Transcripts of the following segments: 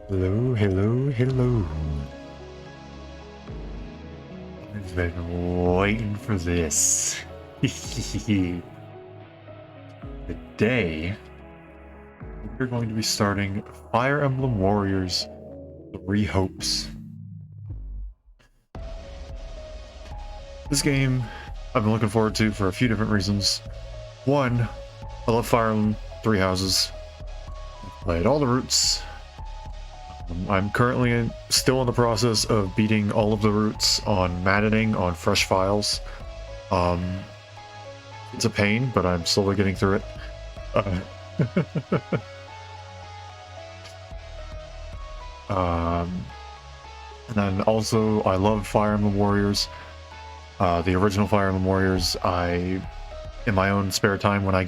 Hello, hello, hello. I've been waiting for this. Today, we're going to be starting Fire Emblem Warriors 3 Hopes. This game I've been looking forward to for a few different reasons. One, I love Fire Emblem 3 Houses. I've played all the routes. I'm currently still in the process of beating all of the routes on maddening on fresh files. It's a pain, but I'm slowly getting through it. And then also, I love Fire Emblem Warriors. The original Fire Emblem Warriors, in my own spare time when I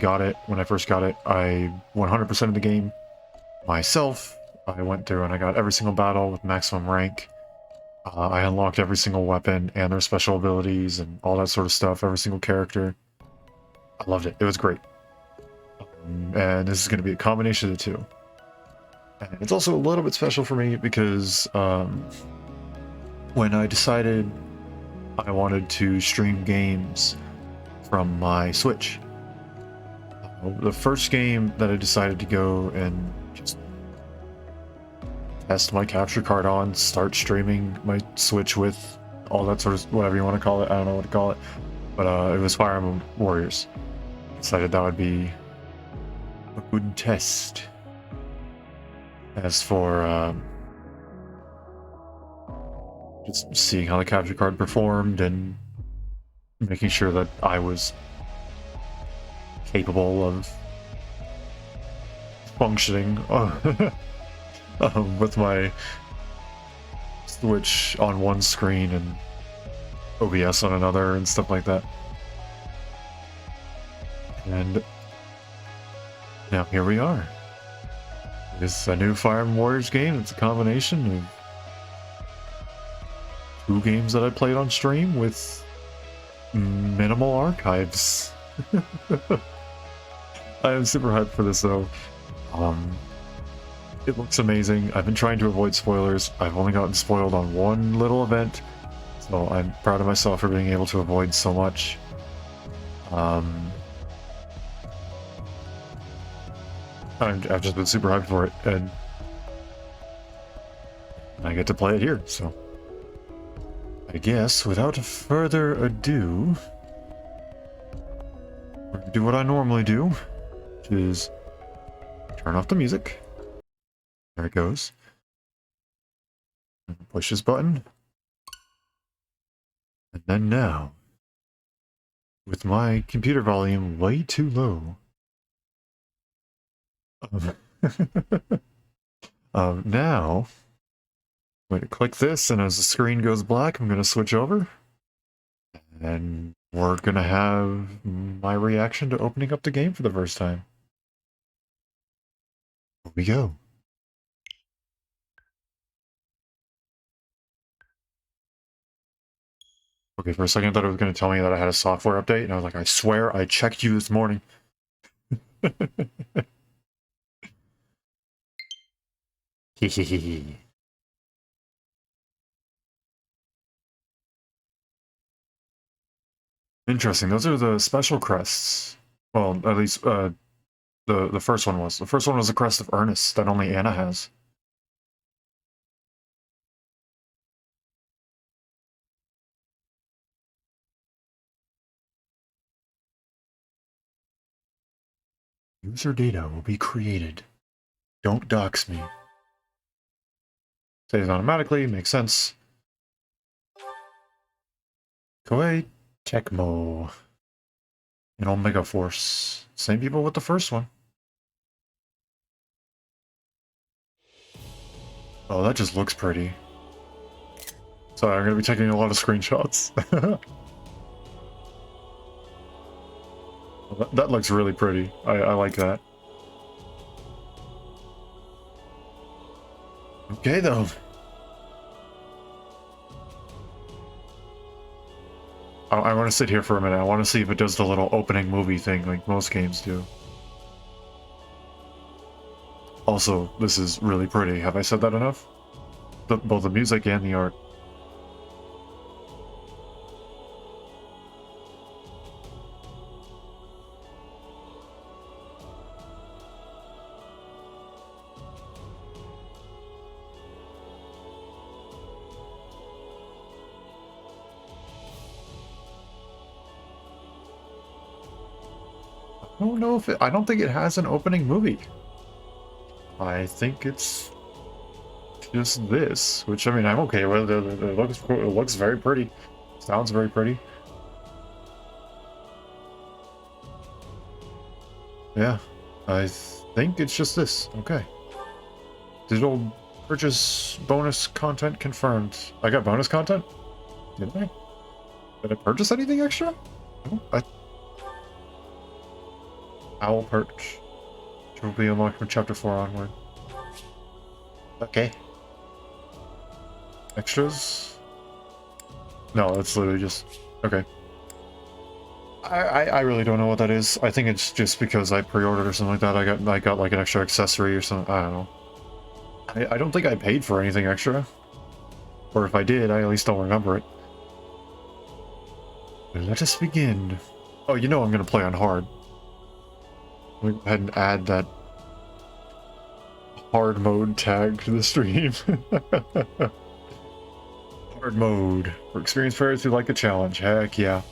first got it, I 100% of the game myself. I went through and I got every single battle with maximum rank. I unlocked every single weapon and their special abilities and all that sort of stuff, every single character. I loved it. It was great. And this is going to be a combination of the two. And it's also a little bit special for me because when I decided I wanted to stream games from my Switch, the first game that I decided to go and just test my capture card on, start streaming my Switch with, all that sort of, whatever you want to call it, I don't know what to call it, but it was Fire Emblem Warriors. Decided that would be a good test. As for just seeing how the capture card performed and making sure that I was capable of functioning with my Switch on one screen and OBS on another and stuff like that. And now here we are. It's a new Fire Emblem Warriors game. It's a combination of two games that I played on stream with minimal archives. I am super hyped for this though. It looks amazing. I've been trying to avoid spoilers. I've only gotten spoiled on one little event, so I'm proud of myself for being able to avoid so much. I've just been super hyped for it, and I get to play it here, so I guess without further ado, we're gonna do what I normally do, which is turn off the music. There it goes. Push this button. And then now, with my computer volume way too low, now, I'm going to click this, and as the screen goes black, I'm going to switch over, and we're going to have my reaction to opening up the game for the first time. Here we go. Okay, for a second I thought it was going to tell me that I had a software update, and I was like, I swear I checked you this morning. Hehehe. Interesting, those are the special crests. Well, at least the first one was. The first one was the crest of Ernest that only Anna has. User data will be created. Don't dox me. Saves automatically, makes sense. Koei, Tecmo, and Omega Force. Same people with the first one. Oh, that just looks pretty. Sorry, I'm going to be taking a lot of screenshots. That looks really pretty. I like that. Okay, though. I want to sit here for a minute. I want to see if it does the little opening movie thing like most games do. Also, this is really pretty. Have I said that enough? Both the music and the art. I don't know if I don't think it has an opening movie. I think it's just this, which I mean I'm okay with. It looks very pretty. Sounds very pretty. Yeah, I think it's just this. Okay. Digital purchase bonus content confirmed. I got bonus content? Did I? Did I purchase anything extra? Owl perch. Which will be unlocked from chapter 4 onward. Okay. Extras? No, it's literally just... Okay. I really don't know what that is. I think it's just because I pre-ordered or something like that. I got like an extra accessory or something. I don't know. I don't think I paid for anything extra. Or if I did, I at least don't remember it. Let us begin. Oh, you know I'm gonna play on hard. Let me go ahead and add that hard mode tag to the stream. Hard mode. For experienced players who like a challenge. Heck yeah.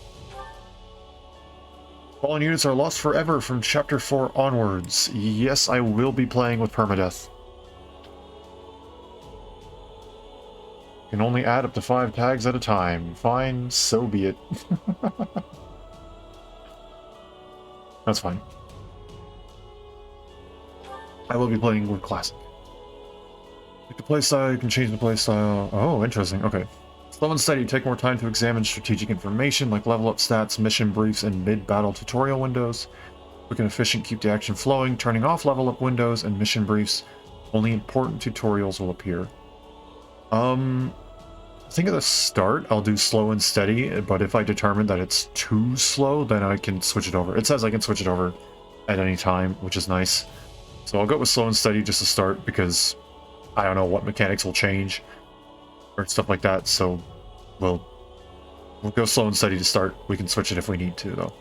Fallen units are lost forever from chapter 4 onwards. Yes, I will be playing with permadeath. Can only add up to 5 tags at a time. Fine, so be it. That's fine. I will be playing with Classic. Like the playstyle, you can change the playstyle. Oh, interesting. Okay. Slow and steady, take more time to examine strategic information like level up stats, mission briefs, and mid-battle tutorial windows. Quick and efficient, keep the action flowing, turning off level up windows and mission briefs. Only important tutorials will appear. I think at the start I'll do slow and steady, but if I determine that it's too slow, then I can switch it over. It says I can switch it over at any time, which is nice. So I'll go with slow and steady just to start, because I don't know what mechanics will change or stuff like that, so we'll go slow and steady to start. We can switch it if we need to, though.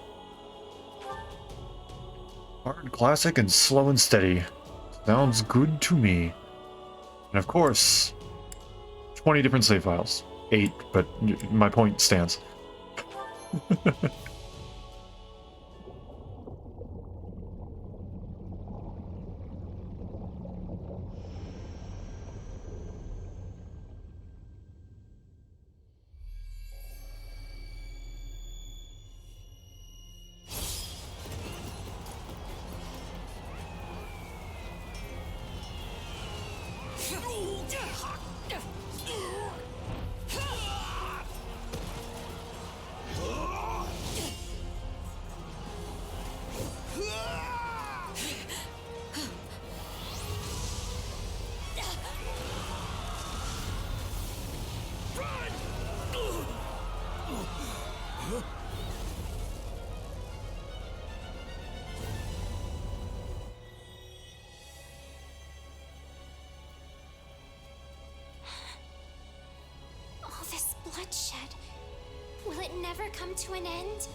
Hard, classic, and slow and steady. Sounds good to me. And of course, 20 different save files. 8, but my point stands. Bloodshed. Will it never come to an end?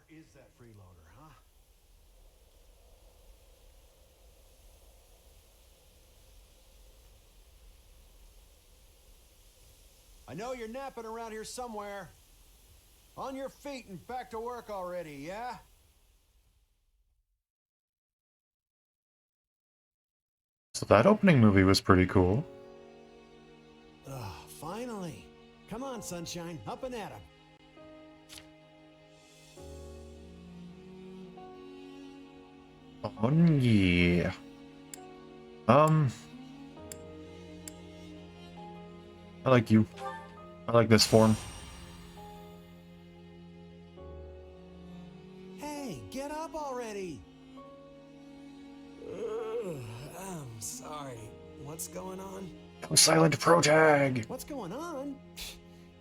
Is that freeloader, huh? I know you're napping around here somewhere. On your feet and back to work already, yeah? So that opening movie was pretty cool. Finally. Come on, Sunshine. Up and at 'em. Oh yeah. I like you. I like this form. Hey, get up already. I'm sorry. What's going on? Silent Pro Tag! What's going on?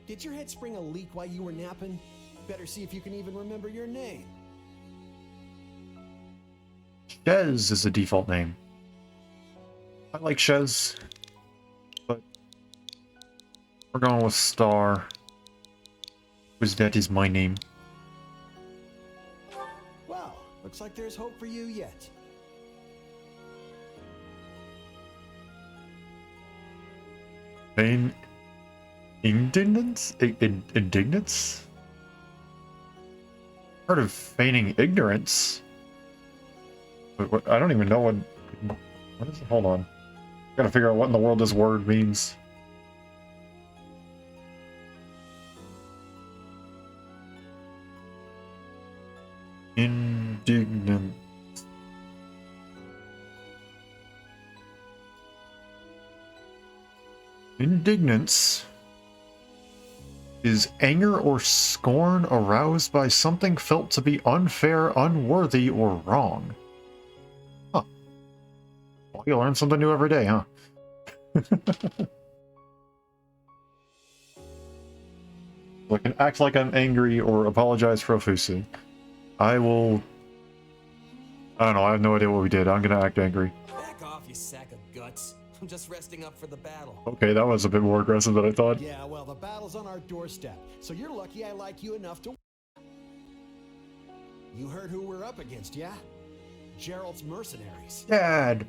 Did your head spring a leak while you were napping? Better see if you can even remember your name. Shez is the default name. I like Shez, but we're going with Star. Because that is my name. Well, looks like there's hope for you yet. Pain... Indignance? Indignance? Heard of feigning ignorance. But what, I don't even know what is it? Hold on. Gotta figure out what in the world this word means. Indignant. Indignance is anger or scorn aroused by something felt to be unfair, unworthy, or wrong. Huh. Well, you learn something new every day, huh? I can act like I'm angry or apologize profusely. I will... I don't know, I have no idea what we did. I'm gonna act angry. Back off, you sack of guts. I'm just resting up for the battle. Okay, that was a bit more aggressive than I thought. Yeah, well, the battle's on our doorstep, so you're lucky I like you enough to... You heard who we're up against, yeah? Gerald's mercenaries. Dad!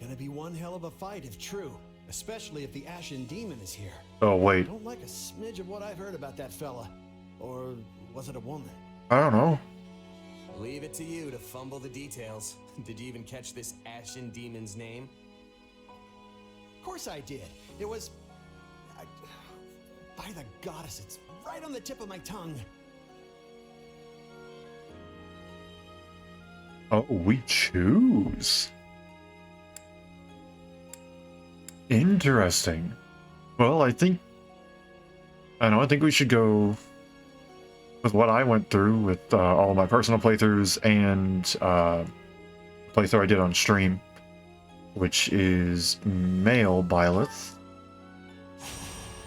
Gonna be one hell of a fight if true, especially if the Ashen Demon is here. Oh, wait. Don't like a smidge of what I've heard about that fella. Or was it a woman? I don't know. Leave it to you to fumble the details. Did you even catch this Ashen Demon's name? Of course I did. It was... by the goddess, it's right on the tip of my tongue. Oh, we choose. Interesting. Well, I think we should go with what I went through with all my personal playthroughs and playthrough I did on stream, which is male Byleth.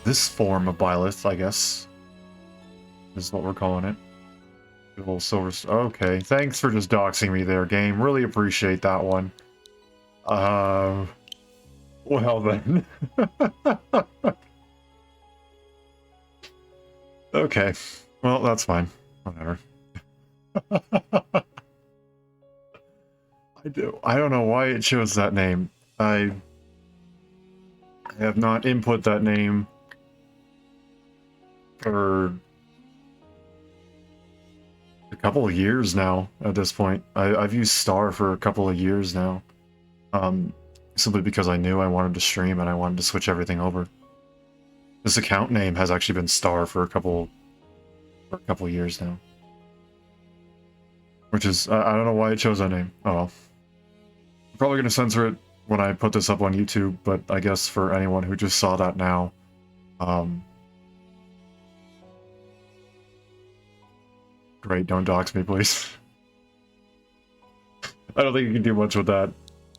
This form of Byleth, I guess, is what we're calling it. A little silver. Okay, thanks for just doxing me there, game. Really appreciate that one. Well then. Okay. Well, that's fine. Whatever. I don't know why it chose that name. I have not input that name for a couple of years now at this point. I've used Star for a couple of years now. Simply because I knew I wanted to stream and I wanted to switch everything over. This account name has actually been Star for a couple of years now. Which is, I don't know why it chose that name. Oh well. I'm probably going to censor it when I put this up on YouTube, but I guess for anyone who just saw that now, great, don't dox me, please. I don't think you can do much with that,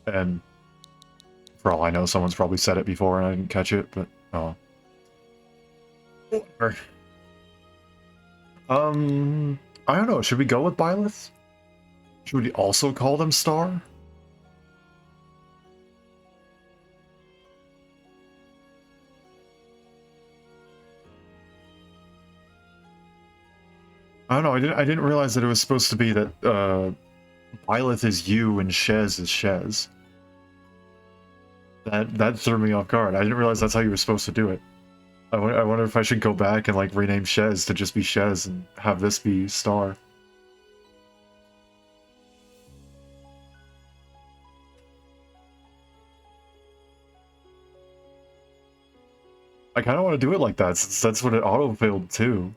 and for all I know, someone's probably said it before and I didn't catch it, but oh. Whatever. I don't know, should we go with Byleth? Should we also call them Star? I don't know, I didn't realize that it was supposed to be that, Byleth is you and Shez is Shez. That threw me off guard. I didn't realize that's how you were supposed to do it. I wonder if I should go back and like rename Shez to just be Shez and have this be Star. I kind of want to do it like that, since that's what it auto-filled too.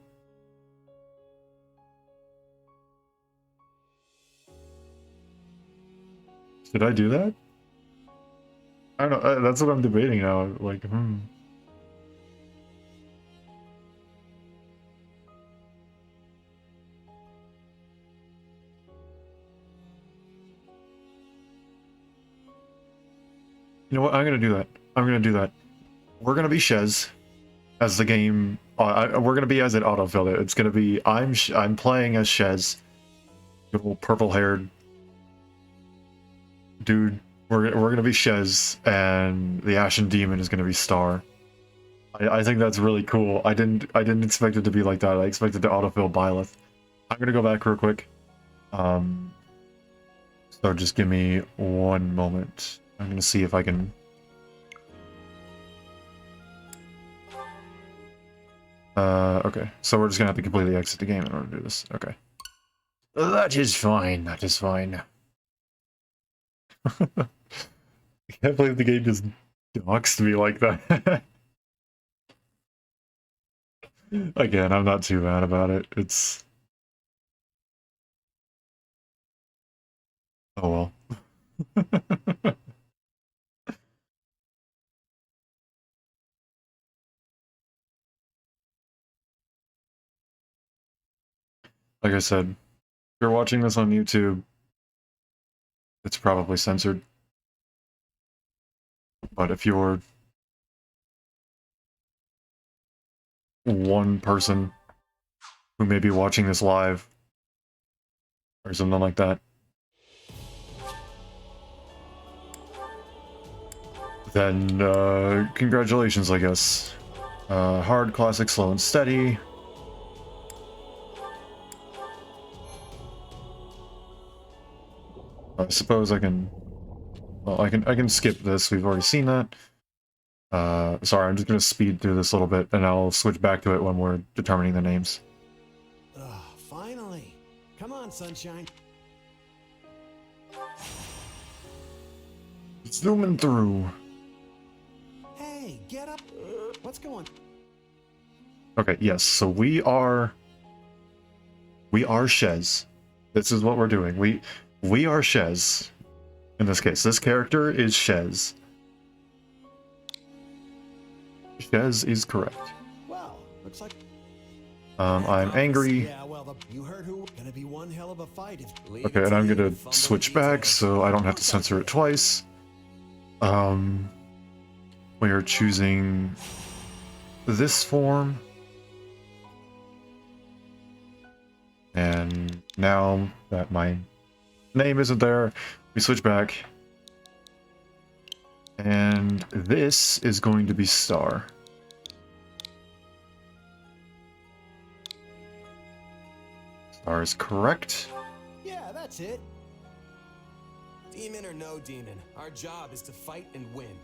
Should I do that? I don't know, that's what I'm debating now, like, You know what, I'm gonna do that. I'm gonna do that. We're gonna be Shez as the game. We're gonna be as it autofilled it. It's gonna be I'm playing as Shez, little purple-haired dude. We're gonna be Shez, and the Ashen Demon is gonna be Star. I think that's really cool. I didn't expect it to be like that. I expected to autofill Byleth. I'm gonna go back real quick. So just give me one moment. I'm gonna see if I can. Okay. So we're just gonna have to completely exit the game in order to do this. Okay. That is fine. That is fine. I can't believe the game just doxed me like that. Again, I'm not too mad about it. It's... Oh well. Like I said, if you're watching this on YouTube, it's probably censored. But if you're one person who may be watching this live, or something like that, then congratulations, I guess. Hard, classic, slow and steady. I suppose I can... Well, I can skip this. We've already seen that. Sorry, I'm just going to speed through this a little bit, and I'll switch back to it when we're determining the names. Finally. Come on, Sunshine. Zooming through. Hey, get up. What's going? Okay, yes, so we are Shez. This is what we're doing. We are Shez. In this case, this character is Shez. Shez is correct. Well, looks like I'm angry. Yeah, well, you heard who gonna be one hell of a fight if Okay, and I'm gonna switch back so I don't have to censor it twice. We are choosing this form. And now that my name isn't there, we switch back. And this is going to be Star. Star is correct. Yeah, that's it. Demon or no demon, our job is to fight and win.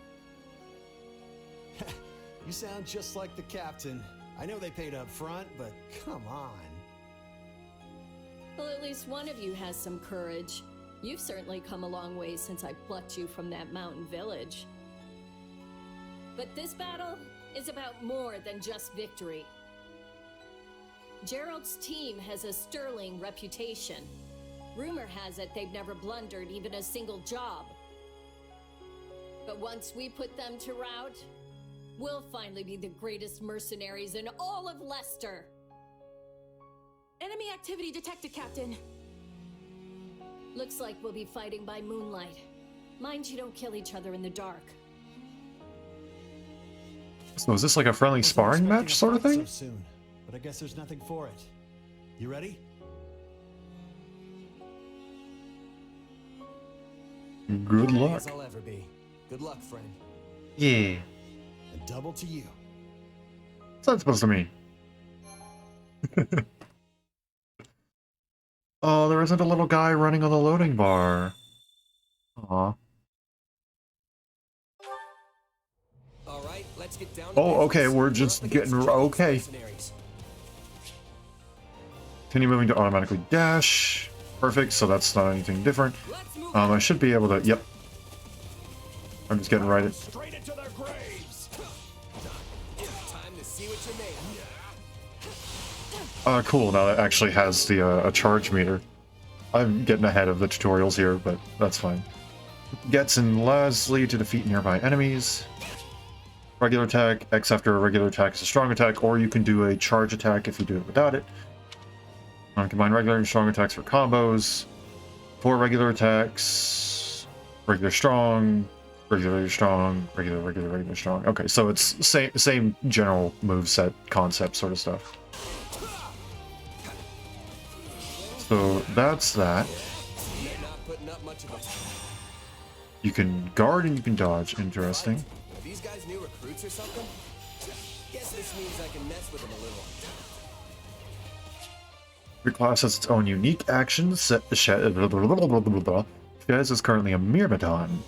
You sound just like the captain. I know they paid up front, but come on. Well, at least one of you has some courage. You've certainly come a long way since I plucked you from that mountain village. But this battle is about more than just victory. Gerald's team has a sterling reputation. Rumor has it they've never blundered even a single job. But once we put them to rout, we'll finally be the greatest mercenaries in all of Leicester. Enemy activity detected, Captain. Looks like we'll be fighting by moonlight. Mind you don't kill each other in the dark. So is this like a friendly sparring match sort of thing? So soon, but I guess there's nothing for it. You ready? Good Ready luck. as I'll ever be. Good luck, friend. Yeah. And double to you. What's that supposed to mean? Oh, there isn't a little guy running on the loading bar. Aw. All right, let's get down. Oh, okay, we're just getting... Okay. Continue moving to automatically dash. Perfect, so that's not anything different. I should be able to... Yep. I'm just getting right at... Straight into their graves. to see what you're made of. Cool, now it actually has the a charge meter. I'm getting ahead of the tutorials here, but that's fine. Gets in Leslie to defeat nearby enemies. Regular attack, X after a regular attack is a strong attack, or you can do a charge attack if you do it without it. Combine regular and strong attacks for combos. 4 regular attacks, regular strong, regular strong, regular strong. Okay, so it's same general moveset concept sort of stuff. So that's that. They're not putting up much of a... You can guard and you can dodge. Interesting. Are these guys new recruits or something? Guess this means I can mess with them a little. Every class has its own unique actions. Fez is currently a Myrmidon.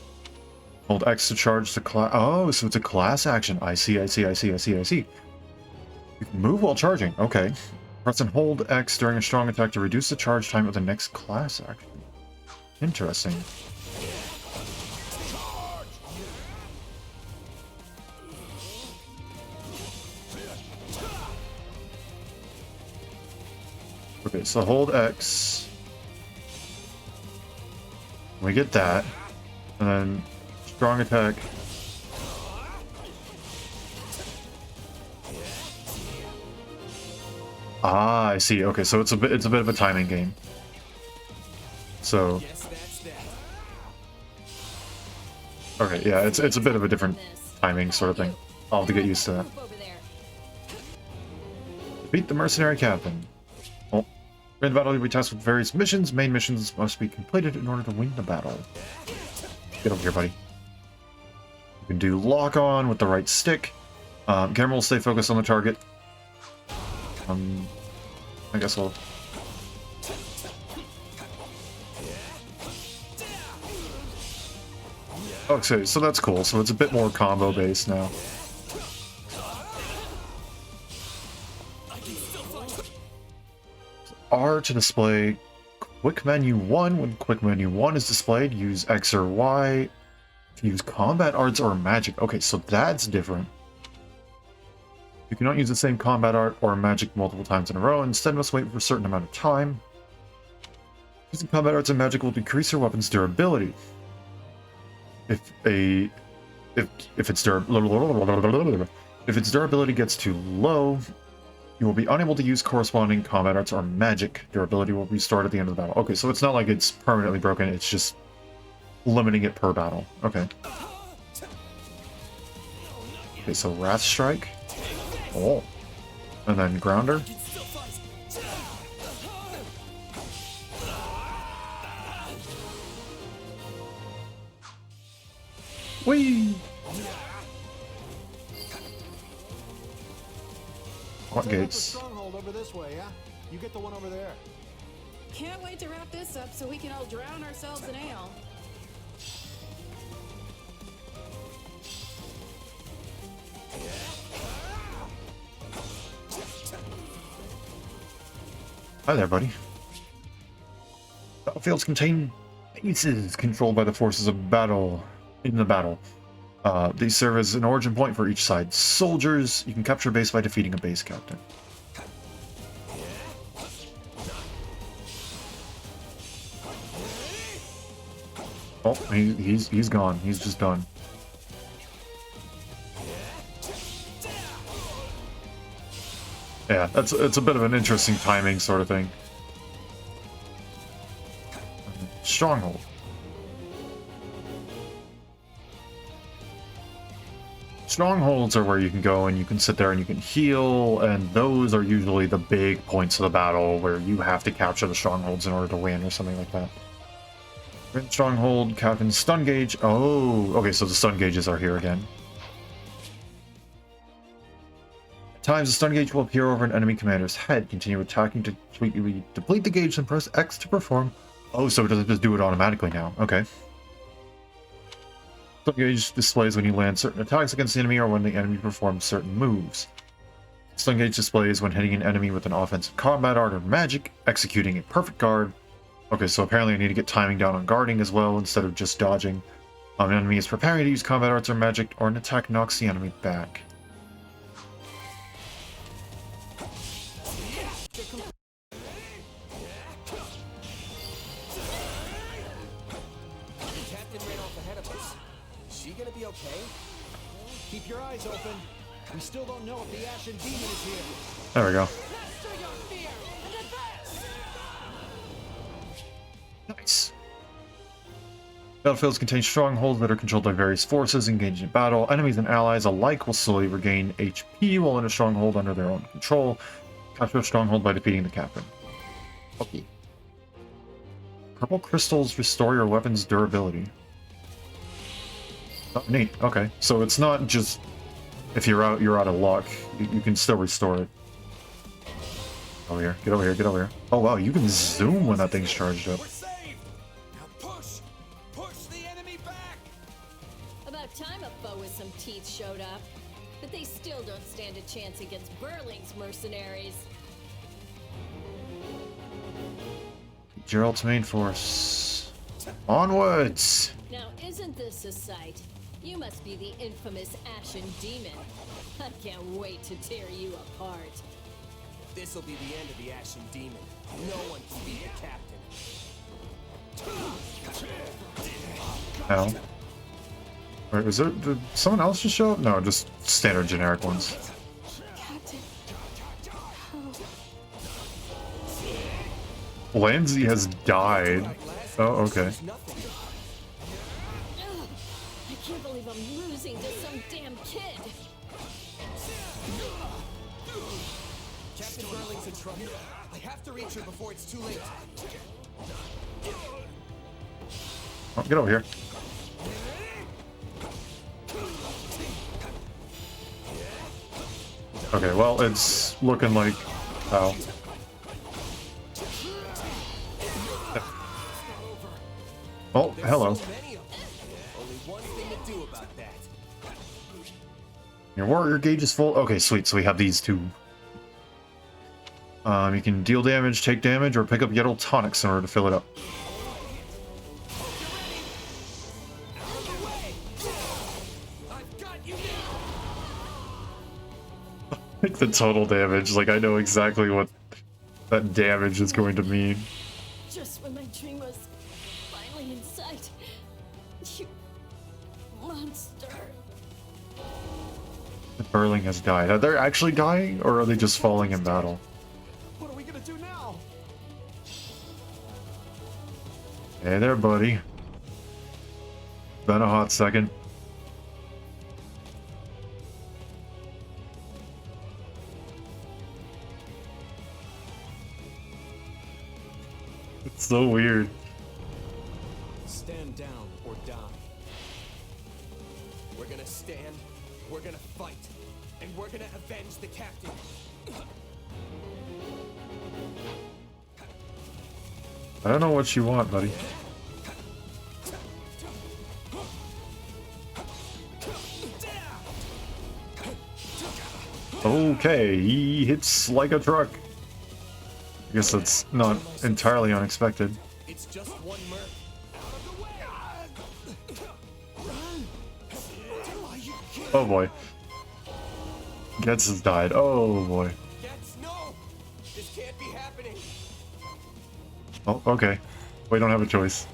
Hold X to charge the class. Oh, so it's a class action. I see. You can move while charging. Okay. Press and hold X during a strong attack to reduce the charge time of the next class action. Interesting. Okay, so hold X. We get that. And then strong attack. Ah, I see. Okay, so it's a bit of a timing game. So Guess that's that. okay, yeah, it's a bit of a different timing sort of thing. I'll have to get used to that. Over there. Defeat the mercenary captain. Well, in the battle you'll be tasked with various missions. Main missions must be completed in order to win the battle. Get over here, buddy. You can do lock on with the right stick. Camera will stay focused on the target. I guess we'll... Okay, so that's cool. So it's a bit more combo based now. R to display quick menu 1. When quick menu 1 is displayed, use X or Y to use combat arts or magic. Okay, so that's different. You cannot use the same combat art or magic multiple times in a row. Instead, must wait for a certain amount of time. Using combat arts and magic will decrease your weapon's durability. If its durability gets too low, you will be unable to use corresponding combat arts or magic. Durability will restart at the end of the battle. Okay, so it's not like it's permanently broken, it's just limiting it per battle. Okay. Okay, so Wrath Strike. Oh. And then Grounder. Whee! What gates? Stronghold over this way, yeah? You get the one over there. Can't wait to wrap this up so we can all drown ourselves in ale. Hi there, buddy. Battlefields contain bases controlled by the forces of battle in the battle. These serve as an origin point for each side. Soldiers, you can capture a base by defeating a base captain. Oh, he's gone. He's just done. Yeah, it's a bit of an interesting timing sort of thing. Stronghold. Strongholds are where you can go and you can sit there and you can heal, and those are usually the big points of the battle where you have to capture the strongholds in order to win or something like that. Stronghold, Captain Stun Gauge. Oh, okay, so the stun gauges are here again. At times, the stun gauge will appear over an enemy commander's head. Continue attacking to completely deplete the gauge and press X to perform. Oh, so it doesn't just do it automatically now. Okay. Stun gauge displays when you land certain attacks against the enemy or when the enemy performs certain moves. Stun gauge displays when hitting an enemy with an offensive combat art or magic, executing a perfect guard. Okay, so apparently I need to get timing down on guarding as well instead of just dodging. An enemy is preparing to use combat arts or magic, or an attack knocks the enemy back. she gonna be okay? Keep your eyes open. We still don't know if the Ashen Demon is here. There we go. Master your fear and advance! Nice. Battlefields contain strongholds that are controlled by various forces engaged in battle. Enemies and allies alike will slowly regain HP while in a stronghold under their own control. Capture a stronghold by defeating the captain. Okay. Purple crystals restore your weapon's durability. Oh, neat. Okay, so it's not just if you're out of luck. You can still restore it. Over here. Get over here. Get over here. Oh wow, you can zoom when that thing's charged up. We're saved! Now push! Push the enemy back! About time a foe with some teeth showed up. But they still don't stand a chance against Burling's mercenaries. Gerald's main force. Onwards! Now, isn't this a sight? You must be the infamous Ashen Demon. I can't wait to tear you apart. This'll be the end of the Ashen Demon. No one can beat the captain. Ow. Wait, was there... Did someone else just show up? No, just standard generic ones. Captain. Landsey has died. Oh, okay. Nothing. Ugh, I can't believe I'm losing to some damn kid. Captain Burling's in trouble. I have to reach her before it's too late. Oh, get over here. Okay, well, it's looking like... Oh. Oh, hello. So many of them. Only one thing to do about that. Your warrior gauge is full. Okay, sweet. So we have these two. You can deal damage, take damage, or pick up Yettle tonics in order to fill it up. Like the total damage. Like I know exactly what that damage is going to mean. Just when my dream was finally in sight. You monster. Burling has died. Are they actually dying, or are they just falling in battle? What are we gonna do now? Hey there, buddy. Been a hot second. It's so weird. Stand down or die. We're gonna stand, we're gonna fight, and we're gonna avenge the captain. I don't know what you want, buddy. Okay, he hits like a truck. I guess that's not entirely unexpected. It's just one merc. Oh boy. Getz has died. Oh boy. Gets no! This can't be happening. Oh, okay. We don't have a choice.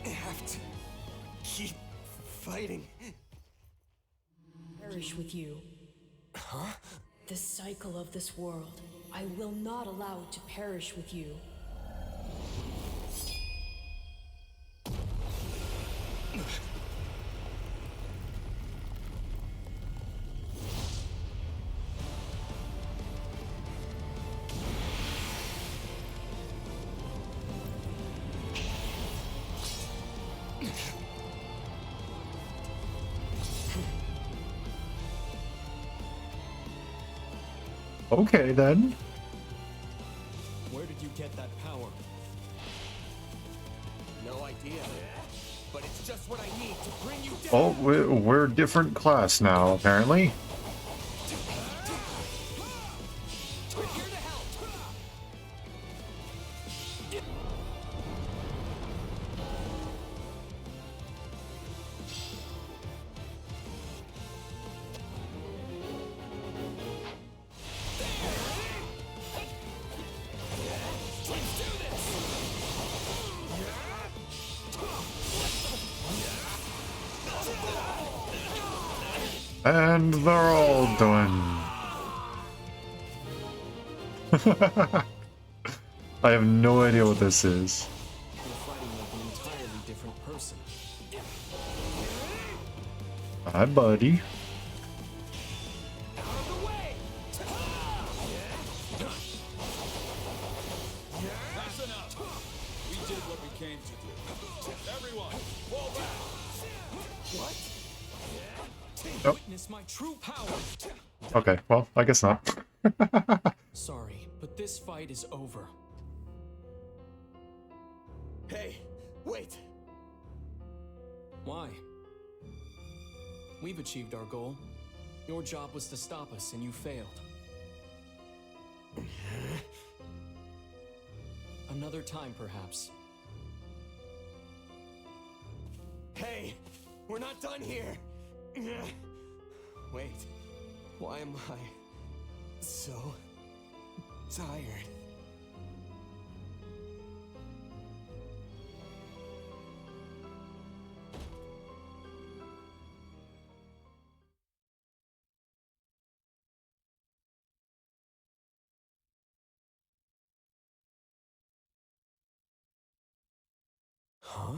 I have to keep fighting. Perish with you. Huh? The cycle of this world. I will not allow it to perish with you. Okay then. Where did you get that power? No idea. But it's just what I need to bring you down. Oh, we're a different class now, apparently. And they're all done. I have no idea what this is. You're fighting like an entirely different person. Hi, buddy. That's enough. We did what we came to do. Everyone, fall back. What? Nope. Witness my true power. Okay, well, I guess not. Sorry, but this fight is over. Hey, wait. Why? We've achieved our goal. Your job was to stop us, and you failed. Another time, perhaps. Hey, we're not done here. Wait, why am I so tired? Huh?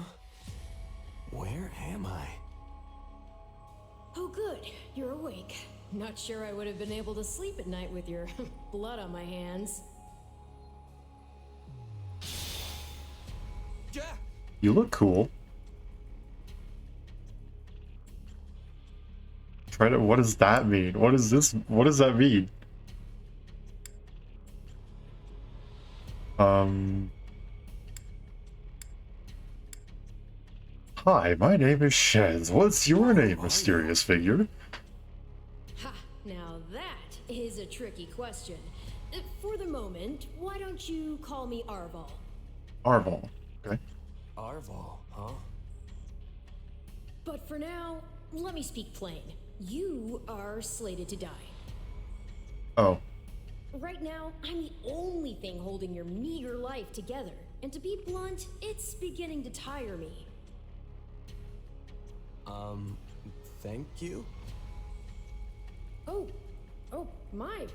Where am I? Oh, good. You're awake. Not sure I would have been able to sleep at night with your blood on my hands. Yeah. You look cool. Try to. What does that mean? What is this? What does that mean? Hi, my name is Shez. What's your name, mysterious figure? Ha! Now that is a tricky question. For the moment, why don't you call me Arval? Arval. Okay. Arval, huh? But for now, let me speak plain. You are slated to die. Oh. Right now, I'm the only thing holding your meager life together. And to be blunt, it's beginning to tire me. Thank you? Oh, my.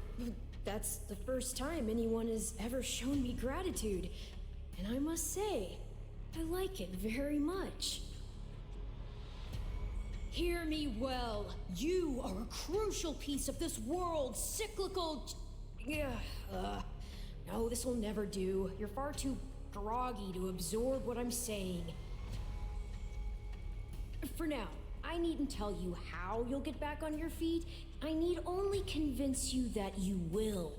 That's the first time anyone has ever shown me gratitude. And I must say, I like it very much. Hear me well. You are a crucial piece of this world's cyclical... No, this will never do. You're far too groggy to absorb what I'm saying. For now, I needn't tell you how you'll get back on your feet. I need only convince you that you will.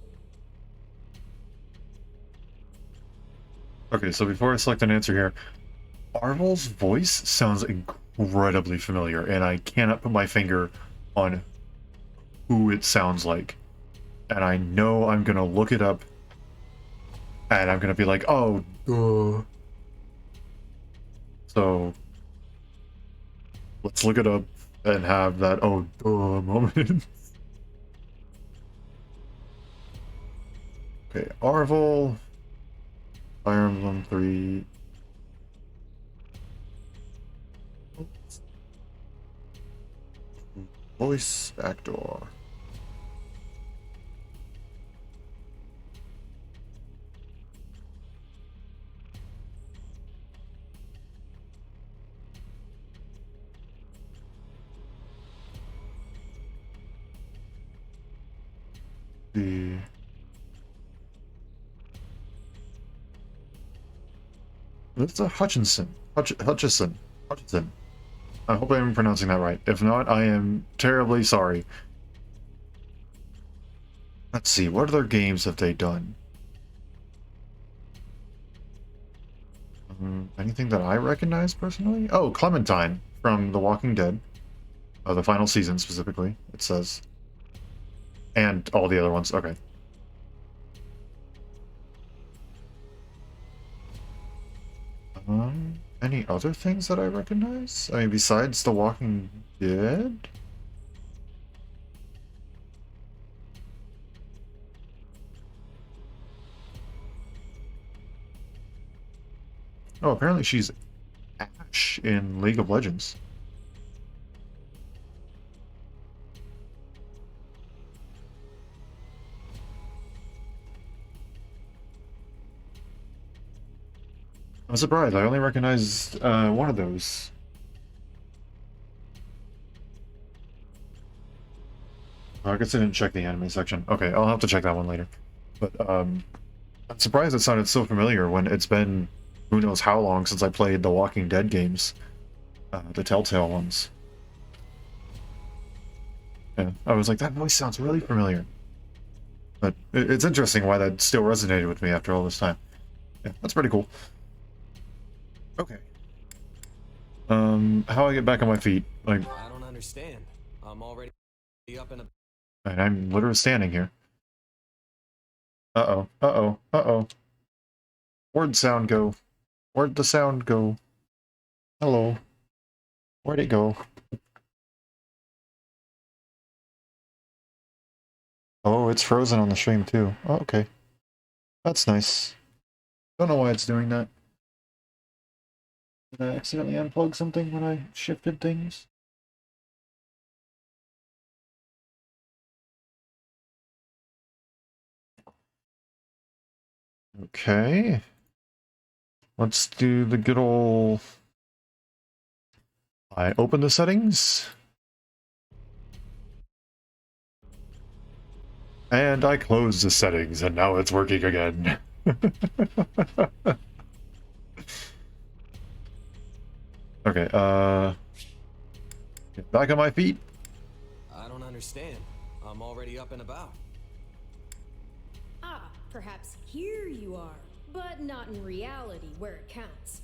Okay, so before I select an answer here, Arval's voice sounds incredibly familiar, and I cannot put my finger on who it sounds like. And I know I'm gonna look it up, and I'm gonna be like, oh, duh. So, let's look it up and have that oh, duh moment. Okay, Arval, Fire Emblem 3. Oops. Voice actor. It's a Hutchinson. Hutchison. I hope I'm pronouncing that right. If not, I am terribly sorry. Let's see, what other games have they done? Anything that I recognize personally? Oh, Clementine from The Walking Dead. The final season specifically, it says. And all the other ones, okay. Any other things that I recognize? I mean, besides The Walking Dead? Oh, apparently she's Ash in League of Legends. I'm surprised. I only recognized one of those. Oh, I guess I didn't check the anime section. Okay, I'll have to check that one later. But I'm surprised it sounded so familiar when it's been who knows how long since I played the Walking Dead games, the Telltale ones. Yeah, I was like, that voice sounds really familiar. But it's interesting why that still resonated with me after all this time. Yeah, that's pretty cool. Okay. How I get back on my feet? Like, I don't understand. I'm already up in a... and I'm literally standing here. Uh-oh, uh-oh, uh-oh. Where'd sound go? Where'd the sound go? Hello. Where'd it go? Oh, it's frozen on the stream too. Oh, okay. That's nice. Don't know why it's doing that. Did I accidentally unplug something when I shifted things? Okay. Let's do the good old... I open the settings. And I close the settings, and now it's working again. Okay, get back on my feet. I don't understand. I'm already up and about. Ah, perhaps here you are, but not in reality where it counts.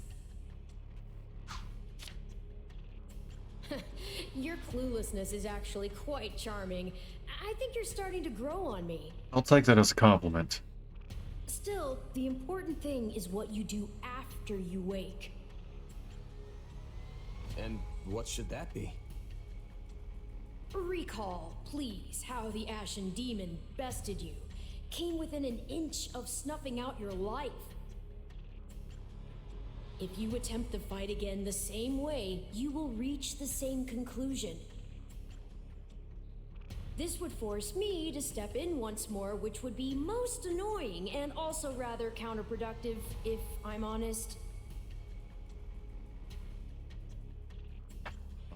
Your cluelessness is actually quite charming. I think you're starting to grow on me. I'll take that as a compliment. Still, the important thing is what you do after you wake. And what should that be? Recall, please, how the Ashen Demon bested you. Came within an inch of snuffing out your life. If you attempt the fight again the same way, you will reach the same conclusion. This would force me to step in once more, which would be most annoying and also rather counterproductive, if I'm honest.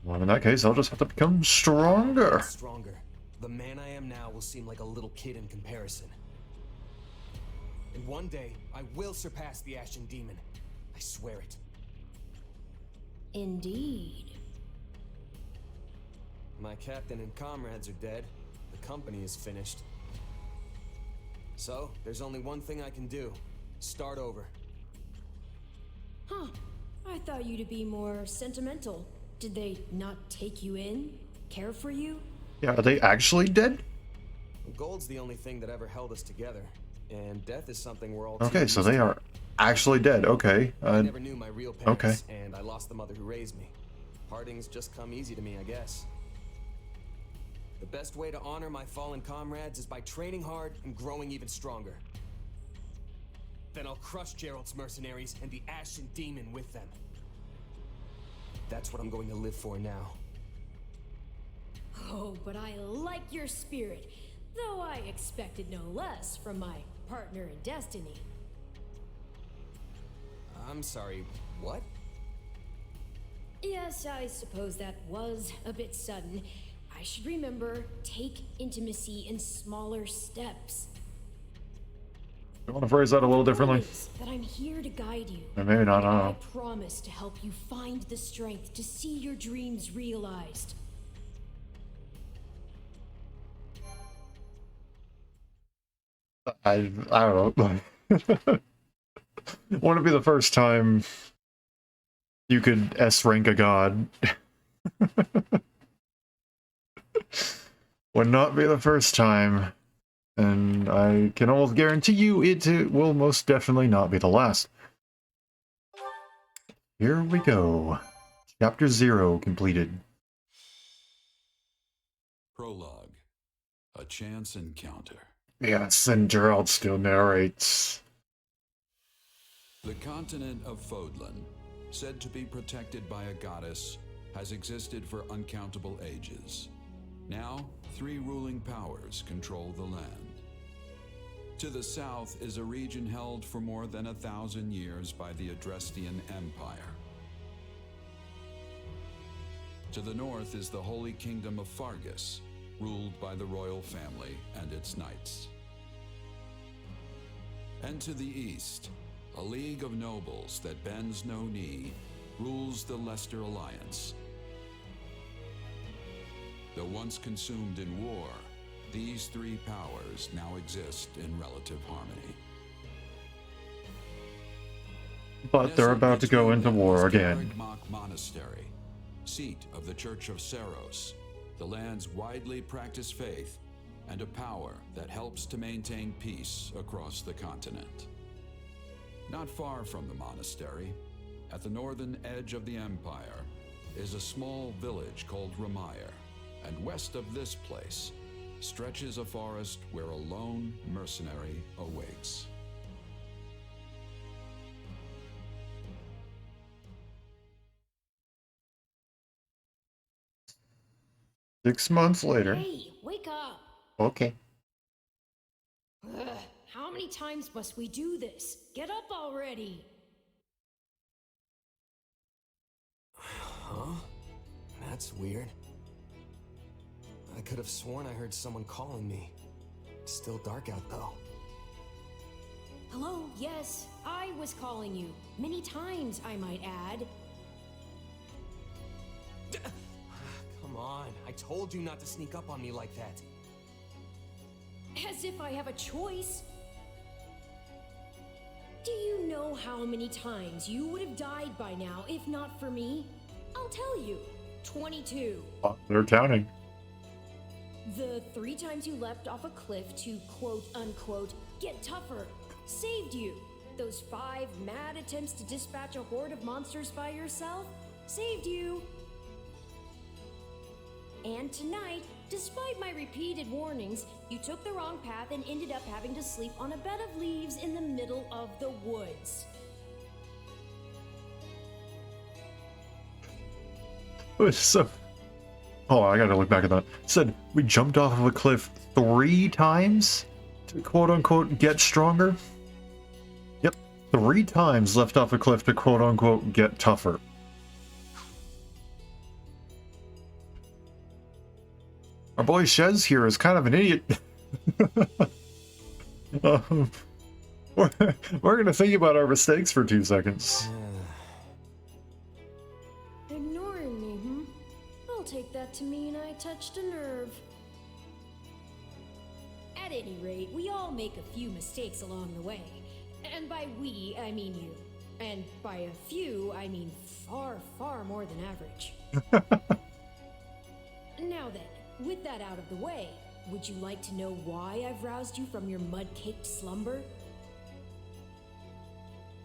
Well, in that case, I'll just have to become stronger. Stronger. The man I am now will seem like a little kid in comparison. And one day, I will surpass the Ashen Demon. I swear it. Indeed. My captain and comrades are dead. The company is finished. So, there's only one thing I can do. Start over. Huh. I thought you to be more sentimental. Did they not take you in? Care for you? Yeah, are they actually dead? Gold's the only thing that ever held us together. And death is something we're all Okay, too so used they to. are actually dead. Okay. I never knew my real parents, okay. and I lost the mother who raised me. Partings just come easy to me, I guess. The best way to honor my fallen comrades is by training hard and growing even stronger. Then I'll crush Gerald's mercenaries and the Ashen Demon with them. That's what I'm going to live for now. Oh, but I like your spirit, though I expected no less from my partner in destiny. I'm sorry, what? Yes, I suppose that was a bit sudden. I should remember, take intimacy in smaller steps. You want to phrase that a little differently? Promise that I'm here to guide you. Or maybe not, I don't I know. promise to help you find the strength to see your dreams realized. I don't know. Wouldn't it be the first time you could S-rank a god? Would not be the first time. And I can almost guarantee you it will most definitely not be the last. Here we go. Chapter 0 completed. Prologue. A chance encounter. Yes, and Gerald still narrates. The continent of Fodlan, said to be protected by a goddess, has existed for uncountable ages. Now, 3 ruling powers control the land. To the south is a region held for more than 1,000 years by the Adrestian Empire. To the north is the Holy Kingdom of Fargus, ruled by the royal family and its knights. And to the east, a league of nobles that bends no knee rules the Leicester Alliance. Though once consumed in war, these three powers now exist in relative harmony. But they're about to go into war again. Monastery, seat of the Church of Seros, the land's widely practiced faith, and a power that helps to maintain peace across the continent. Not far from the monastery, at the northern edge of the empire, is a small village called Ramire, and west of this place stretches a forest where a lone mercenary awaits. Six months later. Hey, wake up! Okay. Ugh, how many times must we do this? Get up already! Huh? That's weird. I could have sworn I heard someone calling me. It's still dark out though. Hello, yes, I was calling you. Many times, I might add. Come on, I told you not to sneak up on me like that. As if I have a choice. Do you know how many times you would have died by now if not for me? I'll tell you. 22. They're counting. The 3 times you leapt off a cliff to quote-unquote get tougher saved you. Those 5 mad attempts to dispatch a horde of monsters by yourself saved you. And tonight, despite my repeated warnings, you took the wrong path and ended up having to sleep on a bed of leaves in the middle of the woods. So, oh, I gotta look back at that. It said we jumped off of a cliff 3 times to quote-unquote get stronger. Yep, 3 times left off a cliff to quote-unquote get tougher. Our boy Shez here is kind of an idiot. We're gonna think about our mistakes for 2 seconds. Ignoring me, hmm? I'll take that to mean I touched a nerve. At any rate, we all make a few mistakes along the way. And by we, I mean you. And by a few, I mean far, far more than average. Now then, with that out of the way, would you like to know why I've roused you from your mud-caked slumber?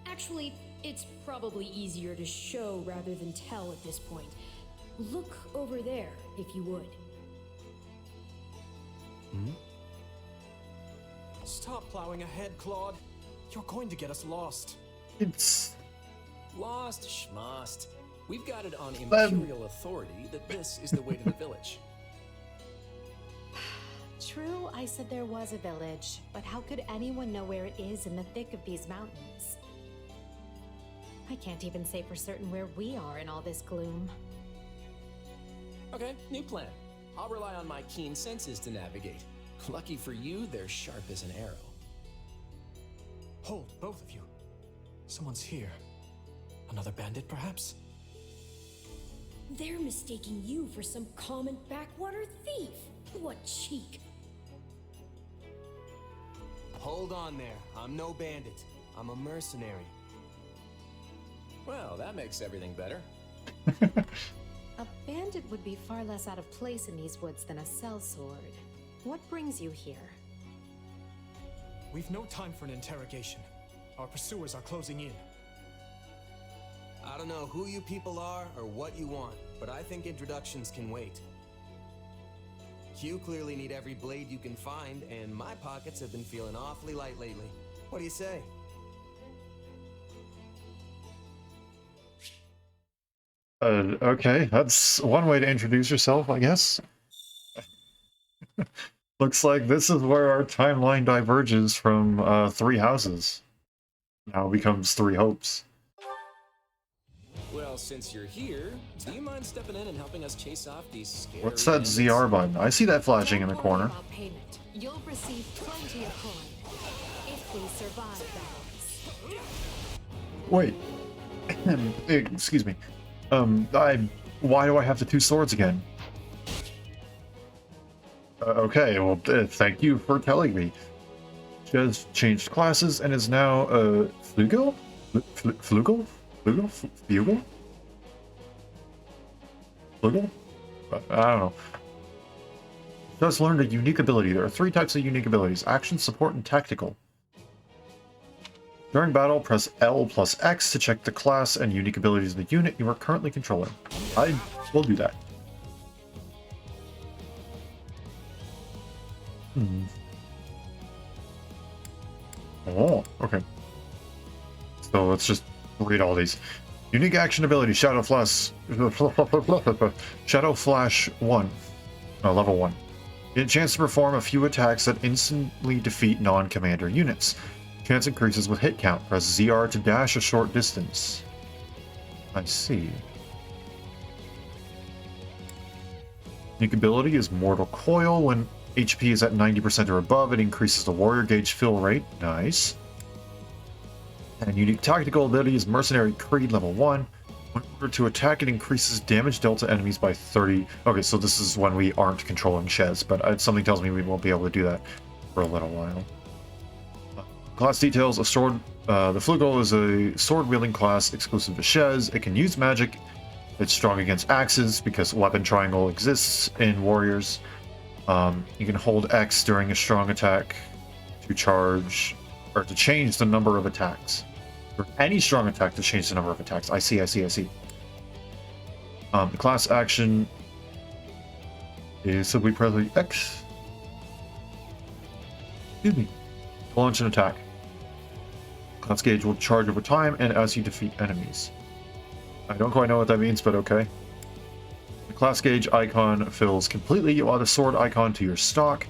Actually, it's probably easier to show rather than tell at this point. Look over there, if you would. Stop plowing ahead, Claude. You're going to get us lost. It's... Lost schmost. We've got it on imperial authority that this is the way to the village. True, I said there was a village, but how could anyone know where it is in the thick of these mountains? I can't even say for certain where we are in all this gloom. Okay, new plan. I'll rely on my keen senses to navigate. Lucky for you, they're sharp as an arrow. Hold, both of you. Someone's here. Another bandit, perhaps? They're mistaking you for some common backwater thief. What cheek. Hold on there. I'm no bandit. I'm a mercenary. Well, that makes everything better. A bandit would be far less out of place in these woods than a sellsword. What brings you here? We've no time for an interrogation. Our pursuers are closing in. I don't know who you people are or what you want, but I think introductions can wait. You clearly need every blade you can find, and my pockets have been feeling awfully light lately. What do you say? Okay, that's one way to introduce yourself, I guess. Looks like this is where our timeline diverges from 3 houses. Now it becomes 3 hopes. Well, since you're here, do you mind stepping in and helping us chase off these scary What's that bandits? ZR button? I see that flashing in the corner. About payment. You'll receive plenty of coin if we survive battles. Wait. Excuse me. Why do I have the 2 swords again? Okay, well, thank you for telling me. She has changed classes and is now Flugel? Flugel? Flugel? Flugel? Flugel? I don't know. She has learned a unique ability. There are 3 types of unique abilities: action, support, and tactical. During battle, press L plus X to check the class and unique abilities of the unit you are currently controlling. I will do that. Oh, okay. So let's just read all these. Unique action ability, Shadow Flash 1, level 1. Get a chance to perform a few attacks that instantly defeat non-commander units. Chance increases with hit count. Press ZR to dash a short distance. I see. Unique ability is Mortal Coil. When HP is at 90% or above, it increases the warrior gauge fill rate. Nice. And unique tactical ability is Mercenary Creed level 1. When ordered to attack, it increases damage dealt to enemies by 30. Okay, so this is when we aren't controlling Shez, but something tells me we won't be able to do that for a little while. Class details: a sword. The Flugel is a sword-wielding class exclusive to Shez. It can use magic. It's strong against axes because weapon triangle exists in Warriors. You can hold X during a strong attack to charge or to change the number of attacks. For any strong attack to change the number of attacks. I see. The class action is simply press X. Excuse me. To launch an attack. Class gauge will charge over time and as you defeat enemies. I don't quite know what that means, but okay. The class gauge icon fills completely. You'll add a sword icon to your stock.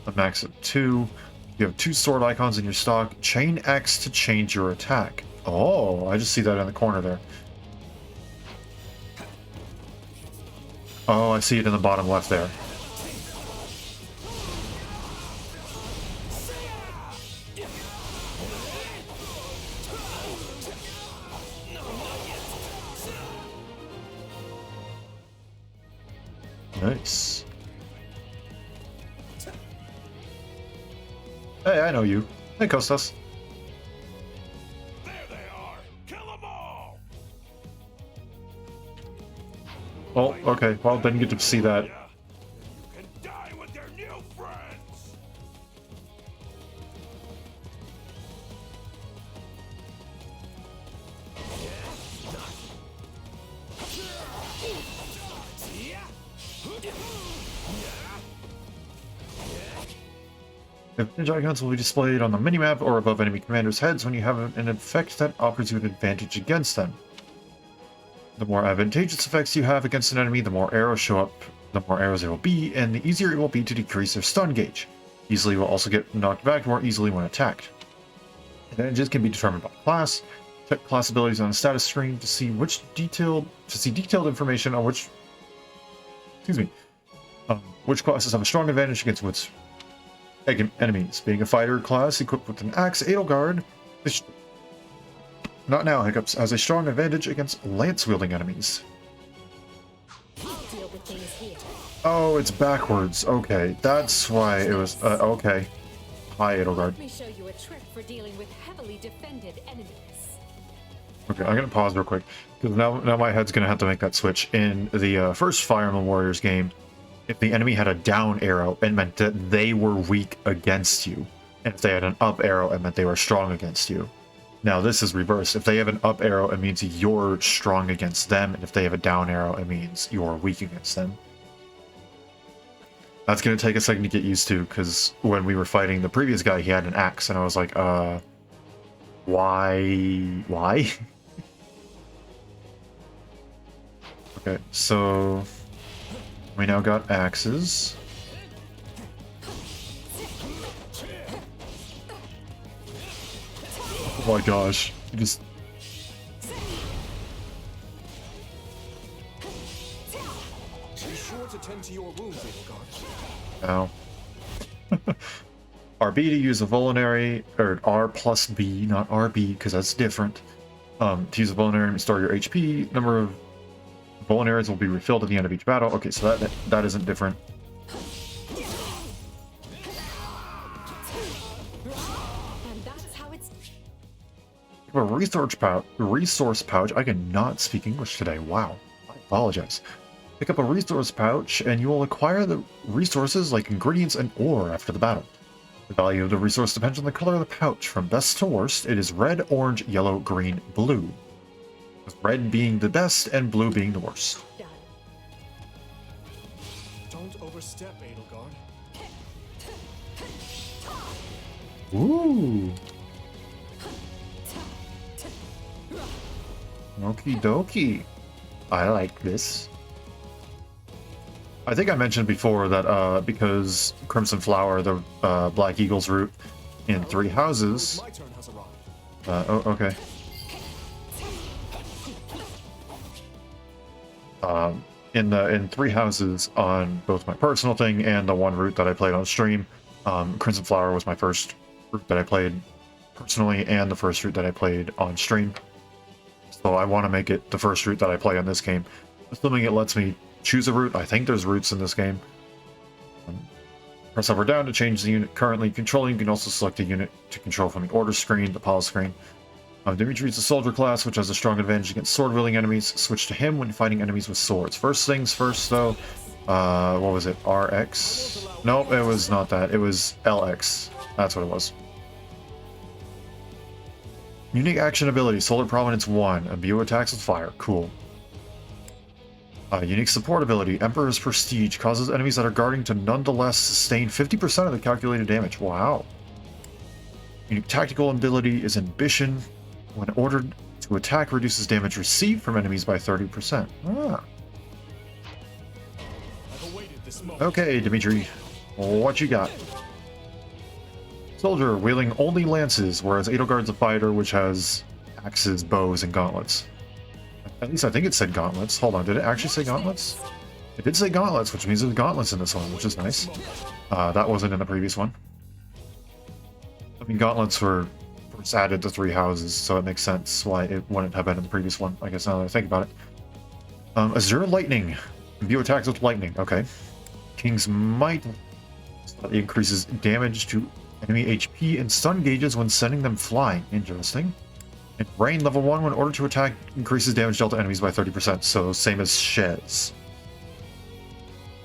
A max of 2. You have 2 sword icons in your stock. Chain X to change your attack. Oh, I just see that in the corner there. Oh, I see it in the bottom left there. Nice. Hey, I know you. Hey, Kostas. There they are. Kill them all. Oh, okay. Well, didn't get to see that. You can die with their new friends. Advantage icons will be displayed on the minimap or above enemy commanders' heads when you have an effect that offers you an advantage against them. The more advantageous effects you have against an enemy, the more arrows show up, the more arrows there will be, and the easier it will be to decrease their stun gauge. Easily will also get knocked back more easily when attacked. Advantages can be determined by class. Check class abilities on the status screen to see detailed information on which classes have a strong advantage against which enemies. Being a fighter class equipped with an axe, Edelgard, not now hiccups, has a strong advantage against lance-wielding enemies. I'll deal with things here. Oh, it's backwards. Okay, that's why it was. Okay. Hi, Edelgard. Let me show you a trick for dealing with heavily defended enemies. Okay, I'm gonna pause real quick because now my head's gonna have to make that switch. In the first Fire Emblem Warriors game, if the enemy had a down arrow, it meant that they were weak against you. And if they had an up arrow, it meant they were strong against you. Now this is reversed. If they have an up arrow, it means you're strong against them. And if they have a down arrow, it means you're weak against them. That's going to take a second to get used to, because when we were fighting the previous guy, he had an axe. And I was like, why? Okay, so we now got axes. Oh my gosh. You just... Be sure to tend to your wounds, Edelgard. Ow. RB to use a vulnerary, or R plus B, not RB, because that's different. To use a vulnerary and restore your HP, number of vulneraries will be refilled at the end of each battle. Okay, so that isn't different. And that's how it's. A resource pouch. I cannot speak English today. Wow. I apologize. Pick up a resource pouch, and you will acquire the resources like ingredients and ore after the battle. The value of the resource depends on the color of the pouch. From best to worst, it is red, orange, yellow, green, blue. With red being the best and blue being the worst. Don't overstep, Edelgard. Ooh. Okie dokie. I like this. I think I mentioned before that because Crimson Flower, the Black Eagle's route in 3 houses. My turn has arrived. Oh, okay. In 3 houses on both my personal thing and the one route that I played on stream, Crimson Flower was my first route that I played personally and the first route that I played on stream. So I want to make it the first route that I play on this game, assuming it lets me choose a route. I think there's routes in this game. Press up or down to change the unit currently controlling. You can also select a unit to control from the order screen, the pause screen. Dimitri is a soldier class, which has a strong advantage against sword-wielding enemies. Switch to him when fighting enemies with swords. First things first, though. What was it? RX? Nope, it was not that. It was LX. That's what it was. Unique action ability, Solar Prominence 1. Imbue attacks with fire. Cool. Unique support ability, Emperor's Prestige. Causes enemies that are guarding to nonetheless sustain 50% of the calculated damage. Wow. Unique tactical ability is Ambition. When ordered to attack, reduces damage received from enemies by 30%. Ah. Okay, Dimitri. What you got? Soldier, wielding only lances, whereas Edelgard's a fighter which has axes, bows, and gauntlets. At least I think it said gauntlets. Hold on, did it actually say gauntlets? It did say gauntlets, which means there's gauntlets in this one, which is nice. That wasn't in the previous one. I mean, gauntlets were first added to 3 houses, so it makes sense why it wouldn't have been in the previous one, I guess now that I think about it. Azure Lightning. Imbue attacks with lightning. Okay. King's Might increases damage to enemy HP and stun gauges when sending them flying. Interesting. And Rain level 1, when ordered to attack, increases damage dealt to enemies by 30%, so same as Shez.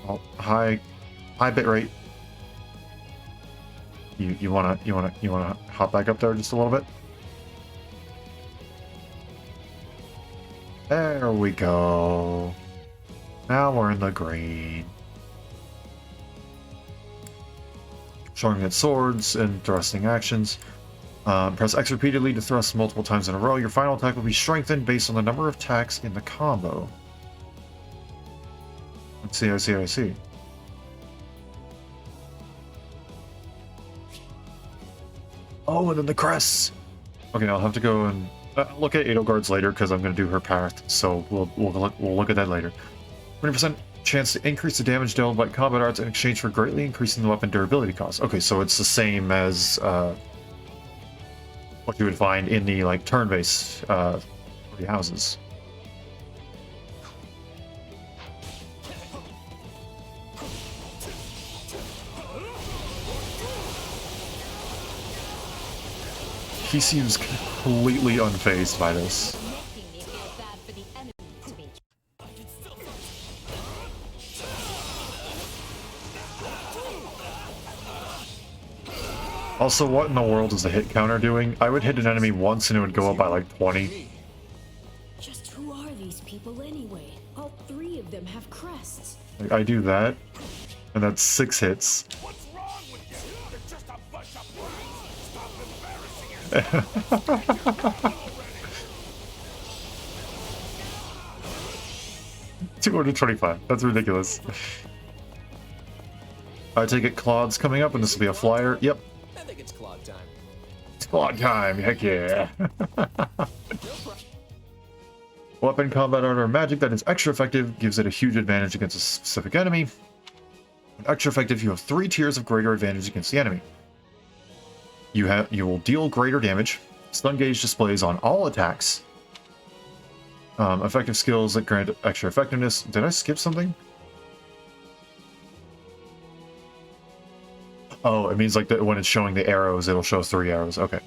Oh, high bitrate. You wanna hop back up there just a little bit? There we go. Now we're in the green. Showing its swords and thrusting actions. Press X repeatedly to thrust multiple times in a row. Your final attack will be strengthened based on the number of attacks in the combo. I see. Oh, and then the crests! Okay, I'll have to go and look at Edelgard's later because I'm going to do her path, so we'll look at that later. 20% chance to increase the damage dealt by combat arts in exchange for greatly increasing the weapon durability cost. Okay, so it's the same as what you would find in the like turn-based 3 houses. He seems completely unfazed by this. Also, what in the world is the hit counter doing? I would hit an enemy once and it would go up by like 20. Just who are these people anyway? All 3 of them have crests. Like, I do that, and that's 6 hits. What's wrong with you? You're just a bunch of brats. Stop embarrassing yourself. 225. That's ridiculous. I take it Claude's coming up, and this will be a flyer. Yep. I think it's Claude time. It's Claude time. Heck yeah. Weapon, combat art, or magic that is extra effective gives it a huge advantage against a specific enemy. When extra effective, you have 3 tiers of greater advantage against the enemy. You will deal greater damage. Stun gauge displays on all attacks. Effective skills that grant extra effectiveness. Did I skip something? Oh, it means like that when it's showing the arrows, it'll show 3 arrows. Okay.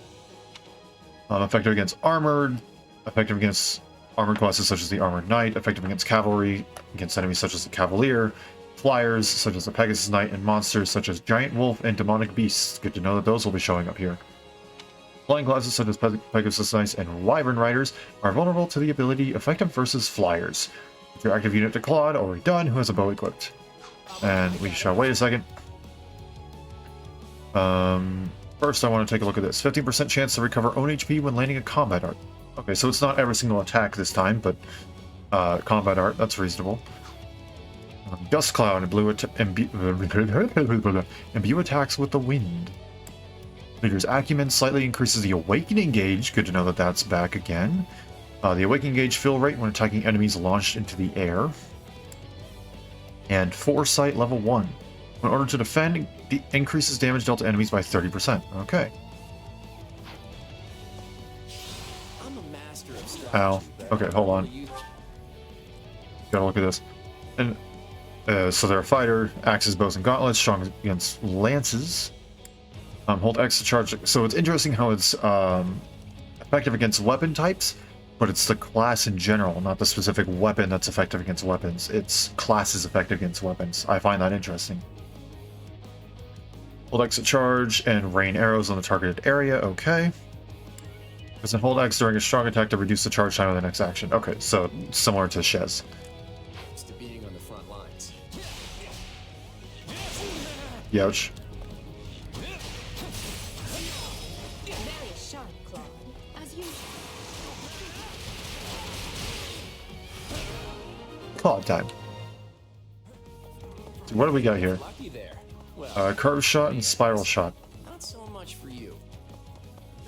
Effective against armored. Effective against armored classes such as the Armored Knight. Effective against cavalry. Against enemies such as the Cavalier. Flyers such as the Pegasus Knight. And monsters such as Giant Wolf and Demonic Beasts. Good to know that those will be showing up here. Flying classes such as Pegasus Knights and Wyvern Riders are vulnerable to the ability Effective versus Flyers. If your active unit to Claude, already done, who has a bow equipped. And we shall wait a second. First I want to take a look at this. 15% chance to recover own HP when landing a combat art. Okay, so it's not every single attack this time, but combat art, that's reasonable. Dust Cloud imbue attacks with the wind. Leader's Acumen slightly increases the Awakening gauge. Good to know that that's back again. The Awakening gauge fill rate when attacking enemies launched into the air. And Foresight level 1. In order to defend, increases damage dealt to enemies by 30%. Okay. I'm a master of strategy. Ow. Okay, hold on. Gotta look at this. And so they're a fighter, axes, bows, and gauntlets, strong against lances. Hold X to charge. So it's interesting how it's effective against weapon types, but it's the class in general, not the specific weapon that's effective against weapons. It's classes effective against weapons. I find that interesting. Hold X to charge and rain arrows on the targeted area. Okay. Doesn't hold X during a strong attack to reduce the charge time of the next action. Okay, so similar to Shez. It's to being on the front lines. Youch. Very sharp, Claude. As usual. Claude time. So what do we got here? Lucky there. Well, Curve shot and spiral shot. not so much for you.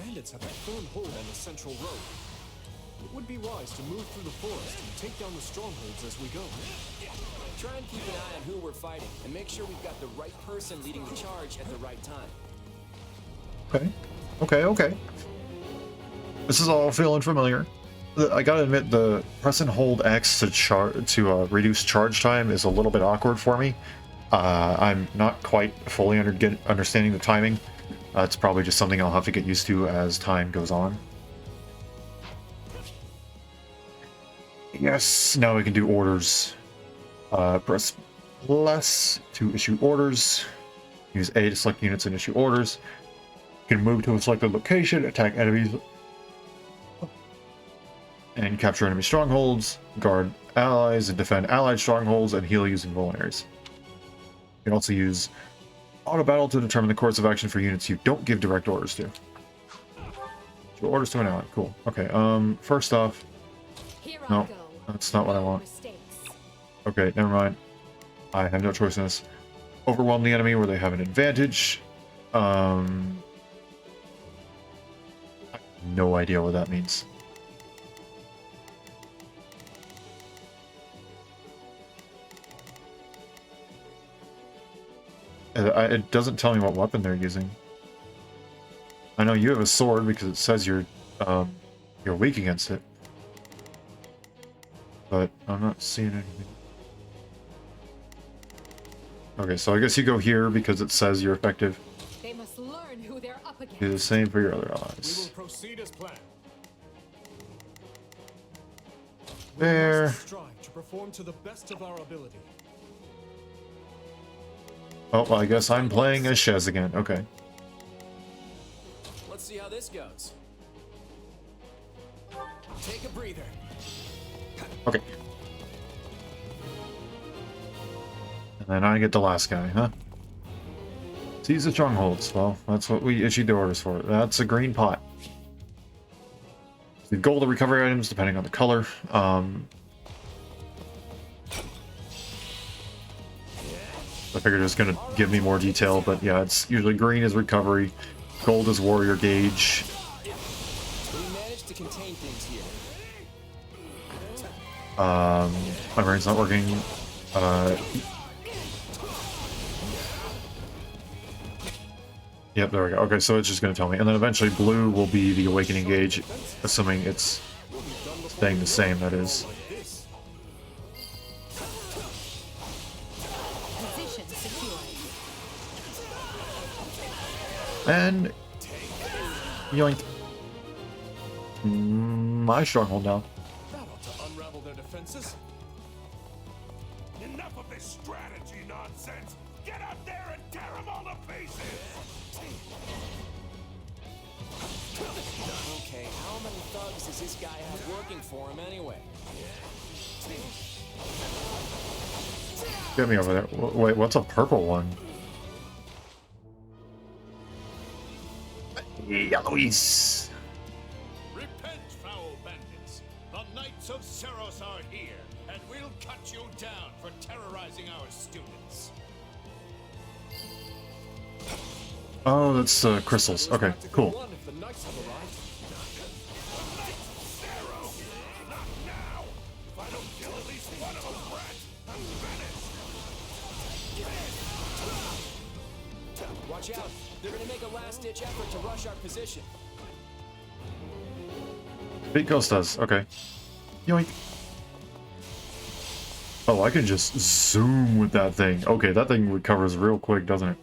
Bandits have a firm hold on the central road. It would be wise to move through the forest and take down the strongholds as we go. Try and keep an eye on who we're fighting, and make sure we've got the right person leading the charge at the right time. Okay. This is all feeling familiar. I gotta admit, the press and hold X to reduce charge time is a little bit awkward for me. I'm not quite fully understanding the timing. It's probably just something I'll have to get used to as time goes on. Yes, now we can do orders. Press plus to issue orders. Use A to select units and issue orders. You can move to a selected location, attack enemies, and capture enemy strongholds, guard allies, and defend allied strongholds, and heal using vulneraries. You can also use auto battle to determine the course of action for units you don't give direct orders to. So orders to an ally. Cool. Okay. First off, no, that's not what I want. Okay, never mind. I have no choice in this. Overwhelm the enemy where they have an advantage. I have no idea what that means. It doesn't tell me what weapon they're using. I know you have a sword because it says you're weak against it. But I'm not seeing anything. Okay, so I guess you go here because it says you're effective. They must learn who they're up against. Do the same for your other We allies. will proceed as planned. There. We must strive to perform to the best of our ability. Oh, well, I guess I'm playing as Shez again. Okay. Let's see how this goes. Take a breather. Okay. And then I get the last guy, huh? Seize the strongholds. Well, that's what we issued the orders for. That's a green pot. The gold to recover items depending on the color. I figured it was going to give me more detail, but yeah, it's usually green is recovery, gold is warrior gauge. We managed to contain things here. My brain's not working. Yep, there we go. Okay, so it's just going to tell me. And then eventually blue will be the awakening gauge, assuming it's staying the same, that is. And yoink. My stronghold now. That ought to unravel their defenses. Enough of this strategy nonsense! Get out there and tear them all to pieces! Okay, how many thugs does this guy have working for him anyway? Get me over there. Wait, what's a purple one? Yellowies. Repent, foul bandits! The Knights of Seros are here, and we'll cut you down for terrorizing our students. Oh, that's crystals. Okay, cool. One if the knights have arrived. Not now! If I don't kill at least one of them, Brett, I'm finished! Watch out! They're gonna make a last-ditch effort to rush our position. Big Ghost does. Okay. Yoink. Oh, I can just zoom with that thing. Okay, that thing recovers real quick, doesn't it?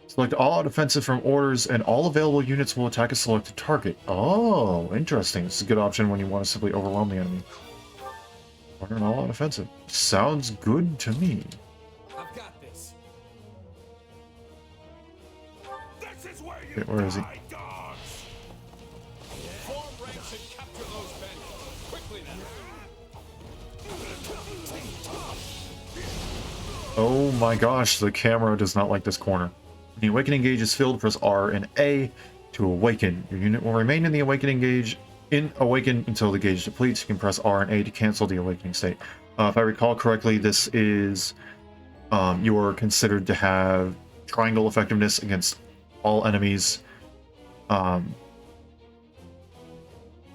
Select all defensive from orders, and all available units will attack a selected target. Oh, interesting. This is a good option when you want to simply overwhelm the enemy. Order an all-out offensive. Sounds good to me. I've got this. This is where you Okay, where is he? die, dogs! Form ranks and capture those bandits! Quickly now! Oh my gosh, the camera does not like this corner. When the awakening gauge is filled, press R and A to awaken. Your unit will remain in the awakening gauge awaken until the gauge depletes. You can press R and A to cancel the awakening state. If I recall correctly, this is you are considered to have triangle effectiveness against all enemies. Oh,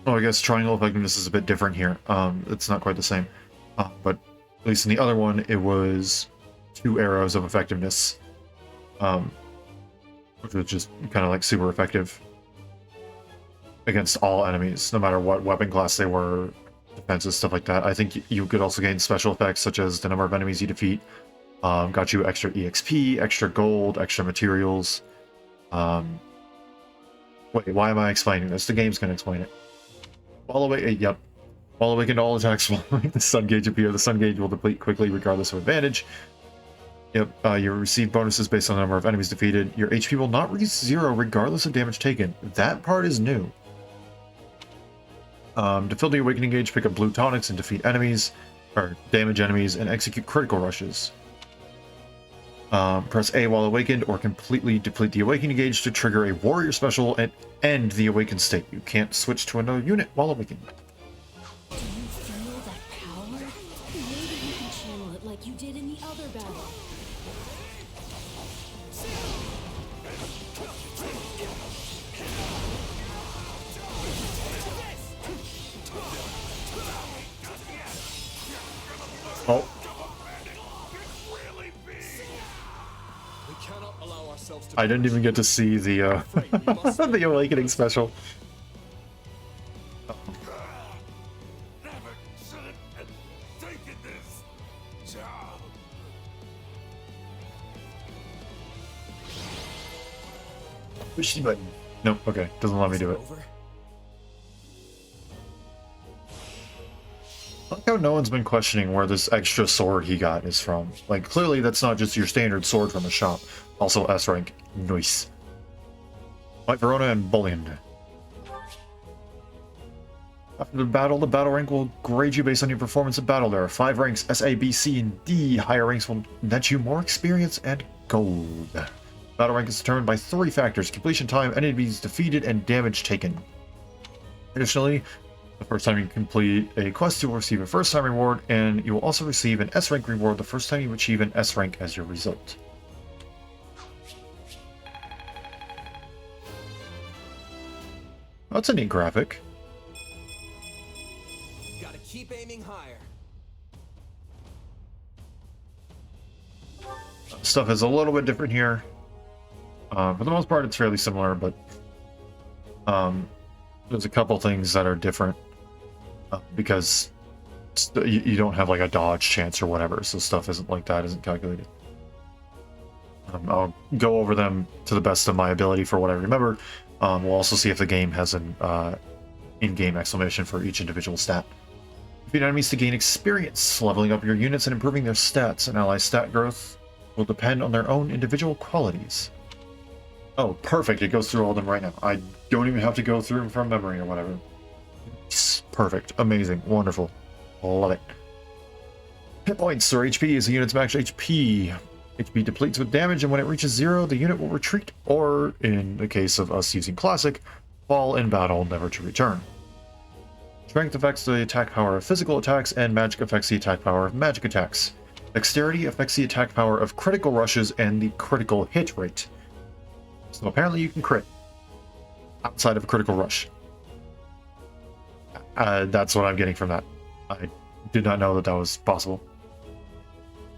I guess triangle effectiveness is a bit different here. It's not quite the same, but at least in the other one, it was 2 arrows of effectiveness. Which was just kind of like super effective against all enemies, no matter what weapon class they were, defenses, stuff like that. I think you could also gain special effects such as the number of enemies you defeat, got you extra EXP, extra gold, extra materials. Wait, why am I explaining this? The game's gonna explain it. While awakened, all attacks will make the sun gauge appear. The sun gauge will deplete quickly regardless of advantage. Yep, you receive bonuses based on the number of enemies defeated. Your HP will not reach 0 regardless of damage taken. That part is new. To fill the awakening gauge, pick up blue tonics and defeat enemies, or damage enemies, and execute critical rushes. Press A while awakened, or completely deplete the awakening gauge to trigger a warrior special and end the awakened state. You can't switch to another unit while awakened. Do you feel that power? Maybe you can channel it like you did in the other battle. Oh. I didn't even get to see the the awakening special. Push the button. Nope, okay, doesn't let me do it. I like how no one's been questioning where this extra sword he got is from. Like, clearly that's not just your standard sword from the shop. Also S rank. Nice. White Verona and Bullion. After the battle rank will grade you based on your performance in battle. There are 5 ranks, S, A, B, C, and D. Higher ranks will net you more experience and gold. Battle rank is determined by 3 factors: completion time, enemies defeated, and damage taken. Additionally, The first time you complete a quest, you will receive a first-time reward, and you will also receive an S-rank reward the first time you achieve an S-rank as your result. That's a neat graphic. Gotta keep aiming higher. Stuff is a little bit different here. For the most part, it's fairly similar, but there's a couple things that are different because you don't have like a dodge chance or whatever, so stuff isn't like that, isn't calculated. I'll go over them to the best of my ability for what I remember. We'll also see if the game has an in-game exclamation for each individual stat. Defeat enemies to gain experience, leveling up your units and improving their stats, and ally stat growth will depend on their own individual qualities. Oh, perfect. It goes through all of them right now. I don't even have to go through them from memory or whatever. Perfect. Amazing. Wonderful. Love it. Hit points, or HP, is a unit's max HP. HP depletes with damage, and when it reaches 0, the unit will retreat, or, in the case of us using Classic, fall in battle, never to return. Strength affects the attack power of physical attacks, and magic affects the attack power of magic attacks. Dexterity affects the attack power of critical rushes and the critical hit rate. So apparently you can crit outside of a critical rush. That's what I'm getting from that. I did not know that that was possible.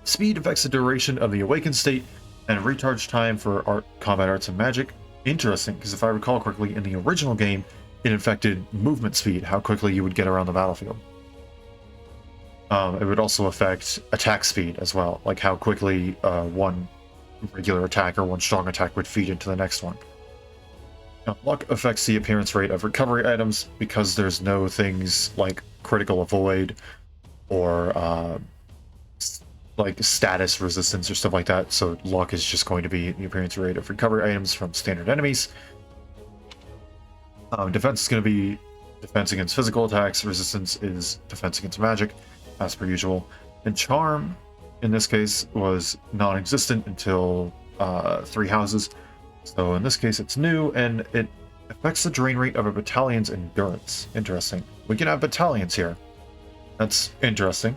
Speed affects the duration of the awakened state and recharge time for combat arts and magic. Interesting, because if I recall correctly, in the original game, it affected movement speed, how quickly you would get around the battlefield. It would also affect attack speed as well, like how quickly one regular attack or one strong attack would feed into the next one. Now, luck affects the appearance rate of recovery items because there's no things like critical avoid or like status resistance or stuff like that, so luck is just going to be the appearance rate of recovery items from standard enemies. Defense is going to be defense against physical attacks, resistance is defense against magic, as per usual. And charm, in this case, was non-existent until 3 houses. So in this case it's new, and it affects the drain rate of a battalion's endurance. Interesting. We can have battalions here. That's interesting.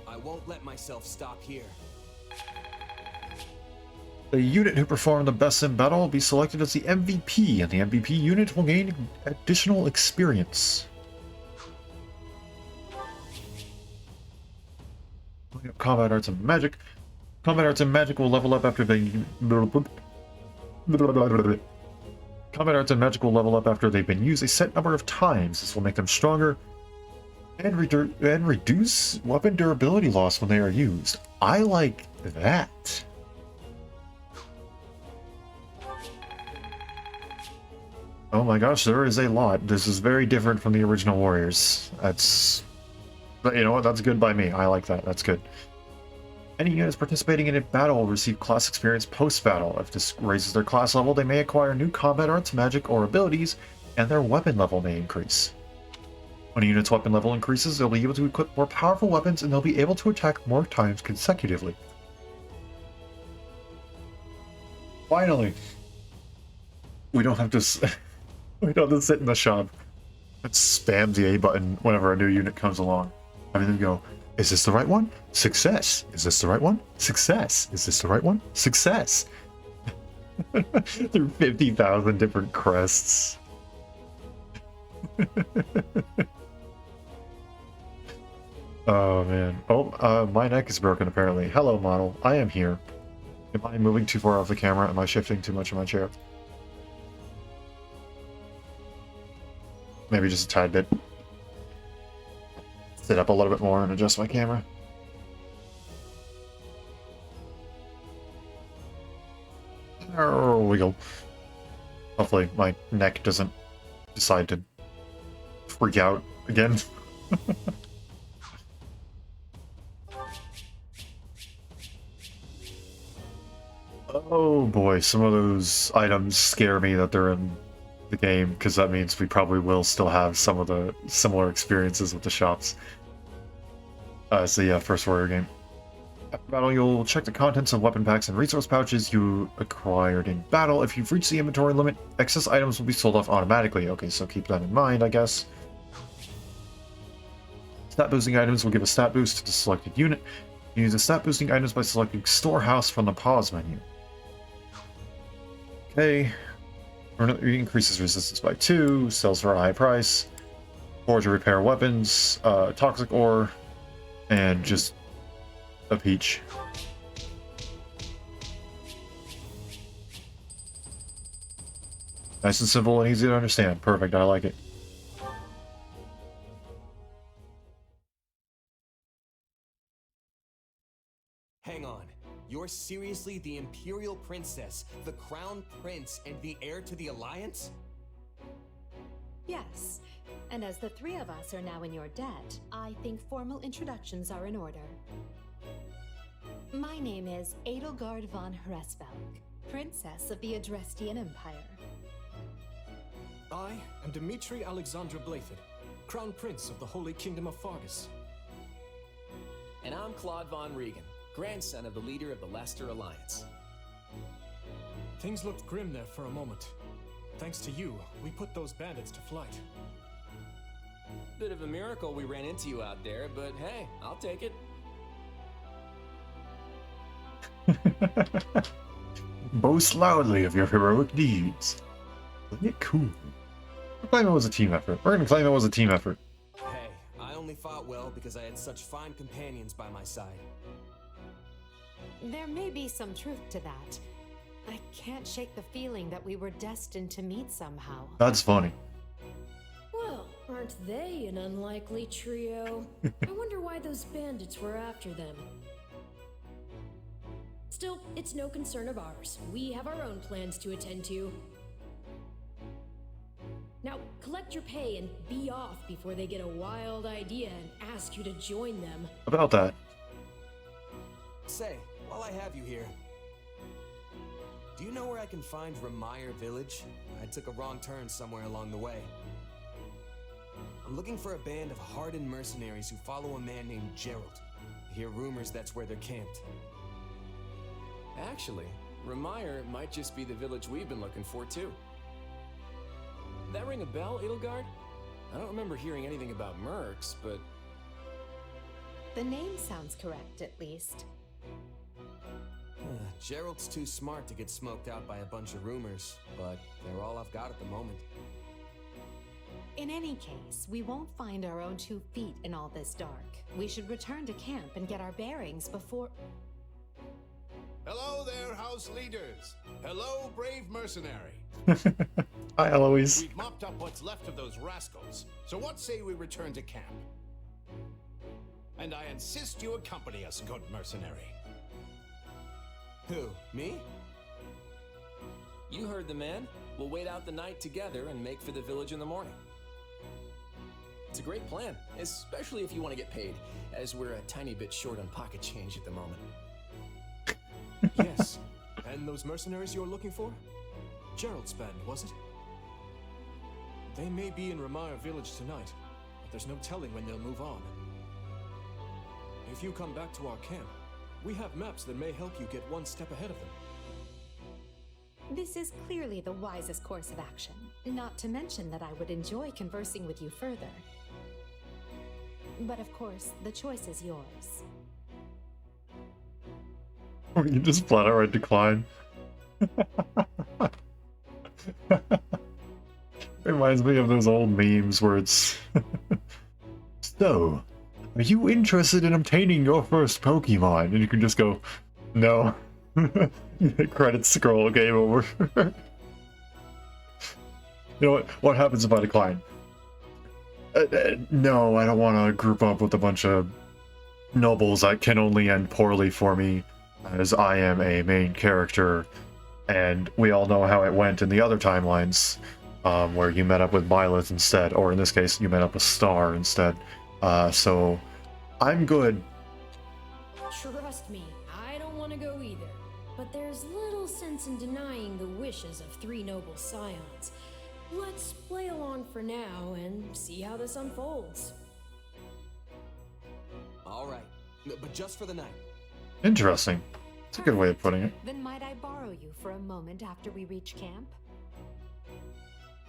I won't let myself stop here. The unit who performed the best in battle will be selected as the MVP, and the MVP unit will gain additional experience. Combat arts and magic. Combat arts and magic will level up after being... Combat arts and magic will level up after they've been used a set number of times. This will make them stronger and reduce weapon durability loss when they are used. I like that. Oh my gosh, there is a lot. This is very different from the original Warriors. That's... But you know what? That's good by me. I like that. That's good. Any units participating in a battle will receive class experience post-battle. If this raises their class level, they may acquire new combat arts, magic, or abilities, and their weapon level may increase. When a unit's weapon level increases, they'll be able to equip more powerful weapons, and they'll be able to attack more times consecutively. Finally! We don't have to... We don't have to sit in the shop and spam the A button whenever a new unit comes along. I mean, then go, is this the right one? Success. Is this the right one? Success. Is this the right one? Success. Through 50,000 different crests. Oh, man. Oh, my neck is broken, apparently. Hello, model. I am here. Am I moving too far off the camera? Am I shifting too much in my chair? Maybe just a tad bit. Sit up a little bit more and adjust my camera. There we go. Hopefully my neck doesn't decide to freak out again. Oh boy, some of those items scare me that they're in the game, because that means we probably will still have some of the similar experiences with the shops. So yeah, first Warrior game. After battle, you'll check the contents of weapon packs and resource pouches you acquired in battle. If you've reached the inventory limit, excess items will be sold off automatically. Okay, so keep that in mind, I guess. Stat boosting items will give a stat boost to the selected unit. You use the stat boosting items by selecting Storehouse from the pause menu. Okay. Increases resistance by 2, sells for a high price, forge or repair weapons, toxic ore, and just a peach. Nice and simple and easy to understand. Perfect, I like it. Hang on. You're seriously the Imperial Princess, the Crown Prince, and the heir to the Alliance? Yes, and as the three of us are now in your debt, I think formal introductions are in order. My name is Edelgard von Hresvelg, Princess of the Adrestian Empire. I am Dmitri Alexandra Blathid, Crown Prince of the Holy Kingdom of Fargus. And I'm Claude von Regan, grandson of the leader of the Leicester Alliance. Things looked grim there for a moment. Thanks to you, we put those bandits to flight. Bit of a miracle we ran into you out there, but hey, I'll take it. Boast loudly of your heroic deeds. Isn't it cool? We're claiming it was a team effort. We're gonna claim it was a team effort. Hey, I only fought well because I had such fine companions by my side. There may be some truth to that. I can't shake the feeling that we were destined to meet somehow. That's funny. Well, aren't they an unlikely trio? I wonder why those bandits were after them. Still, it's no concern of ours. We have our own plans to attend to. Now, collect your pay and be off before they get a wild idea and ask you to join them. About that. Say, while I have you here, do you know where I can find Remire Village? I took a wrong turn somewhere along the way. I'm looking for a band of hardened mercenaries who follow a man named Gerald. I hear rumors that's where they're camped. Actually, Remire might just be the village we've been looking for, too. That ring a bell, Edelgard? I don't remember hearing anything about mercs, but... The name sounds correct, at least. Gerald's too smart to get smoked out by a bunch of rumors, but they're all I've got at the moment. In any case, we won't find our own 2 feet in all this dark. We should return to camp and get our bearings before... Hello there, house leaders. Hello, brave mercenary. Hi, Eloise. We've mopped up what's left of those rascals, so what say we return to camp? And I insist you accompany us, good mercenary. Who, me? You heard the man. We'll wait out the night together and make for the village in the morning. It's a great plan, especially if you want to get paid, as we're a tiny bit short on pocket change at the moment. Yes, and those mercenaries you're looking for? Gerald's band, was it? They may be in Remire Village tonight, but there's no telling when they'll move on. If you come back to our camp, we have maps that may help you get one step ahead of them. This is clearly the wisest course of action, not to mention that I would enjoy conversing with you further. But of course, the choice is yours. You just flat outright decline. Reminds me of those old memes where it's... So, are you interested in obtaining your first Pokemon? And you can just go, no. Credits scroll, game over. You know what? What happens if I decline? No, I don't want to group up with a bunch of nobles that can only end poorly for me, as I am a main character, and we all know how it went in the other timelines, where you met up with Byleth instead, or in this case, you met up with Star instead. So, I'm good. Trust me, I don't want to go either. But there's little sense in denying the wishes of 3 noble scions. Let's play along for now and see how this unfolds. All right, but just for the night. Interesting. It's a good way of putting it. Then might I borrow you for a moment after we reach camp?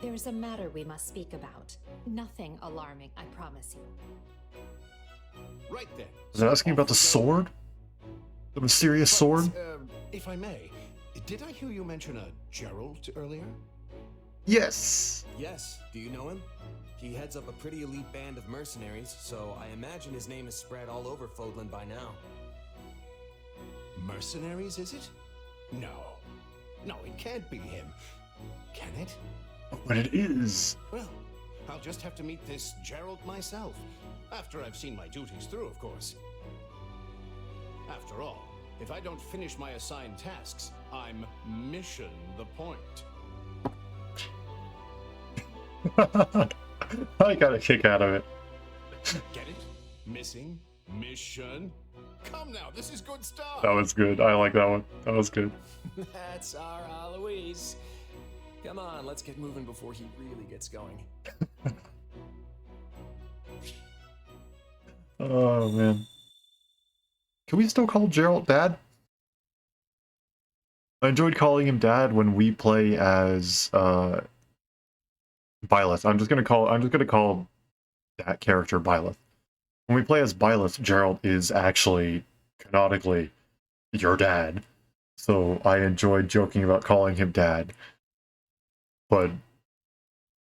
There's a matter we must speak about. Nothing alarming, I promise you. Right then. Was it asking about the sword? The mysterious sword? If I may, did I hear you mention a Gerald earlier? Yes. Yes, do you know him? He heads up a pretty elite band of mercenaries, so I imagine his name is spread all over Fodlan by now. Mercenaries, is it? No. No, it can't be him. Can it? But it is. Well, I'll just have to meet this Gerald myself. After I've seen my duties through, of course. After all, if I don't finish my assigned tasks, I'm mission the point. I got a kick out of it. Get it? Missing? Mission? Come now, this is good stuff! That was good. I like that one. That was good. That's our Alois. Come on, let's get moving before he really gets going. Oh, man. Can we still call Gerald Dad? I enjoyed calling him Dad when we play as, Byleth. I'm just gonna call that character Byleth. When we play as Byleth, Gerald is actually, canonically, your dad. So I enjoyed joking about calling him Dad. But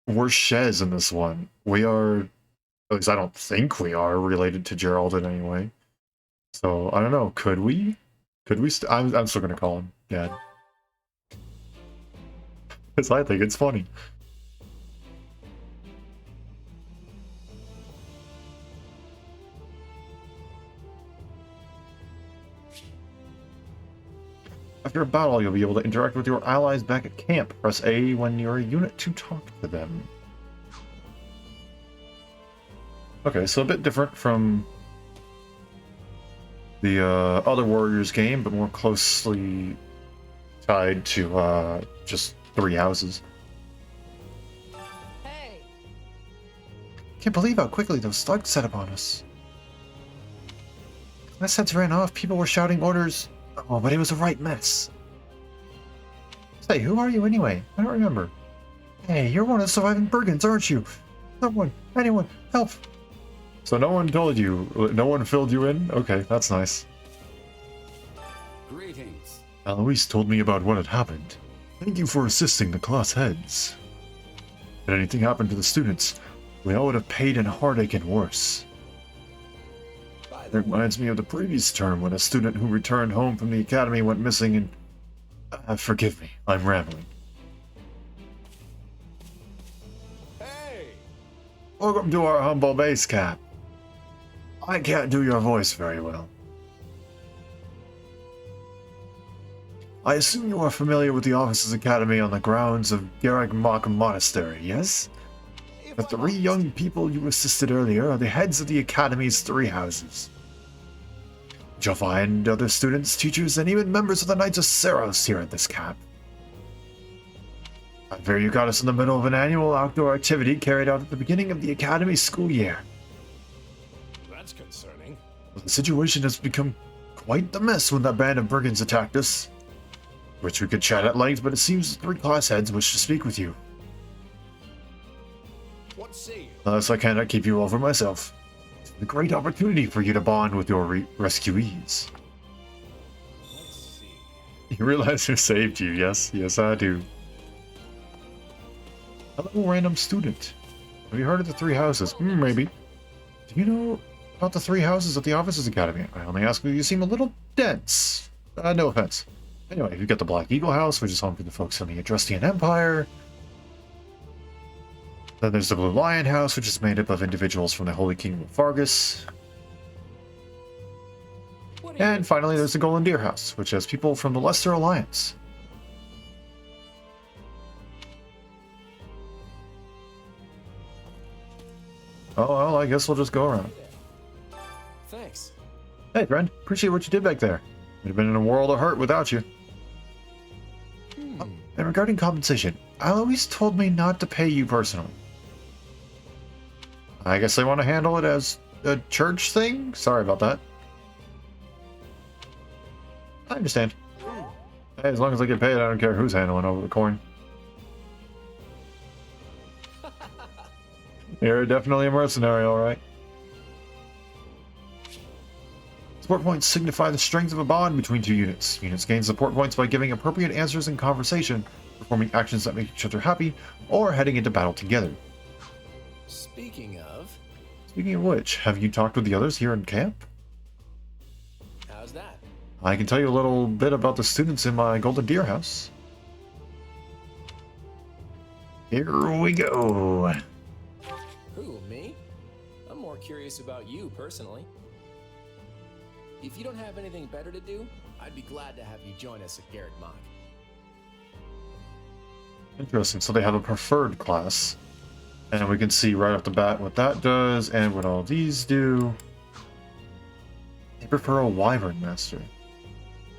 we're Shez in this one. We are, at least I don't think we are, related to Gerald in any way. So, I don't know, could we? Could we? I'm still gonna call him Dad. Because I think it's funny. After a battle, you'll be able to interact with your allies back at camp. Press A when you're a unit to talk to them. Okay, so a bit different from the other Warriors game, but more closely tied to just 3 houses. Hey! Can't believe how quickly those thugs set upon us. Class heads ran off, people were shouting orders. Oh, but it was a right mess. Say, who are you anyway? I don't remember. Hey, you're one of the surviving brigands, aren't you? Someone, anyone, help! So no one told you, no one filled you in? Okay, that's nice. Greetings. Alois told me about what had happened. Thank you for assisting the class heads. If anything happened to the students, we all would have paid in heartache and worse. It reminds me of the previous term when a student who returned home from the academy went missing and... forgive me, I'm rambling. Hey! Welcome to our humble base camp. I can't do your voice very well. I assume you are familiar with the Officers Academy on the grounds of Garag Mach Monastery, yes? The 3 young people you assisted earlier are the heads of the Academy's 3 houses. You'll find other students, teachers, and even members of the Knights of Seros here at this camp. I fear you got us in the middle of an annual outdoor activity carried out at the beginning of the Academy school year. That's concerning. The situation has become quite the mess when that band of brigands attacked us. Which we could chat at length, but it seems the 3 class heads wish to speak with you. What say you? Thus, I cannot keep you all for myself. It's a great opportunity for you to bond with your rescuees. Let's see. You realize who saved you, yes? Yes, I do. Hello, random student. Have you heard of the 3 houses? Maybe. Do you know about the 3 houses at the Officers Academy? I only ask because you seem a little dense. No offense. Anyway, you've got the Black Eagle House, which is home to the folks from the Adrustian Empire. Then there's the Blue Lion House, which is made up of individuals from the Holy Kingdom of Fargus. And finally, there's the Golden Deer House, which has people from the Leicester Alliance. Oh, well, I guess we'll just go around. Thanks. Hey, friend. Appreciate what you did back there. We'd have been in a world of hurt without you. Oh, and regarding compensation, Alois told me not to pay you personally. I guess they want to handle it as a church thing? Sorry about that. I understand. Hey, as long as I get paid, I don't care who's handling over the coin. You're definitely a mercenary, alright. Support points signify the strength of a bond between two units. Units gain support points by giving appropriate answers in conversation, performing actions that make each other happy, or heading into battle together. Speaking of... Speaking of which, have you talked with the others here in camp? How's that? I can tell you a little bit about the students in my Golden Deer house. Here we go. Who, me? I'm more curious about you, personally. If you don't have anything better to do, I'd be glad to have you join us at Garrett Mock. Interesting, so they have a preferred class. And we can see right off the bat what that does and what all these do. They prefer a Wyvern Master.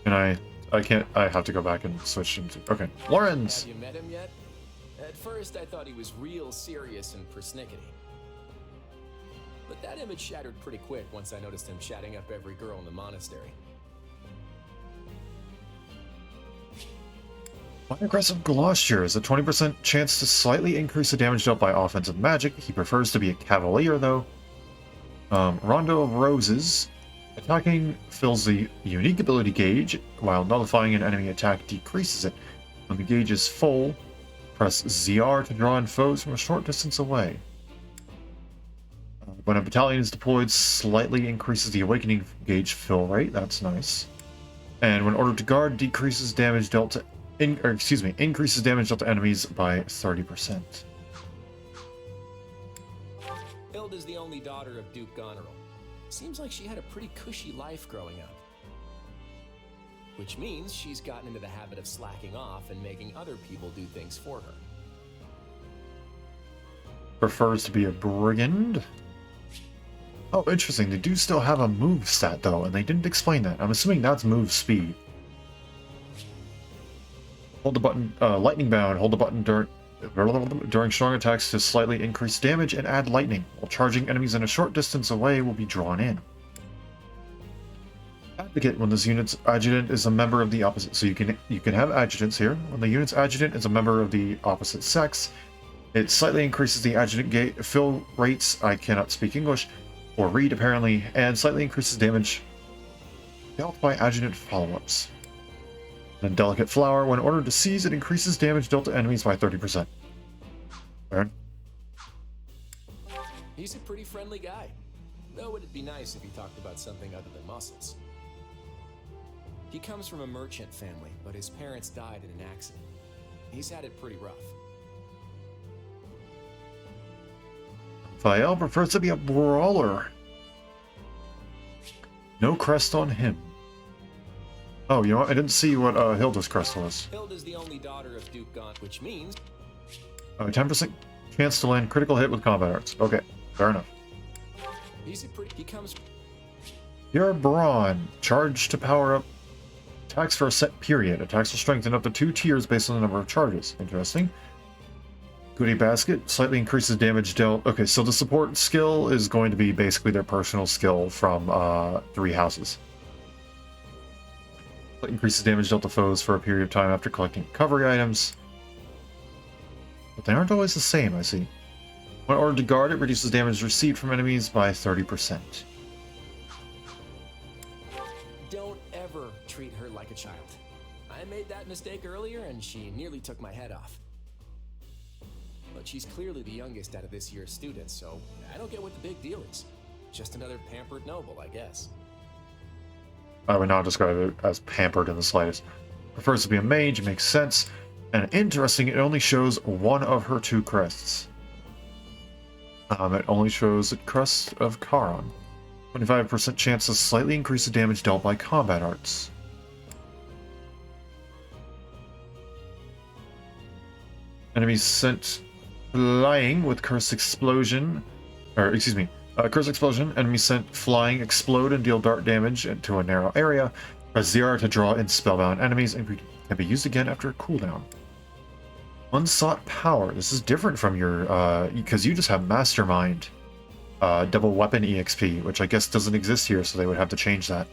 And I have to go back and switch into... Okay, Lawrence! Have you met him yet? At first, I thought he was real serious and persnickety. But that image shattered pretty quick once I noticed him chatting up every girl in the monastery. Aggressive Gloster is a 20% chance to slightly increase the damage dealt by offensive magic. He prefers to be a Cavalier, though. Rondo of Roses. Attacking fills the unique ability gauge, while nullifying an enemy attack decreases it. When the gauge is full, press ZR to draw in foes from a short distance away. When a battalion is deployed, slightly increases the awakening gauge fill rate. That's nice. And when ordered to guard, decreases damage dealt to... increases damage dealt to enemies by 30%. Hilda's the only daughter of Duke Goneril. Seems like she had a pretty cushy life growing up. Which means she's gotten into the habit of slacking off and making other people do things for her. Prefers to be a brigand. Oh, interesting. They do still have a move stat, though, and they didn't explain that. I'm assuming that's move speed. Hold the button, lightning bound. Hold the button during strong attacks to slightly increase damage and add lightning. While charging enemies in a short distance away will be drawn in. Advocate, when this unit's adjutant is a member of the opposite. So you can have adjutants here. When the unit's adjutant is a member of the opposite sex, it slightly increases the adjutant fill rates. I cannot speak English or read apparently, and slightly increases damage dealt by adjutant follow-ups. Then Delicate Flower, when ordered to seize, it increases damage dealt to enemies by 30%. Baron? He's a pretty friendly guy. Though it'd be nice if he talked about something other than muscles. He comes from a merchant family, but his parents died in an accident. He's had it pretty rough. Fael prefers to be a brawler. No crest on him. Oh, you know what? I didn't see what Hilda's crest was. Hilda's the only daughter of Duke Gaunt, which means... 10% chance to land critical hit with combat arts. Okay, fair enough. He comes... You're Brawn. Charge to power up attacks for a set period. Attacks will strengthen up to 2 tiers based on the number of charges. Interesting. Goodie Basket slightly increases damage dealt. Okay, so the support skill is going to be basically their personal skill from 3 houses. Increases damage dealt to foes for a period of time after collecting recovery items. But they aren't always the same, I see. When ordered to guard, it reduces damage received from enemies by 30%. Don't ever treat her like a child. I made that mistake earlier and she nearly took my head off. But she's clearly the youngest out of this year's students, so I don't get what the big deal is. Just another pampered noble, I guess. I would not describe it as pampered in the slightest. Prefers to be a mage, makes sense. And interesting, it only shows one of her 2 crests. It only shows the crest of Charon. 25% chance to slightly increase the damage dealt by combat arts. Enemies sent flying with Cursed Explosion. Cursed Explosion. Enemies sent flying explode and deal dart damage into a narrow area. Press ZR to draw in spellbound enemies and can be used again after a cooldown. Unsought Power. This is different from your, because you just have Mastermind double weapon EXP, which I guess doesn't exist here, so they would have to change that.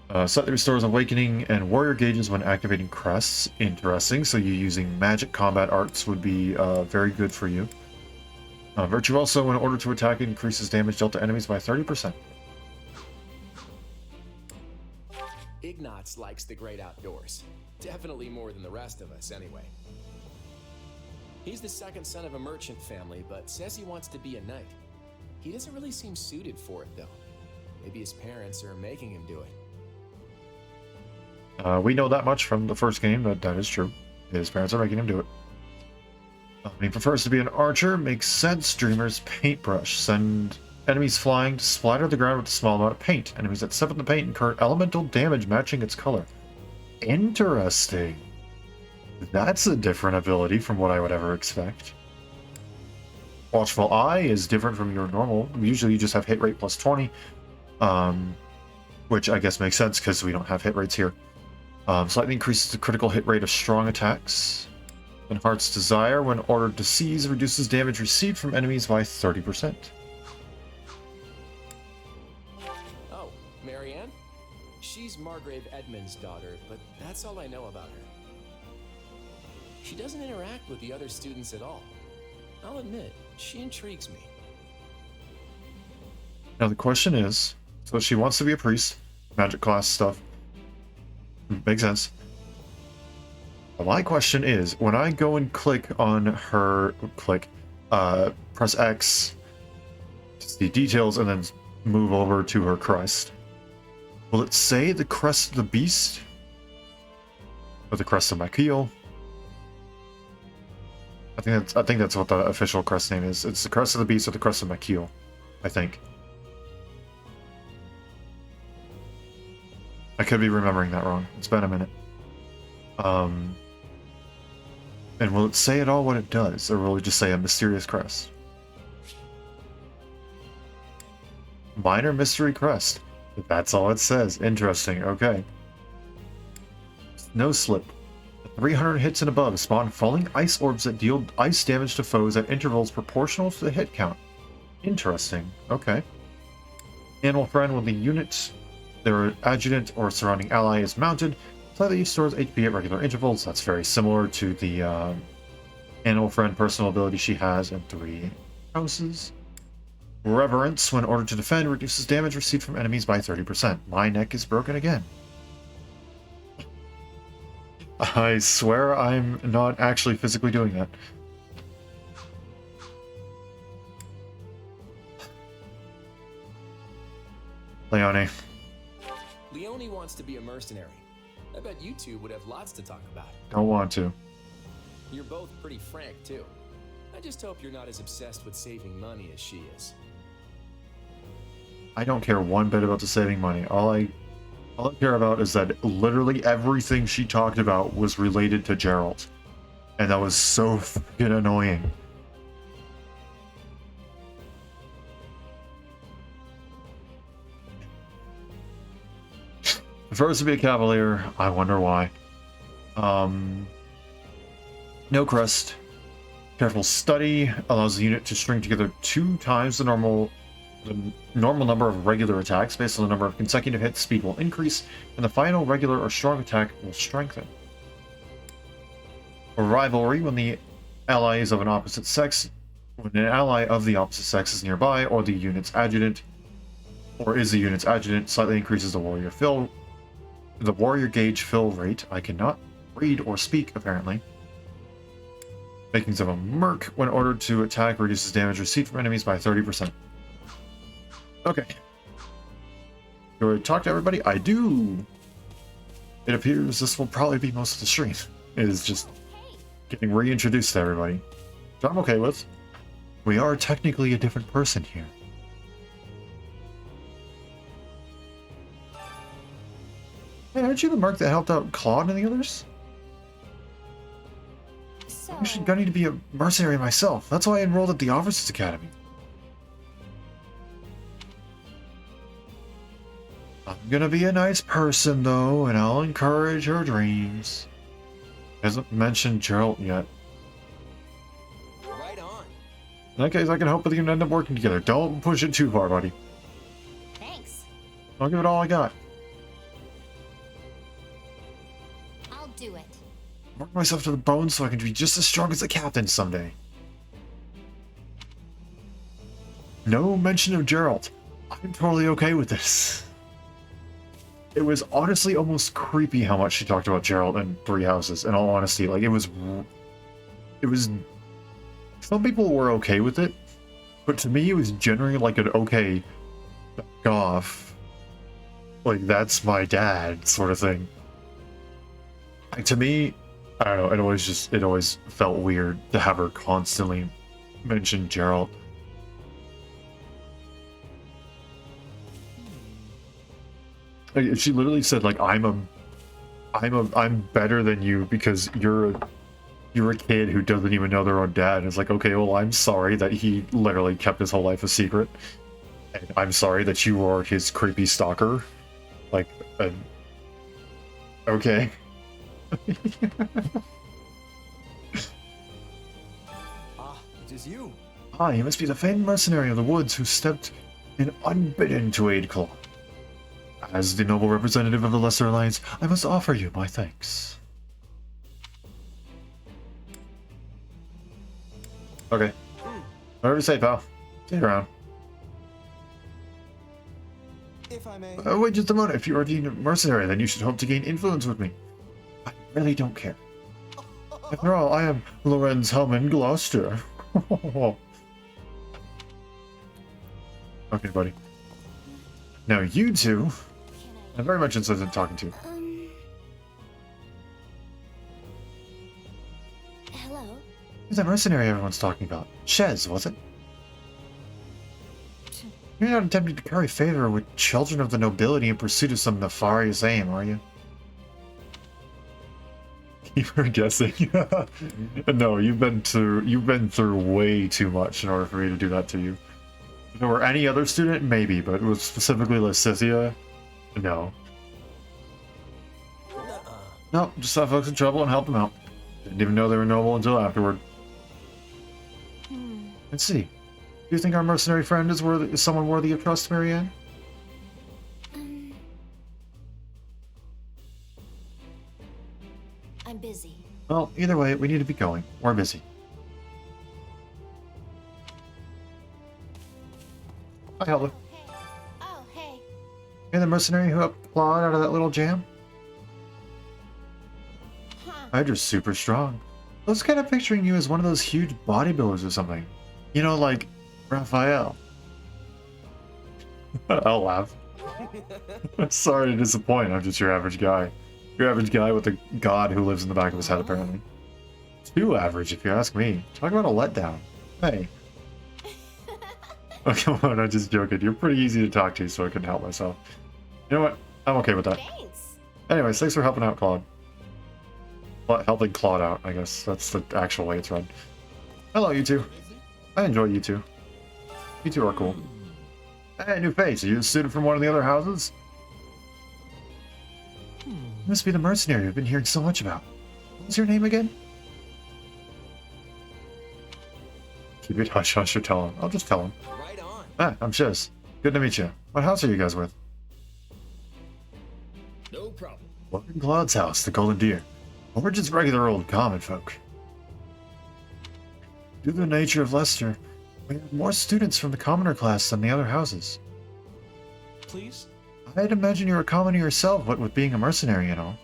Slightly restores awakening and warrior gauges when activating crests. Interesting. So you using magic combat arts would be very good for you. Virtuoso, in order to attack, increases damage dealt to enemies by 30%. Ignatz likes the great outdoors. Definitely more than the rest of us, anyway. He's the second son of a merchant family, but says he wants to be a knight. He doesn't really seem suited for it, though. Maybe his parents are making him do it. We know that much from the first game, that is true. His parents are making him do it. He prefers to be an archer. Makes sense. Dreamer's paintbrush. Send enemies flying to splatter the ground with a small amount of paint. Enemies that step in the paint incur elemental damage matching its color. Interesting. That's a different ability from what I would ever expect. Watchful Eye is different from your normal. Usually you just have hit rate plus 20. Which I guess makes sense because we don't have hit rates here. Slightly increases the critical hit rate of strong attacks. And Heart's Desire, when ordered to seize, reduces damage received from enemies by 30%. Oh, Marianne? She's Margrave Edmund's daughter, but that's all I know about her. She doesn't interact with the other students at all. I'll admit, she intrigues me. Now the question is, so she wants to be a priest, magic class stuff. Makes sense. But my question is, when I go and click on her, press X to see details and then move over to her crest, will it say the crest of the beast? Or the crest of Makil? I think that's what the official crest name is. It's the crest of the beast or the crest of Makil, I think. I could be remembering that wrong. It's been a minute. And will it say at all what it does, or will it just say a mysterious crest? Minor mystery crest. That's all it says. Interesting. Okay. Snow Slip. 300 hits and above spawn falling ice orbs that deal ice damage to foes at intervals proportional to the hit count. Interesting. Okay. Animal Friend, when the unit, their adjutant or surrounding ally is mounted, slightly restores HP at regular intervals. That's very similar to the Animal Friend personal ability she has in 3 houses. Reverence, when ordered to defend, reduces damage received from enemies by 30%. My neck is broken again. I swear I'm not actually physically doing that. Leone. Leone wants to be a mercenary. I bet you two would have lots to talk about. Don't want to. You're both pretty frank, too. I just hope you're not as obsessed with saving money as she is. I don't care one bit about the saving money. All I care about is that literally everything she talked about was related to Geralt. And that was so fucking annoying. Prefers to be a cavalier. I wonder why. No crest. Careful study allows the unit to string together 2 times the normal number of regular attacks. Based on the number of consecutive hits, speed will increase, and the final regular or strong attack will strengthen. For rivalry, when the ally is of an opposite sex, when an ally of the opposite sex is nearby, or the unit's adjutant, slightly increases the warrior gauge fill rate. I cannot read or speak, apparently. Makings of a merc, when ordered to attack, reduces damage received from enemies by 30%. Okay. Do I talk to everybody? I do! It appears this will probably be most of the stream. It is just getting reintroduced to everybody. Which I'm okay with. We are technically a different person here. Hey, aren't you the merc that helped out Claude and the others? So, I'm actually going to be a mercenary myself. That's why I enrolled at the Officers Academy. I'm gonna be a nice person, though, and I'll encourage her dreams. Hasn't mentioned Geralt yet. Right on. In that case, I can hope that we can end up working together. Don't push it too far, buddy. thanks. I'll give it all I got. Do it. Work myself to the bone so I can be just as strong as the captain someday. No mention of Gerald. I'm totally okay with this. It was honestly almost creepy how much she talked about Gerald in Three Houses, in all honesty. Like, it was... Some people were okay with it, but to me it was generally like an okay, back off. Like, that's my dad sort of thing. Like, to me, I don't know, it always felt weird to have her constantly mention Gerald. Like, she literally said, like, I'm better than you because you're a kid who doesn't even know their own dad. And it's like, okay, well, I'm sorry that he literally kept his whole life a secret. And I'm sorry that you are his creepy stalker. Like, okay. Ah, it is you. Ah, you must be the famed mercenary of the woods who stepped in unbidden to aid Claude. As the noble representative of the Lesser Alliance, I must offer you my thanks. Okay. Whatever you say, pal. Stay around. If I may. Wait just a moment. If you are the mercenary, then you should hope to gain influence with me. I really don't care. After all, I am Lorenz Hellman Gloucester. Okay, buddy. Now you two, I'm very much interested in talking to. Hello? Who's that mercenary everyone's talking about? Shez, was it? You're not attempting to curry favor with children of the nobility in pursuit of some nefarious aim, are you? You were guessing. No, you've been through way too much in order for me to do that to you. If there were any other student, maybe, but it was specifically Leticia, no. No, just saw folks in trouble and helped them out. Didn't even know they were noble until afterward. Let's see. Do you think our mercenary friend is someone worthy of trust, Marianne? I'm busy. Well, either way, we need to be going. We're busy. Hi, Helga. Oh, hey. You're the mercenary who helped Claude out of that little jam? Hydra's super strong. I was kind of picturing you as one of those huge bodybuilders or something. You know, like Raphael. I'll laugh. Sorry to disappoint, I'm just your average guy. Your average guy with a god who lives in the back of his head, apparently. Too average, if you ask me. Talk about a letdown. Hey. Oh, come on, I'm just joking. You're pretty easy to talk to, so I couldn't help myself. You know what? I'm okay with that. Thanks. Anyways, thanks for helping out Claude. Well, helping Claude out, I guess. That's the actual way it's read. Hello, you two. I enjoy you two. You two are cool. Hey, new face. Are you a student from one of the other houses? You must be the mercenary I've been hearing so much about. What's your name again? Keep it hush hush or tell him. I'll just tell him. Right on. Ah, I'm Shiz. Good to meet you. What house are you guys with? No problem. Welcome Claude's house, the Golden Deer. Or we're just regular old common folk. Due to the nature of Leicester, we have more students from the commoner class than the other houses. Please? I'd imagine you're a commoner yourself, what with being a mercenary and all.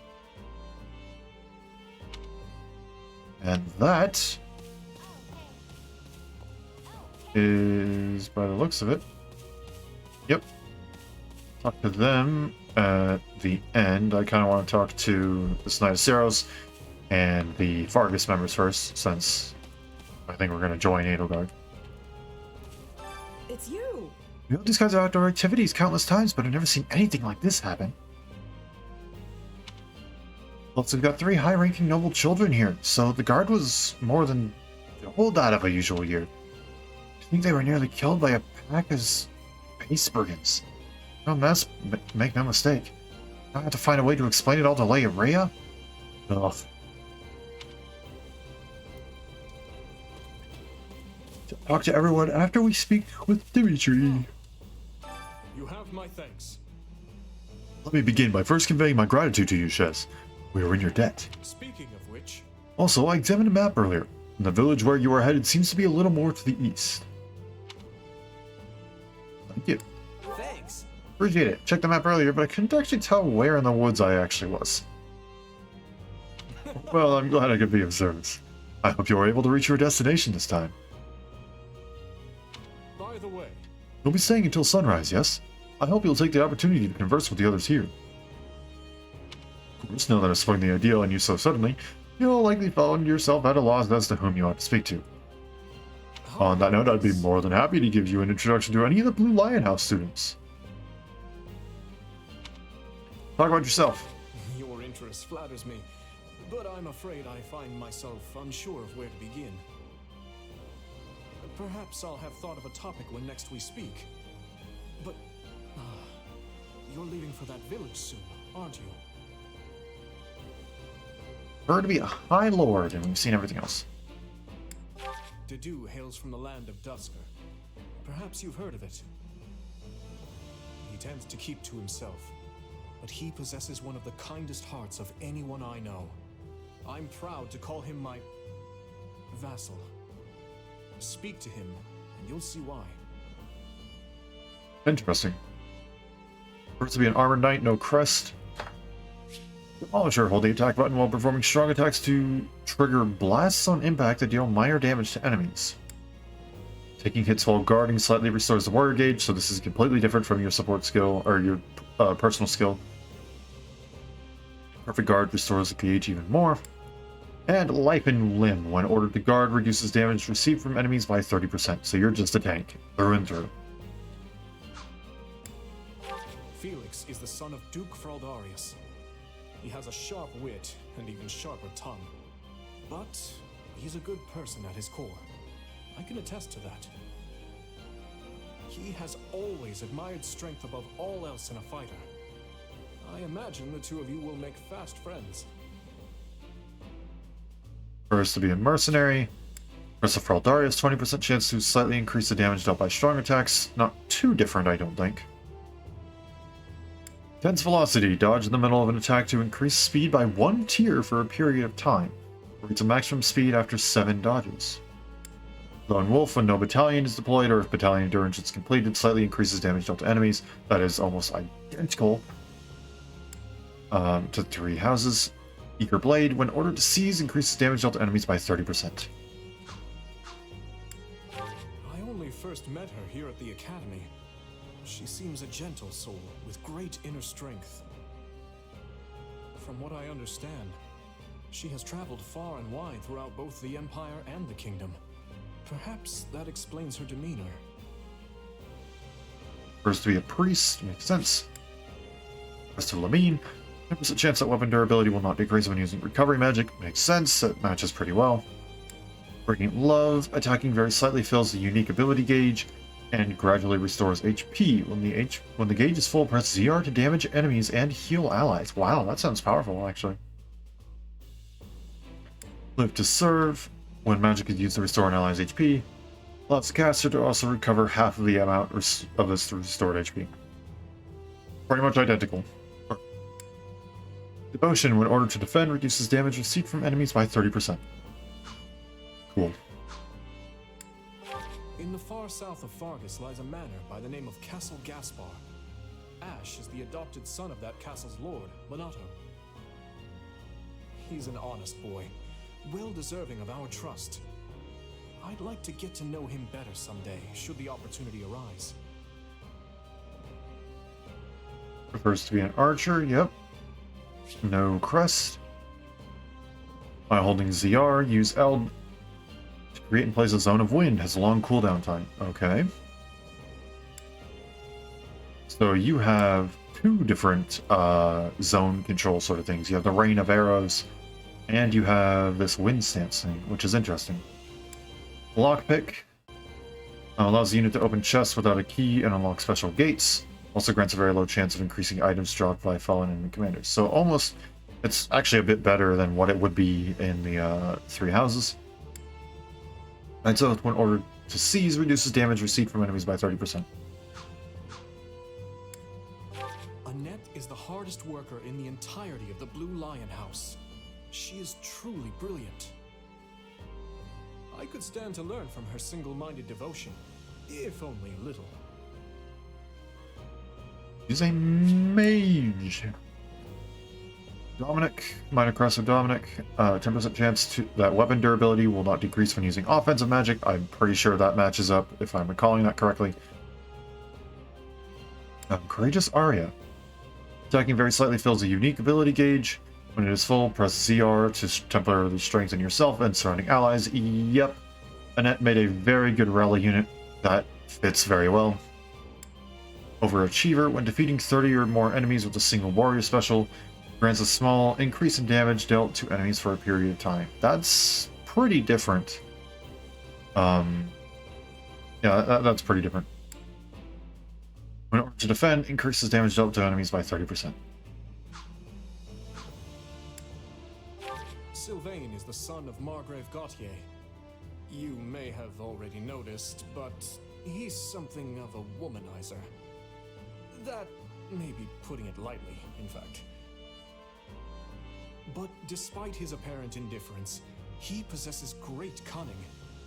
And that is, by the looks of it, yep. Talk to them at the end. I kind of want to talk to the Knight of Ceros and the Fargus members first, since I think we're going to join Edelgard. It's you! We held these kinds of outdoor activities countless times, but I've never seen anything like this happen. Plus, we've got 3 high-ranking noble children here, so the guard was more than double that of a usual year. I think they were nearly killed by a pack of space brigands. No mess, make no mistake. I have to find a way to explain it all to Leia Rhea? Ugh. Talk to everyone after we speak with Dimitri. You have my thanks. Let me begin by first conveying my gratitude to you, Shez. We are in your debt. Speaking of which... Also, I examined a map earlier, and the village where you are headed seems to be a little more to the east. Thank you. Thanks. Appreciate it. Checked the map earlier, but I couldn't actually tell where in the woods I actually was. Well, I'm glad I could be of service. I hope you are able to reach your destination this time. By the way... You'll be staying until sunrise, yes? I hope you'll take the opportunity to converse with the others here. Of course, now that I've sprung the idea on you so suddenly, you'll likely find yourself at a loss as to whom you ought to speak to. On that note, I'd be more than happy to give you an introduction to any of the Blue Lion House students. Talk about yourself. Your interest flatters me, but I'm afraid I find myself unsure of where to begin. Perhaps I'll have thought of a topic when next we speak. But... you're leaving for that village soon, aren't you? Her to be a High Lord, and we've seen everything else. Dedu hails from the land of Dusker. Perhaps you've heard of it. He tends to keep to himself, but he possesses one of the kindest hearts of anyone I know. I'm proud to call him my... vassal. Speak to him, and you'll see why. Interesting. First to be an armored knight, no crest. Demolisher, hold the attack button while performing strong attacks to trigger blasts on impact that deal minor damage to enemies. Taking hits while guarding slightly restores the warrior gauge, so this is completely different from your support skill, or your personal skill. Perfect guard restores the pH even more. And life in limb, when ordered to guard, reduces damage received from enemies by 30%, so you're just a tank, through and through. Felix is the son of Duke Fraldarius. He has a sharp wit and even sharper tongue. But he's a good person at his core. I can attest to that. He has always admired strength above all else in a fighter. I imagine the two of you will make fast friends. First to be a mercenary. First of Fraldarius, 20% chance to slightly increase the damage dealt by strong attacks. Not too different, I don't think. Tense velocity, dodge in the middle of an attack to increase speed by 1 tier for a period of time. Reach a maximum speed after 7 dodges. Lone Wolf, when no battalion is deployed or if battalion endurance is completed, slightly increases damage dealt to enemies. That is almost identical to 3 houses. Eager Blade, when ordered to seize, increases damage dealt to enemies by 30%. I only first met her here at the academy. She seems a gentle soul with great inner strength. From what I understand, she has traveled far and wide throughout both the Empire and the Kingdom. Perhaps that explains her demeanor. First to be a priest, makes sense. First to Lamine, 10% chance that weapon durability will not decrease when using recovery magic, makes sense, that matches pretty well. Bringing Love, attacking very slightly fills the unique ability gauge, and gradually restores HP. When the gauge is full, press ZR to damage enemies and heal allies. Wow, that sounds powerful, actually. Live to Serve. When magic is used to restore an ally's HP, allows the caster to also recover half of the amount of this restored HP. Pretty much identical. Devotion, when ordered to defend, reduces damage received from enemies by 30%. Cool. In the far south of Fargus lies a manor by the name of Castle Gaspar. Ash is the adopted son of that castle's lord, Minato. He's an honest boy, well deserving of our trust. I'd like to get to know him better someday, should the opportunity arise. Prefers to be an archer, yep. No crest. By holding ZR, use L to create and place a zone of wind. Has a long cooldown time. Okay. So you have 2 different zone control sort of things. You have the rain of arrows, and you have this wind stance thing, which is interesting. Lockpick allows the unit to open chests without a key and unlock special gates. Also grants a very low chance of increasing items dropped by fallen enemy commanders. So almost, it's actually a bit better than what it would be in the 3 houses. And so when ordered to seize, reduces damage received from enemies by 30%. A net is the heart hardest worker in the entirety of the Blue Lion House. She is truly brilliant. I could stand to learn from her single-minded devotion, if only a little. He's a mage. Dominic, minor crest of Dominic, 10% chance that weapon durability will not decrease when using offensive magic. I'm pretty sure that matches up, if I'm recalling that correctly. Courageous Aria. Attacking very slightly fills a unique ability gauge. When it is full, press ZR to temporarily strengthen yourself and surrounding allies. Yep. Annette made a very good rally unit. That fits very well. Overachiever. When defeating 30 or more enemies with a single warrior special, grants a small increase in damage dealt to enemies for a period of time. That's pretty different. Yeah, that's pretty different. In order to defend, increases damage dealt to enemies by 30%. Sylvain is the son of Margrave Gautier. You may have already noticed, but he's something of a womanizer. That may be putting it lightly, in fact. But despite his apparent indifference, he possesses great cunning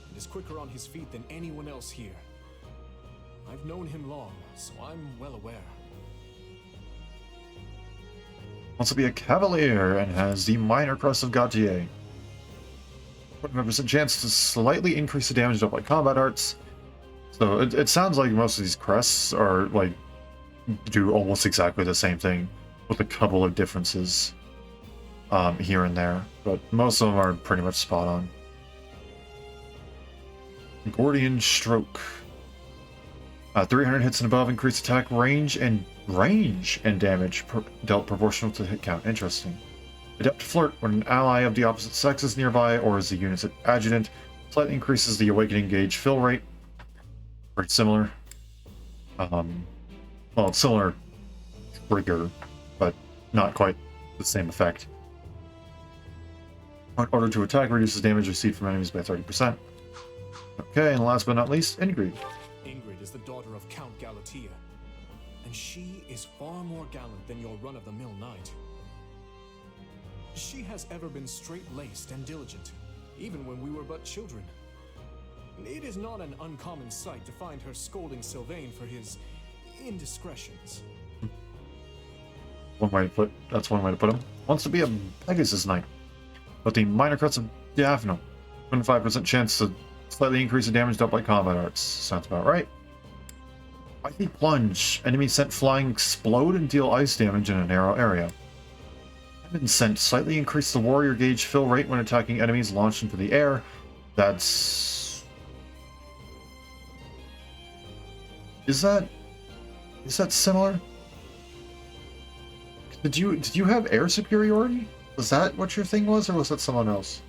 and is quicker on his feet than anyone else here. I've known him long, so I'm well aware. Wants to be a cavalier and has the minor crest of Gautier. 25% chance to slightly increase the damage dealt by combat arts. So it sounds like most of these crests are like do almost exactly the same thing with a couple of differences here and there, but most of them are pretty much spot on. Gordian Stroke. 300 hits and above, increased attack range and damage dealt proportional to hit count. Interesting. Adept Flirt. When an ally of the opposite sex is nearby or is the unit's adjutant, slightly increases the awakening gauge fill rate. Pretty similar. Well, it's similar trigger, but not quite the same effect. In order to attack, reduces damage received from enemies by 30%. Okay, and last but not least, Ingrid. Ingrid is the daughter of Count Galatea, and she is far more gallant than your run-of-the-mill knight. She has ever been straight-laced and diligent, even when we were but children. It is not an uncommon sight to find her scolding Sylvain for his indiscretions. That's one way to put him. Wants to be a Pegasus Knight, but the minor crest of Daphne. 25% chance to slightly increase the damage dealt by combat arts. Sounds about right. Icy Plunge. Enemies sent flying explode and deal ice damage in a narrow area. Heaven Sent. Slightly increase the warrior gauge fill rate when attacking enemies launched into the air. That's... Is that similar? Did you have air superiority? Was that what your thing was, or was that someone else?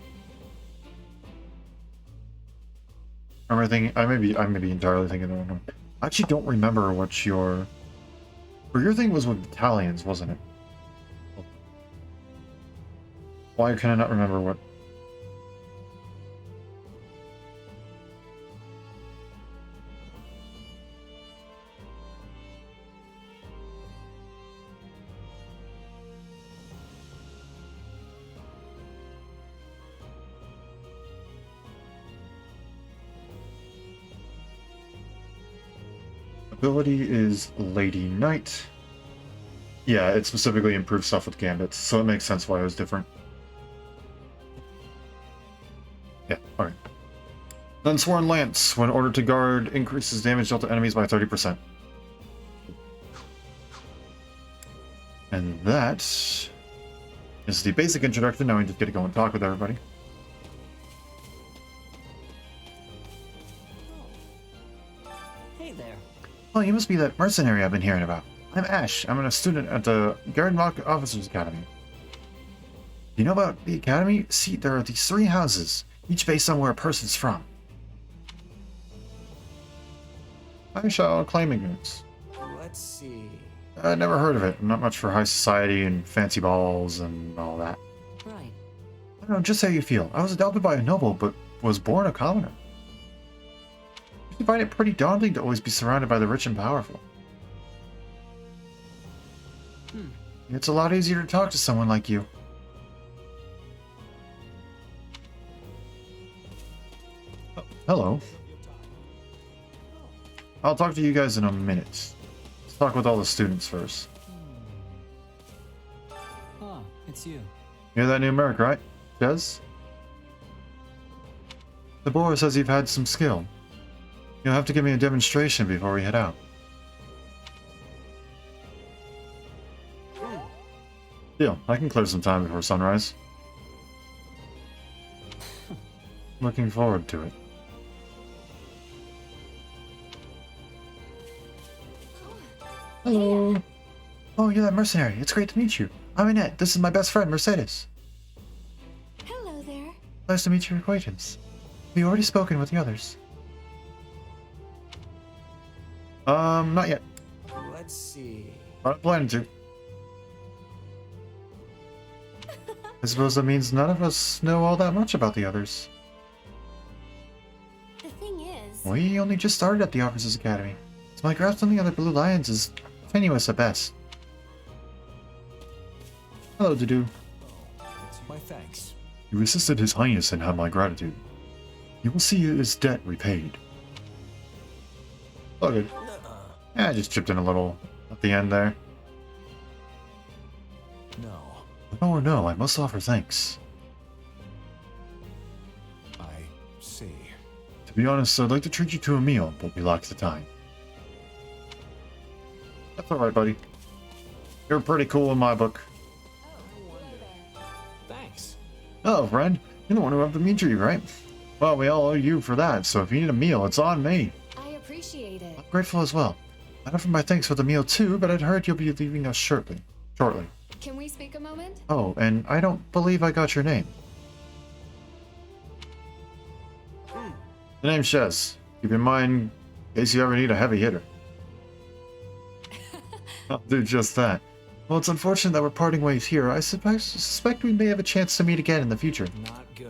I may be entirely thinking the wrong one. I actually don't remember what your thing was with battalions, wasn't it? Why can I not remember what? Ability is Lady Knight. Yeah, it specifically improves stuff with gambits, so it makes sense why it was different. Yeah, alright. Unsworn Lance. When ordered to guard, increases damage dealt to enemies by 30%. And that is the basic introduction. Now we just get to go and talk with everybody. Hey there. Oh, you must be that mercenary I've been hearing about. I'm Ash. I'm a student at the Gardenmock Officers Academy. You know about the academy? See, there are these 3 houses, each based on where a person's from. I shall claim ignorance. Let's see. I never heard of it. I'm not much for high society and fancy balls and all that. Right. I don't know, just how you feel. I was adopted by a noble, but was born a commoner. You find it pretty daunting to always be surrounded by the rich and powerful. It's a lot easier to talk to someone like you. Oh, hello. I'll talk to you guys in a minute. Let's talk with all the students first. Oh, it's you. You're that new merc, right? Jez? The boy says you've had some skill. You'll have to give me a demonstration before we head out. Deal. I can clear some time before sunrise. Looking forward to it. Hello. Oh, you're that mercenary. It's great to meet you. I'm Annette. This is my best friend, Mercedes. Hello there. Nice to meet your acquaintance. Have you already spoken with the others? Not yet. Let's see. Not planning to. I suppose that means none of us know all that much about the others. The thing is... We only just started at the Officers Academy, so my grasp on the other Blue Lions is tenuous at best. Hello, Dudu. My thanks. You assisted His Highness and have my gratitude. You will see his debt repaid. Oh, good. Yeah, I just chipped in a little at the end there. No. Oh no, I must offer thanks. I see. To be honest, I'd like to treat you to a meal, but we lack the time. That's alright, buddy. You're pretty cool in my book. Thanks. Oh, friend. You're the one who helped me treat you, right? Well, we all owe you for that, so if you need a meal, it's on me. I appreciate it. I'm grateful as well. I'd offer my thanks for the meal too, but I'd heard you'll be leaving us shortly. Can we speak a moment? Oh, and I don't believe I got your name. The name's Shez. Keep in mind, in case you ever need a heavy hitter. I'll do just that. Well, it's unfortunate that we're parting ways here. I suspect we may have a chance to meet again in the future. Not good.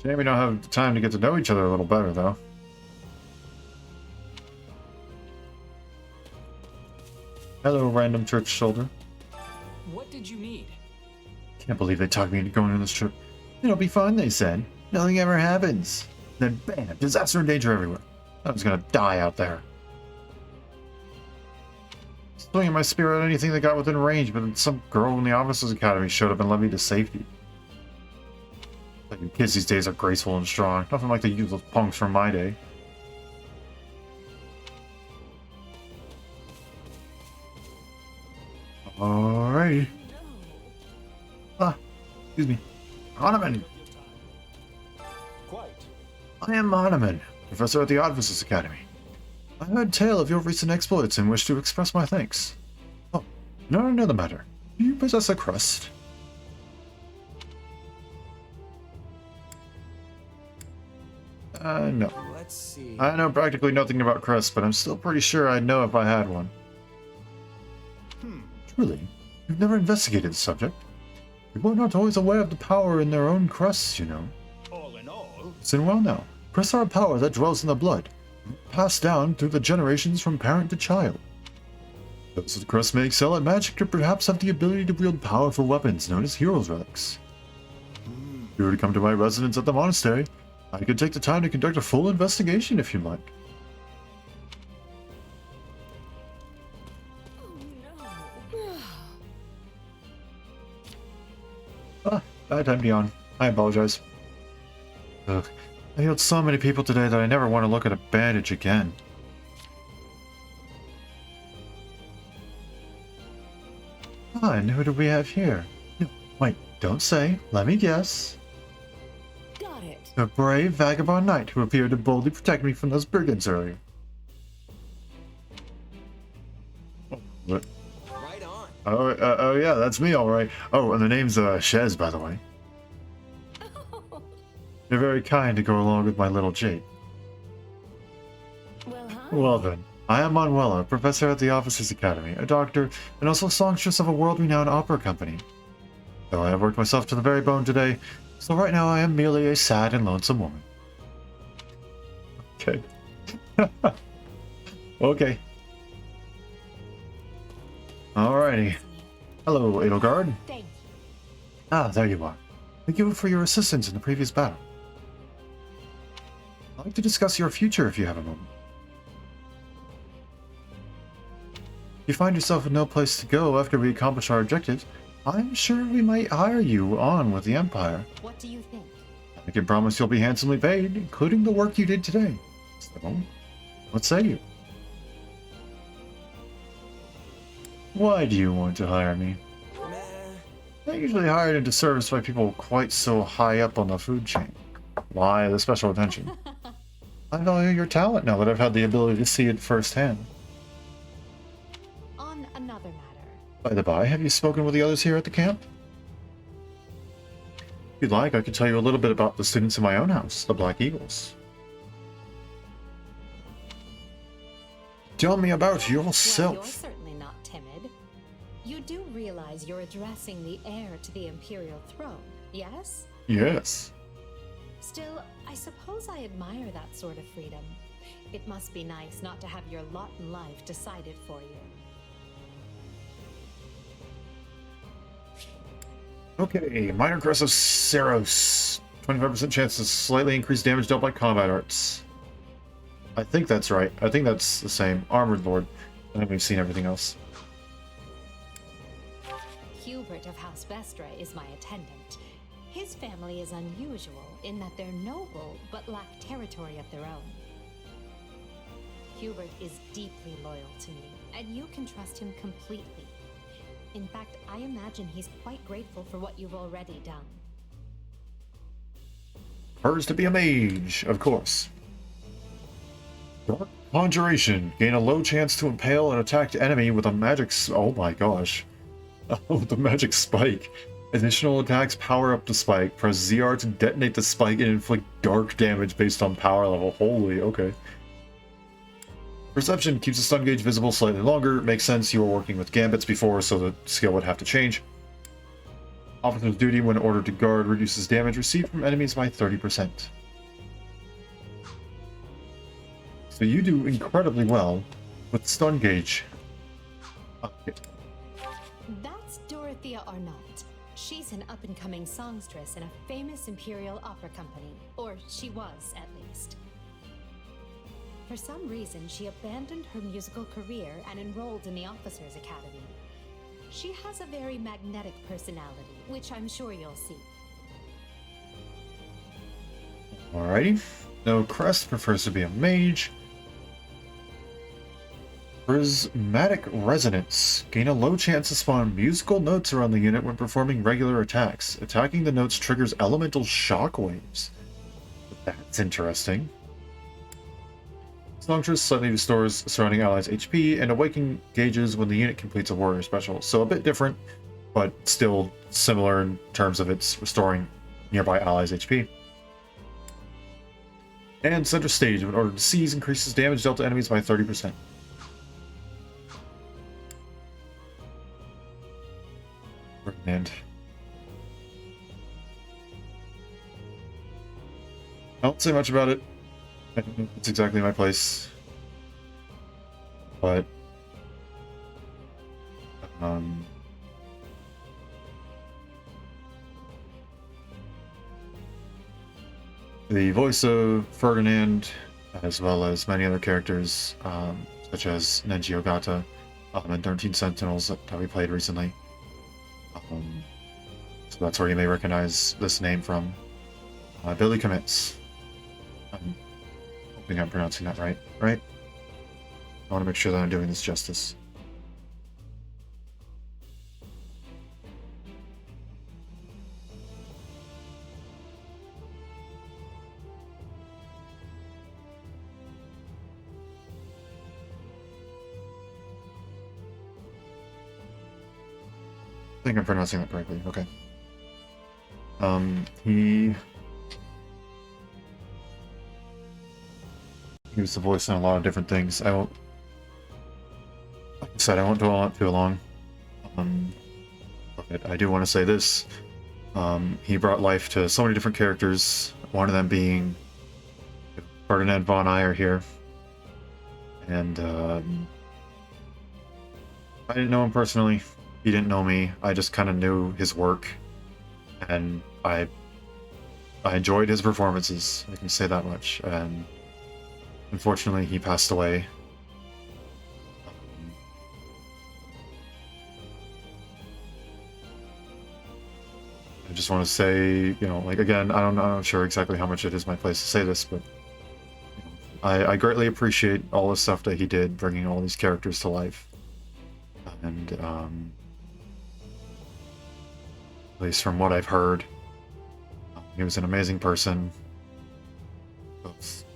Shame we don't have time to get to know each other a little better, though. Hello, random church shoulder. What did you need? Can't believe they talked me into going on this trip. It'll be fun, they said. Nothing ever happens. Then bam, disaster and danger everywhere. I was gonna die out there. Swinging my spear at anything that got within range, but then some girl in the Officers Academy showed up and led me to safety. Like, you kids these days are graceful and strong. Nothing like the useless punks from my day. Alrighty. Ah, excuse me. Hahnemann! Quite. I am Hahnemann, professor at the Officers Academy. I heard tale of your recent exploits and wish to express my thanks. Oh, not another matter. Do you possess a crest? No. Let's see. I know practically nothing about crests, but I'm still pretty sure I'd know if I had one. Truly, you've never investigated the subject. People are not always aware of the power in their own crests, you know. All in all, Listen well now. Crests are a power that dwells in the blood, passed down through the generations from parent to child. Those with crests may excel at magic or perhaps have the ability to wield powerful weapons known as heroes' relics. If you were to come to my residence at the monastery, I could take the time to conduct a full investigation if you'd like. Bad time to yawn. I apologize. Ugh, I healed so many people today that I never want to look at a bandage again. Fine, who do we have here? No, wait, don't say. Let me guess. Got it. A brave vagabond knight who appeared to boldly protect me from those brigands earlier. What? Right on. Oh yeah, that's me, all right. Oh, and the name's Shez, by the way. You're very kind to go along with my little jade. Well, hi. Well then, I am Manuela, professor at the Officers Academy, a doctor, and also songstress of a world-renowned opera company. Though I have worked myself to the very bone today, so right now I am merely a sad and lonesome woman. Okay. Okay. Alrighty. Hello, Edelgard. Thank you. Ah, there you are. Thank you for your assistance in the previous battle. I'd like to discuss your future if you have a moment. If you find yourself with no place to go after we accomplish our objectives, I'm sure we might hire you on with the Empire. What do you think? I can promise you'll be handsomely paid, including the work you did today. So, what say you? Why do you want to hire me? Not usually hired into service by people quite so high up on the food chain. Why the special attention? I value your talent now that I've had the ability to see it firsthand. On another matter. By the by, have you spoken with the others here at the camp? If you'd like, I could tell you a little bit about the students in my own house, the Black Eagles. Tell me about yourself. Well, you're certainly not timid. You do realize you're addressing the heir to the Imperial throne, yes? Yes. Still, I suppose I admire that sort of freedom. It must be nice not to have your lot in life decided for you. Okay, minor crest of Saros. 25% chance to slightly increase damage dealt by combat arts. I think that's right. I think that's the same. Armored Lord. I think we've seen everything else. Hubert of House Vestra is my attendant. His family is unusual in that they're noble but lack territory of their own. Hubert is deeply loyal to me, and you can trust him completely. In fact, I imagine he's quite grateful for what you've already done. Hers to be a mage, of course. Dark Conjuration. Gain a low chance to impale an attacked enemy with a magic... Oh my gosh. With the magic spike. Additional attacks power up the spike. Press ZR to detonate the spike and inflict dark damage based on power level. Holy, okay. Perception keeps the stun gauge visible slightly longer. Makes sense, you were working with gambits before, so the skill would have to change. Officer's duty when ordered to guard reduces damage received from enemies by 30%. So you do incredibly well with stun gauge. Okay. That's Dorothea Arnault. She's an up-and-coming songstress in a famous Imperial opera company. Or she was, at least. For some reason, she abandoned her musical career and enrolled in the Officers' Academy. She has a very magnetic personality, which I'm sure you'll see. Alrighty. No crest, prefers to be a mage. Prismatic Resonance. Gain a low chance to spawn musical notes around the unit when performing regular attacks. Attacking the notes triggers elemental shockwaves. That's interesting. Songstress slightly restores surrounding allies' HP and awakening gauges when the unit completes a warrior special. So a bit different, but still similar in terms of its restoring nearby allies' HP. And Center Stage, when ordered to seize, increases damage dealt to enemies by 30%. And I won't say much about it. I don't know if it's exactly my place, but the voice of Ferdinand, as well as many other characters, such as Nenji Ogata and 13 Sentinels that we played recently. So that's where you may recognize this name from. Billy Commits. I'm hoping I'm pronouncing that right, I want to make sure that I'm doing this justice. I think I'm pronouncing that correctly. Okay. He was the voice on a lot of different things. Like I said, I won't dwell on it too long. But I do want to say this. He brought life to so many different characters, one of them being Ferdinand von Eyre here. And I didn't know him personally, He didn't know me. I just kind of knew his work, and I enjoyed his performances. I can say that much. And unfortunately, he passed away. I just want to say, you know, like, again, I'm not sure exactly how much it is my place to say this, but you know, I greatly appreciate all the stuff that he did, bringing all these characters to life. And at least from what I've heard, he was an amazing person, both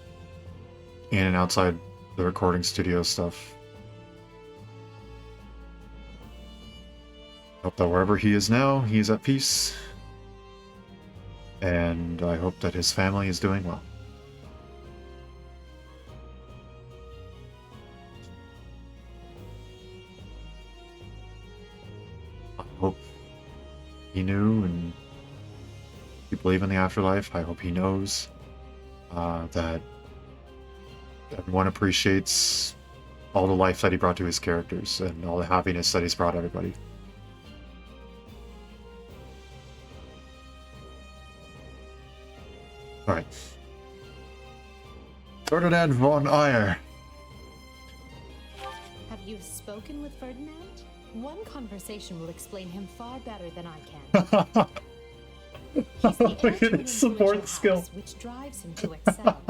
in and outside the recording studio stuff. Hope that wherever he is now, he's at peace. And I hope that his family is doing well. I hope he knew, and if you believe in the afterlife, I hope he knows that everyone appreciates all the life that he brought to his characters and all the happiness that he's brought everybody. Alright. Ferdinand von Eyre. Have you spoken with Ferdinand? One conversation will explain him far better than I can. Look at his support skill. Which drives him to excel,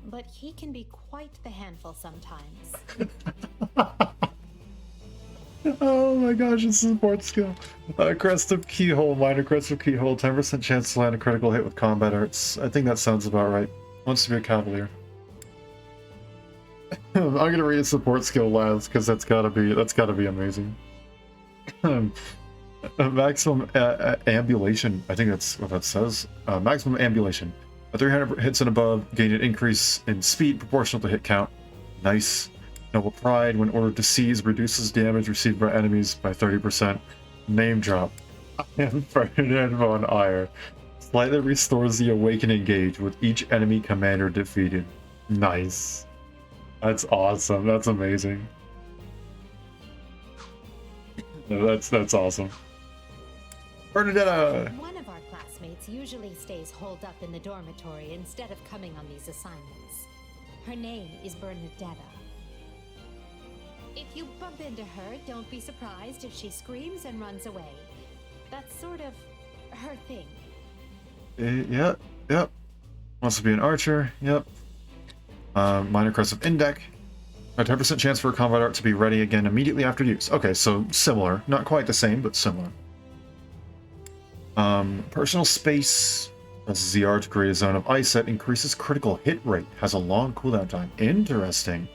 but he can be quite the handful sometimes. Oh my gosh, it's a support skill. Crest of Keyhole, minor crest of Keyhole, 10% chance to land a critical hit with combat arts. I think that sounds about right. Wants to be a Cavalier. I'm gonna read a support skill last, because that's gotta be amazing. Maximum ambulation. I think that's what that says. Maximum ambulation. At 300 hits and above, gain an increase in speed proportional to hit count. Nice. Noble Pride, when ordered to seize, reduces damage received by enemies by 30%. Name drop. I am Ferdinand von Eyre. Slightly restores the awakening gauge with each enemy commander defeated. Nice. That's awesome. That's amazing. No, that's awesome. Bernadetta! One of our classmates usually stays holed up in the dormitory instead of coming on these assignments. Her name is Bernadetta. If you bump into her, don't be surprised if she screams and runs away. That's sort of her thing. Yep. Wants to be an archer, yep. Minor crest of Indec. A 10% chance for a combat art to be ready again immediately after use. Okay, so similar. Not quite the same, but similar. Personal space. This is the art to create a zone of ice that increases critical hit rate. Has a long cooldown time. Interesting.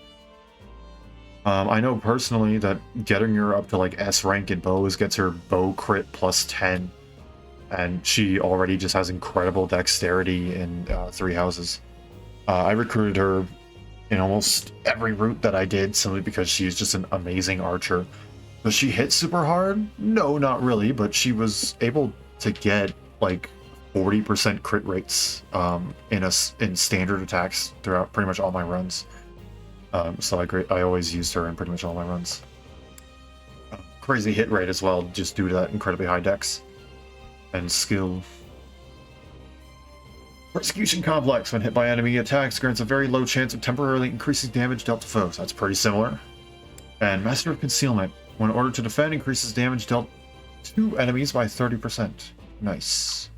I know personally that getting her up to like S rank in bows gets her bow crit plus 10. And she already just has incredible dexterity in 3 houses. I recruited her in almost every route that I did simply because she's just an amazing archer. Does she hit super hard? No, not really, but she was able to get like 40% crit rates in standard attacks throughout pretty much all my runs. So I always used her in pretty much all my runs. Crazy hit rate as well, just due to that incredibly high dex and skill. Persecution Complex. When hit by enemy attacks, grants a very low chance of temporarily increasing damage dealt to foes. That's pretty similar. And Master of Concealment. When ordered to defend, increases damage dealt to enemies by 30%. Nice.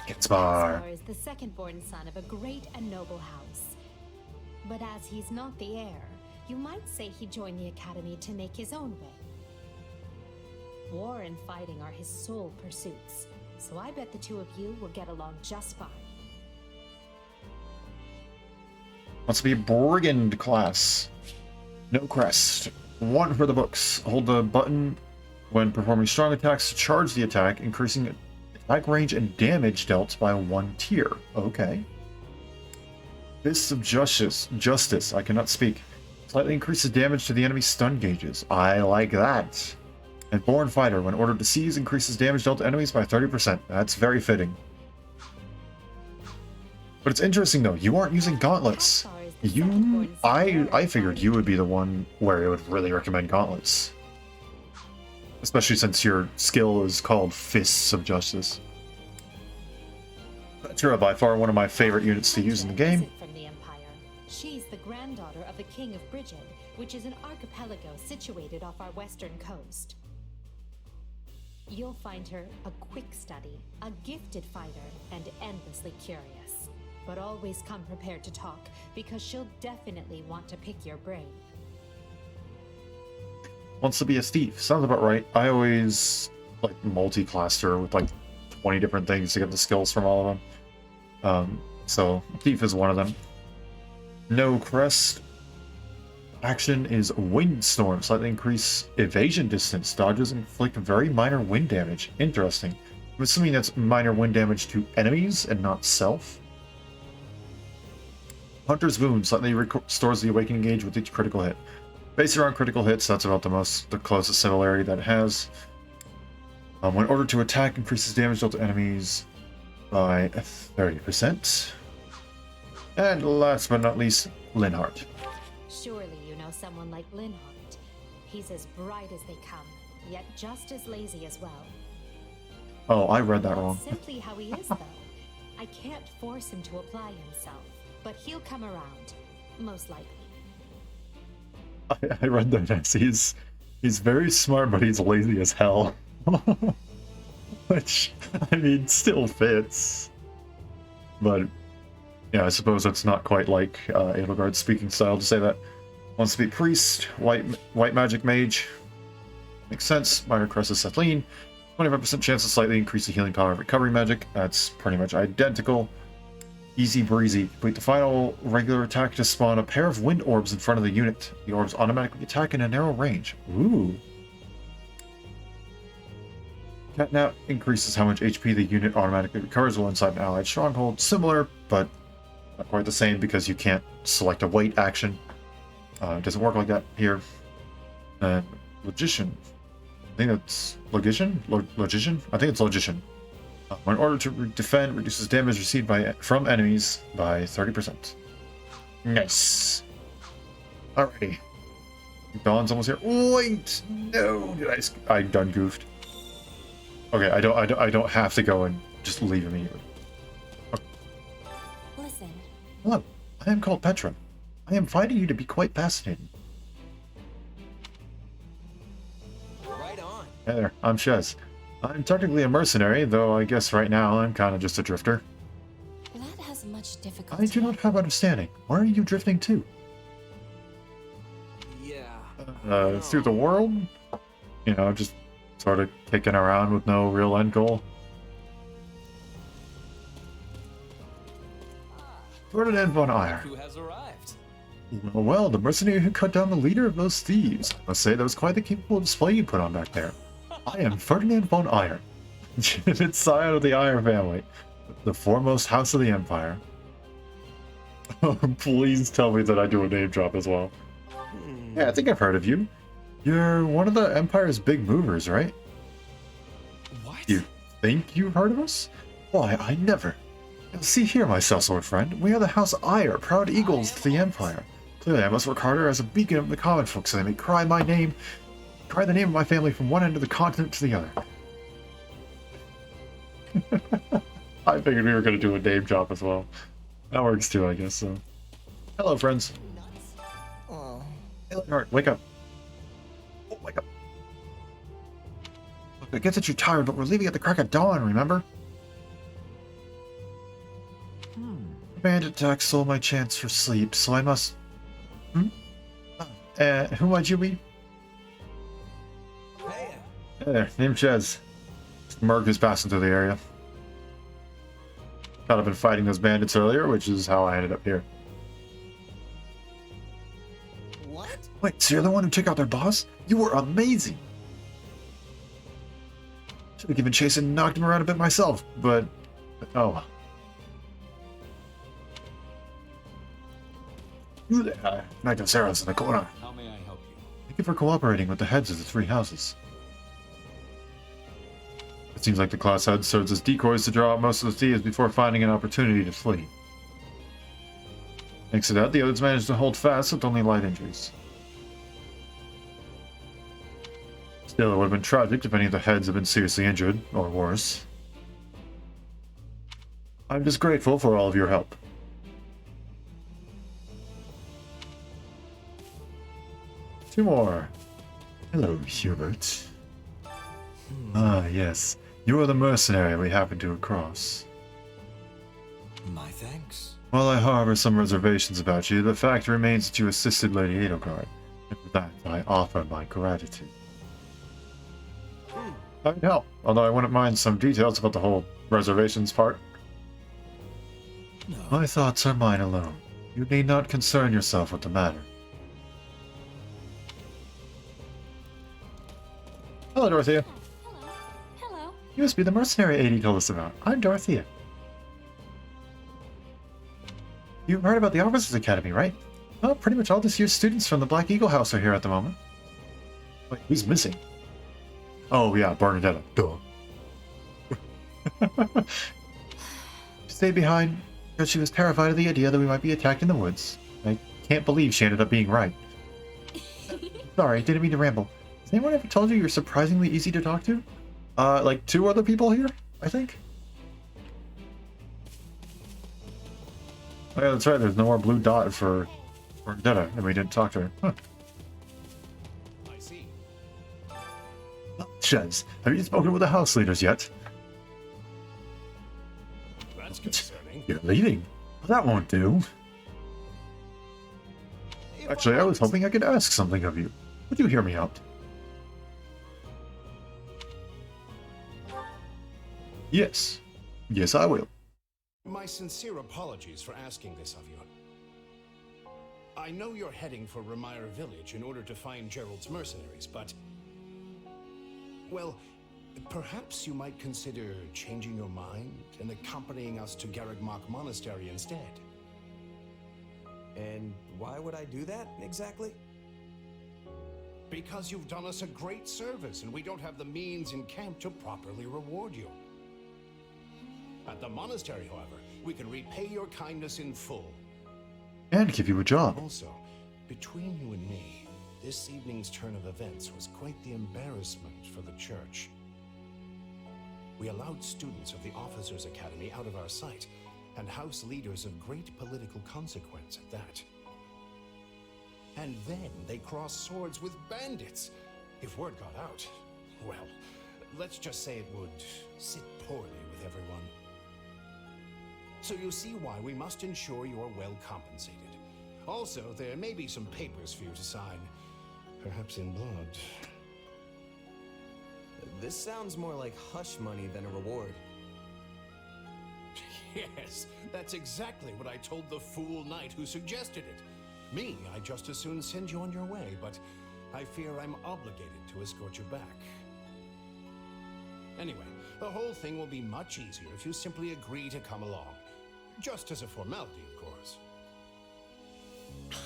Getsbar is the second-born son of a great and noble house. But as he's not the heir, you might say he joined the academy to make his own way. War and fighting are his sole pursuits, so I bet the two of you will get along just fine. Wants to be a brigand class. No crest. 1 for the books. Hold the button when performing strong attacks to charge the attack, increasing attack range and damage dealt by 1 tier. Okay. Fists of Justice. I cannot speak. Slightly increases damage to the enemy's stun gauges. I like that. And Born Fighter. When ordered to seize, increases damage dealt to enemies by 30%. That's very fitting. But it's interesting though, you aren't using gauntlets. I figured you would be the one where it would really recommend gauntlets. especially since your skill is called Fists of Justice. Ventura, by far one of my favorite units to use in the game. From the Empire. She's the granddaughter of the King of Brigid, which is an archipelago situated off our western coast. You'll find her a quick study, a gifted fighter, and endlessly curious. But always come prepared to talk, because she'll definitely want to pick your brain. Wants to be a thief. Sounds about right. I always like multi-classed her with like 20 different things to get the skills from all of them. So thief is one of them. No crest. Action is windstorm. Slightly increase evasion distance. Dodges inflict very minor wind damage. Interesting. I'm assuming that's minor wind damage to enemies and not self. Hunter's Wound. Slightly restores the awakening gauge with each critical hit. Based around critical hits, that's about the closest similarity that it has. When ordered to attack, increases damage dealt to enemies by 30%. And last but not least, Linhardt. Surely you know someone like Linhardt. He's as bright as they come, yet just as lazy as well. Oh, I read that wrong. That's simply how he is, though. I can't force him to apply himself, but he'll come around, most likely. I read that next. He's very smart, but he's lazy as hell. Which, I mean, still fits. But, yeah, I suppose that's not quite like Edelgard's speaking style to say that. Wants to be priest, white magic mage. Makes sense. Minor crest is Kathleen. 25% chance to slightly increase the healing power of recovery magic. That's pretty much identical. Easy breezy. Complete the final regular attack to spawn a pair of wind orbs in front of the unit. The orbs automatically attack in a narrow range. Ooh. Catnap increases how much HP the unit automatically recovers while inside an allied stronghold. Similar, but not quite the same because you can't select a wait action. It doesn't work like that here. And Logician. I think that's Logician? Logician? I think it's Logician. In order to defend, reduces damage received from enemies by 30%. Nice. Alrighty. Dawn's almost here. Wait! No! I done goofed. Okay, I don't have to go and just leave immediately. Okay. Listen. Hello, I am called Petra. I am finding you to be quite fascinating. Right on. Hey there, I'm Shez. I'm technically a mercenary, though I guess right now I'm kind of just a drifter. That has much difficulty. I do not have understanding. Where are you drifting to? Yeah. Through the world? You know, just sort of kicking around with no real end goal. Ferdinand von Eyre. Who has arrived? Well, the mercenary who cut down the leader of those thieves. I must say that was quite the capable display you put on back there. I am Ferdinand von Eyre, legitimate scion of the Eyre family, the foremost house of the Empire. Please tell me that I do a name drop as well. Yeah, I think I've heard of you. You're one of the Empire's big movers, right? What? You think you've heard of us? Why, I never. See here, my sellsword friend. We are the House Eyre, proud eagles to the Empire. Clearly, I must work harder as a beacon of the common folk so they may cry the name of my family from one end of the continent to the other. I figured we were going to do a name drop as well. That works too, I guess, so. Hello, friends. Oh. Hey, Leonard, wake up. Oh, wake up. Look, I get that you're tired, but we're leaving at the crack of dawn, remember? Bandit attack stole my chance for sleep, so I must... who might you be? Hey. Hey there, name's Chez. Merg is passing through the area. Thought I've been fighting those bandits earlier, which is how I ended up here. What? Wait, so you're the one who took out their boss? You were amazing! Should have given chase and knocked him around a bit myself, but... oh. Knight of Saros in the corner. How may I help you? Thank you for cooperating with the heads of the three houses. It seems like the class heads served as decoys to draw out most of the thieves before finding an opportunity to flee. Thanks to that, the others managed to hold fast with only light injuries. Still, it would have been tragic if any of the heads had been seriously injured, or worse. I'm just grateful for all of your help. Two more. Hello, Hubert. Ah, yes. You are the mercenary we happened to cross. My thanks. While I harbor some reservations about you, the fact remains that you assisted Lady Edelgard, and for that I offer my gratitude. I can help, although I wouldn't mind some details about the whole reservations part. No. My thoughts are mine alone. You need not concern yourself with the matter. Hello, Dorothea. Hello. Hello. You must be the mercenary AD told us about. I'm Dorothea. You heard about the Officers Academy, right? Well, pretty much all this year's students from the Black Eagle House are here at the moment. Wait, who's missing? Oh yeah, Bernadetta. Duh. She stayed behind because she was terrified of the idea that we might be attacked in the woods. I can't believe she ended up being right. Sorry, didn't mean to ramble. Has anyone ever told you you're surprisingly easy to talk to? Like 2 other people here, I think? Oh yeah, that's right, there's no more blue dot for Bernadetta, and we didn't talk to her. Huh. I see. Shez, have you spoken with the house leaders yet? That's concerning. You're leaving? Well, that won't do. Actually, I was hoping I could ask something of you. Would you hear me out? Yes. Yes, I will. My sincere apologies for asking this of you. I know you're heading for Remire Village in order to find Gerald's mercenaries, but... well, perhaps you might consider changing your mind and accompanying us to Garrigmach Monastery instead. And why would I do that, exactly? Because you've done us a great service, and we don't have the means in camp to properly reward you. At the monastery, however, we can repay your kindness in full. And give you a job. Also, between you and me, this evening's turn of events was quite the embarrassment for the church. We allowed students of the Officers Academy out of our sight, and house leaders of great political consequence at that. And then they crossed swords with bandits. If word got out, well, let's just say it would sit poorly with everyone. So you see why we must ensure you are well compensated. Also, there may be some papers for you to sign, perhaps in blood. This sounds more like hush money than a reward. Yes, that's exactly what I told the fool knight who suggested it. Me, I'd just as soon send you on your way, but I fear I'm obligated to escort you back. Anyway, the whole thing will be much easier if you simply agree to come along. Just as a formality, of course.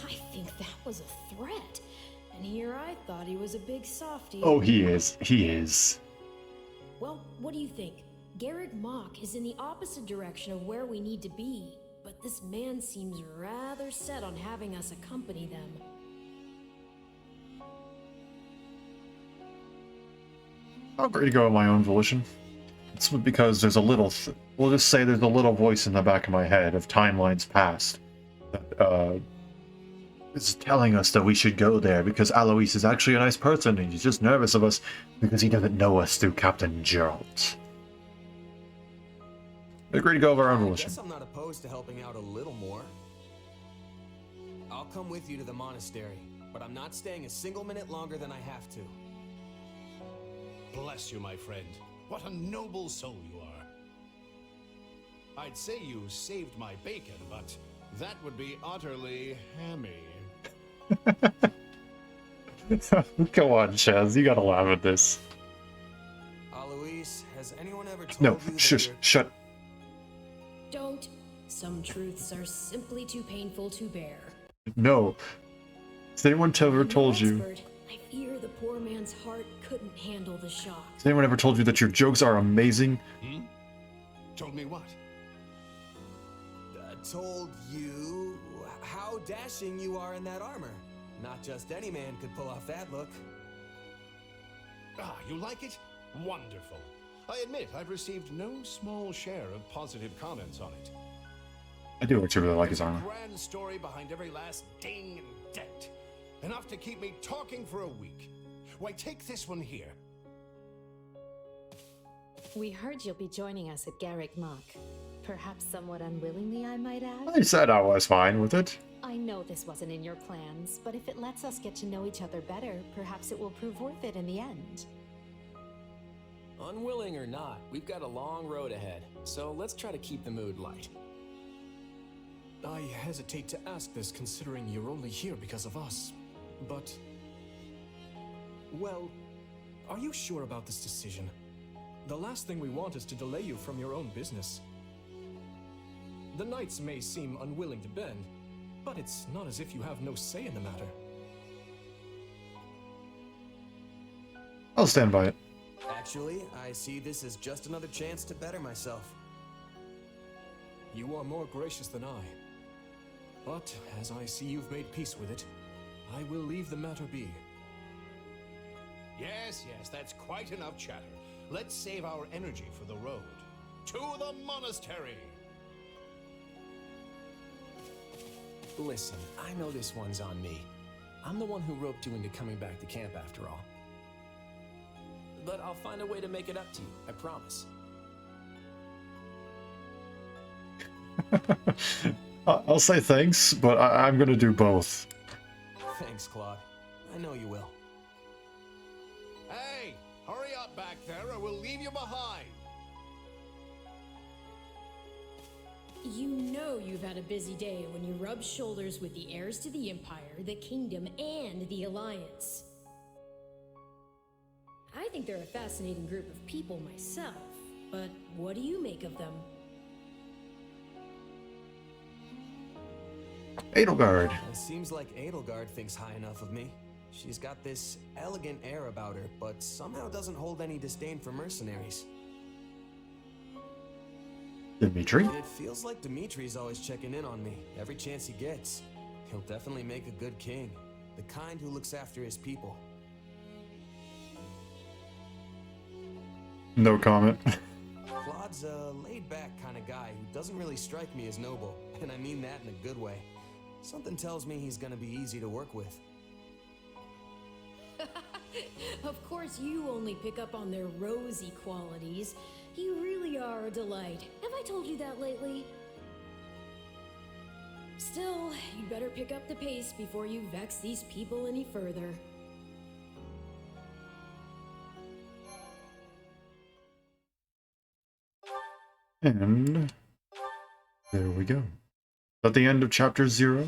I think that was a threat. And here I thought he was a big softie. Oh, he is. He is. Well, what do you think? Garrigmach is in the opposite direction of where we need to be, but this man seems rather set on having us accompany them. I'll agree to go of my own volition. It's because there's a little, we'll just say there's a little voice in the back of my head of timelines past that is telling us that we should go there because Alois is actually a nice person and he's just nervous of us because he doesn't know us through Captain Gerald. I agree to go of our own I volition. guess I'm not opposed to helping out a little more. I'll come with you to the monastery, but I'm not staying a single minute longer than I have to. Bless you, my friend. What a noble soul you are. I'd say you saved my bacon, but that would be utterly hammy. Come on, Chaz, you gotta laugh at this. Alois, has anyone ever told No, you that shush, you're... shut. Don't. Some truths are simply too painful to bear. No. Has anyone ever told you? Expert, I fear the poor man's heart couldn't handle the shock. Has anyone ever told you that your jokes are amazing? Hmm? Told me what? Told you how dashing you are in that armor. Not just any man could pull off that look. Ah, you like it? Wonderful. I admit I've received no small share of positive comments on it. I do actually really like his armor. Grand story behind every last ding and dent. Enough to keep me talking for a week. Why, take this one here. We heard you'll be joining us at Garrick Mach. Perhaps somewhat unwillingly, I might add. I said I was fine with it. I know this wasn't in your plans, but if it lets us get to know each other better, perhaps it will prove worth it in the end. Unwilling or not, we've got a long road ahead, so let's try to keep the mood light. I hesitate to ask this considering you're only here because of us, but... Well, are you sure about this decision? The last thing we want is to delay you from your own business. The Knights may seem unwilling to bend, but it's not as if you have no say in the matter. I'll stand by it. Actually, I see this as just another chance to better myself. You are more gracious than I. But as I see you've made peace with it, I will leave the matter be. Yes, that's quite enough chatter. Let's save our energy for the road. To the monastery! Listen, I know this one's on me. I'm the one who roped you into coming back to camp after all. But I'll find a way to make it up to you, I promise. I'll say thanks, but I'm gonna do both. Thanks, Claude. I know you will. Hey, hurry up back there or we'll leave you behind. You know you've had a busy day when you rub shoulders with the heirs to the Empire, the Kingdom, and the Alliance. I think they're a fascinating group of people myself, but what do you make of them? Edelgard. It seems like Edelgard thinks high enough of me. She's got this elegant air about her, but somehow doesn't hold any disdain for mercenaries. Dimitri? It feels like Dimitri's always checking in on me, every chance he gets. He'll definitely make a good king, the kind who looks after his people. No comment. Claude's a laid-back kind of guy who doesn't really strike me as noble, and I mean that in a good way. Something tells me he's gonna be easy to work with. Of course you only pick up on their rosy qualities. You really are a delight. Have I told you that lately? Still, you'd better pick up the pace before you vex these people any further. And there we go. At the end of chapter 0?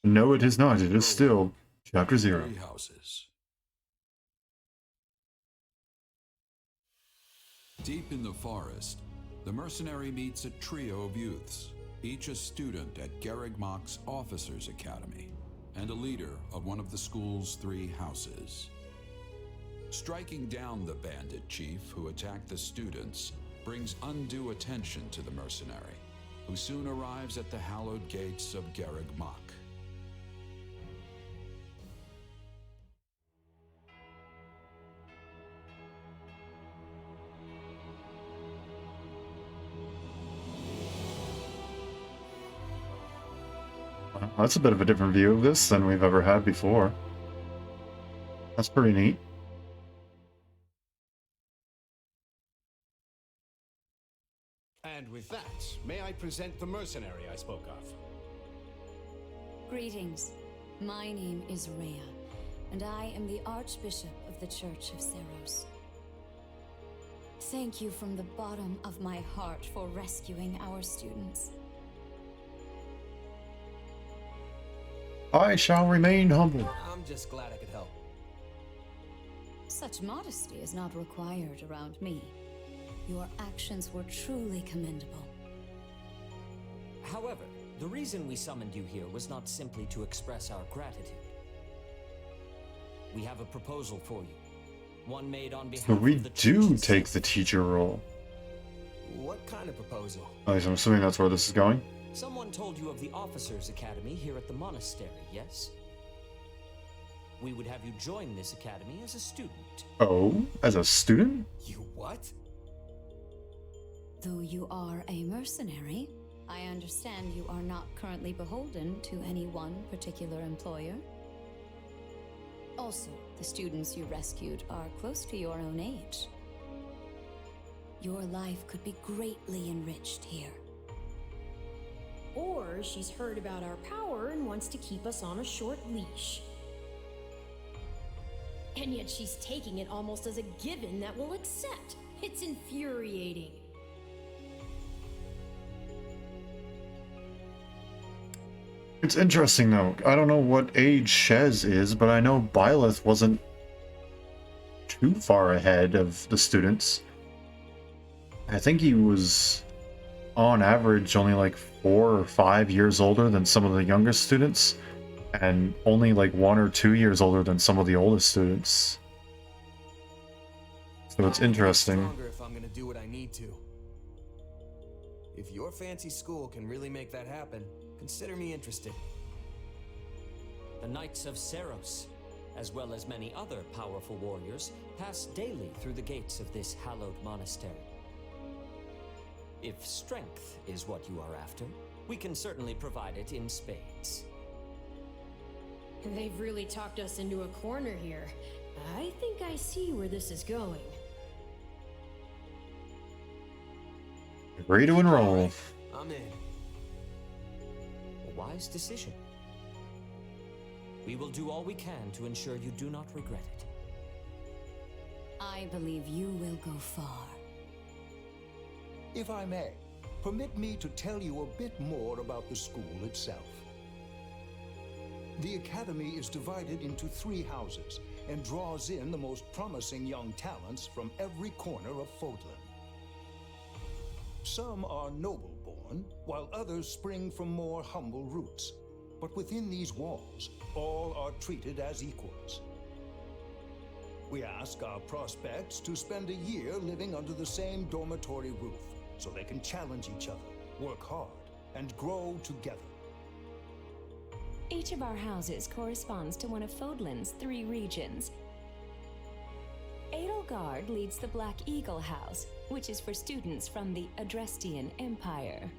No, it is not. It is still chapter 0. 3 houses. Deep in the forest, the mercenary meets a trio of youths, each a student at Garrick Mach's Officers Academy, and a leader of one of the school's 3 houses. Striking down the bandit chief who attacked the students brings undue attention to the mercenary, who soon arrives at the hallowed gates of Garrick Mach. That's a bit of a different view of this than we've ever had before. That's pretty neat. And with that, may I present the mercenary I spoke of? Greetings. My name is Rhea, and I am the Archbishop of the Church of Seros. Thank you from the bottom of my heart for rescuing our students. I shall remain humble. I'm just glad I could help. Such modesty is not required around me. Your actions were truly commendable. However, the reason we summoned you here was not simply to express our gratitude. We have a proposal for you. One made on behalf So we of the do church take the teacher role. What kind of proposal? At least I'm assuming that's where this is going. Someone told you of the Officers Academy here at the monastery, yes? We would have you join this academy as a student. Oh, as a student? You what? Though you are a mercenary, I understand you are not currently beholden to any one particular employer. Also, the students you rescued are close to your own age. Your life could be greatly enriched here. Or she's heard about our power and wants to keep us on a short leash. And yet she's taking it almost as a given that we'll accept. It's infuriating. It's interesting though. I don't know what age Shez is, but I know Byleth wasn't too far ahead of the students. I think he was, on average, only like 4 or 5 years older than some of the youngest students, and only like 1 or 2 years older than some of the oldest students. So it's interesting. Stronger if I'm gonna do what I need to. If your fancy school can really make that happen, consider me interested. The Knights of Seros, as well as many other powerful warriors, pass daily through the gates of this hallowed monastery. If strength is what you are after, we can certainly provide it in spades. They've really talked us into a corner here. I think I see where this is going. Agree to enroll. I'm in. A wise decision. We will do all we can to ensure you do not regret it. I believe you will go far. If I may, permit me to tell you a bit more about the school itself. The academy is divided into 3 houses and draws in the most promising young talents from every corner of Fodlan. Some are noble-born, while others spring from more humble roots. But within these walls, all are treated as equals. We ask our prospects to spend a year living under the same dormitory roof, so they can challenge each other, work hard, and grow together. Each of our houses corresponds to one of Fodlan's 3 regions. Edelgard leads the Black Eagle House, which is for students from the Adrestian Empire.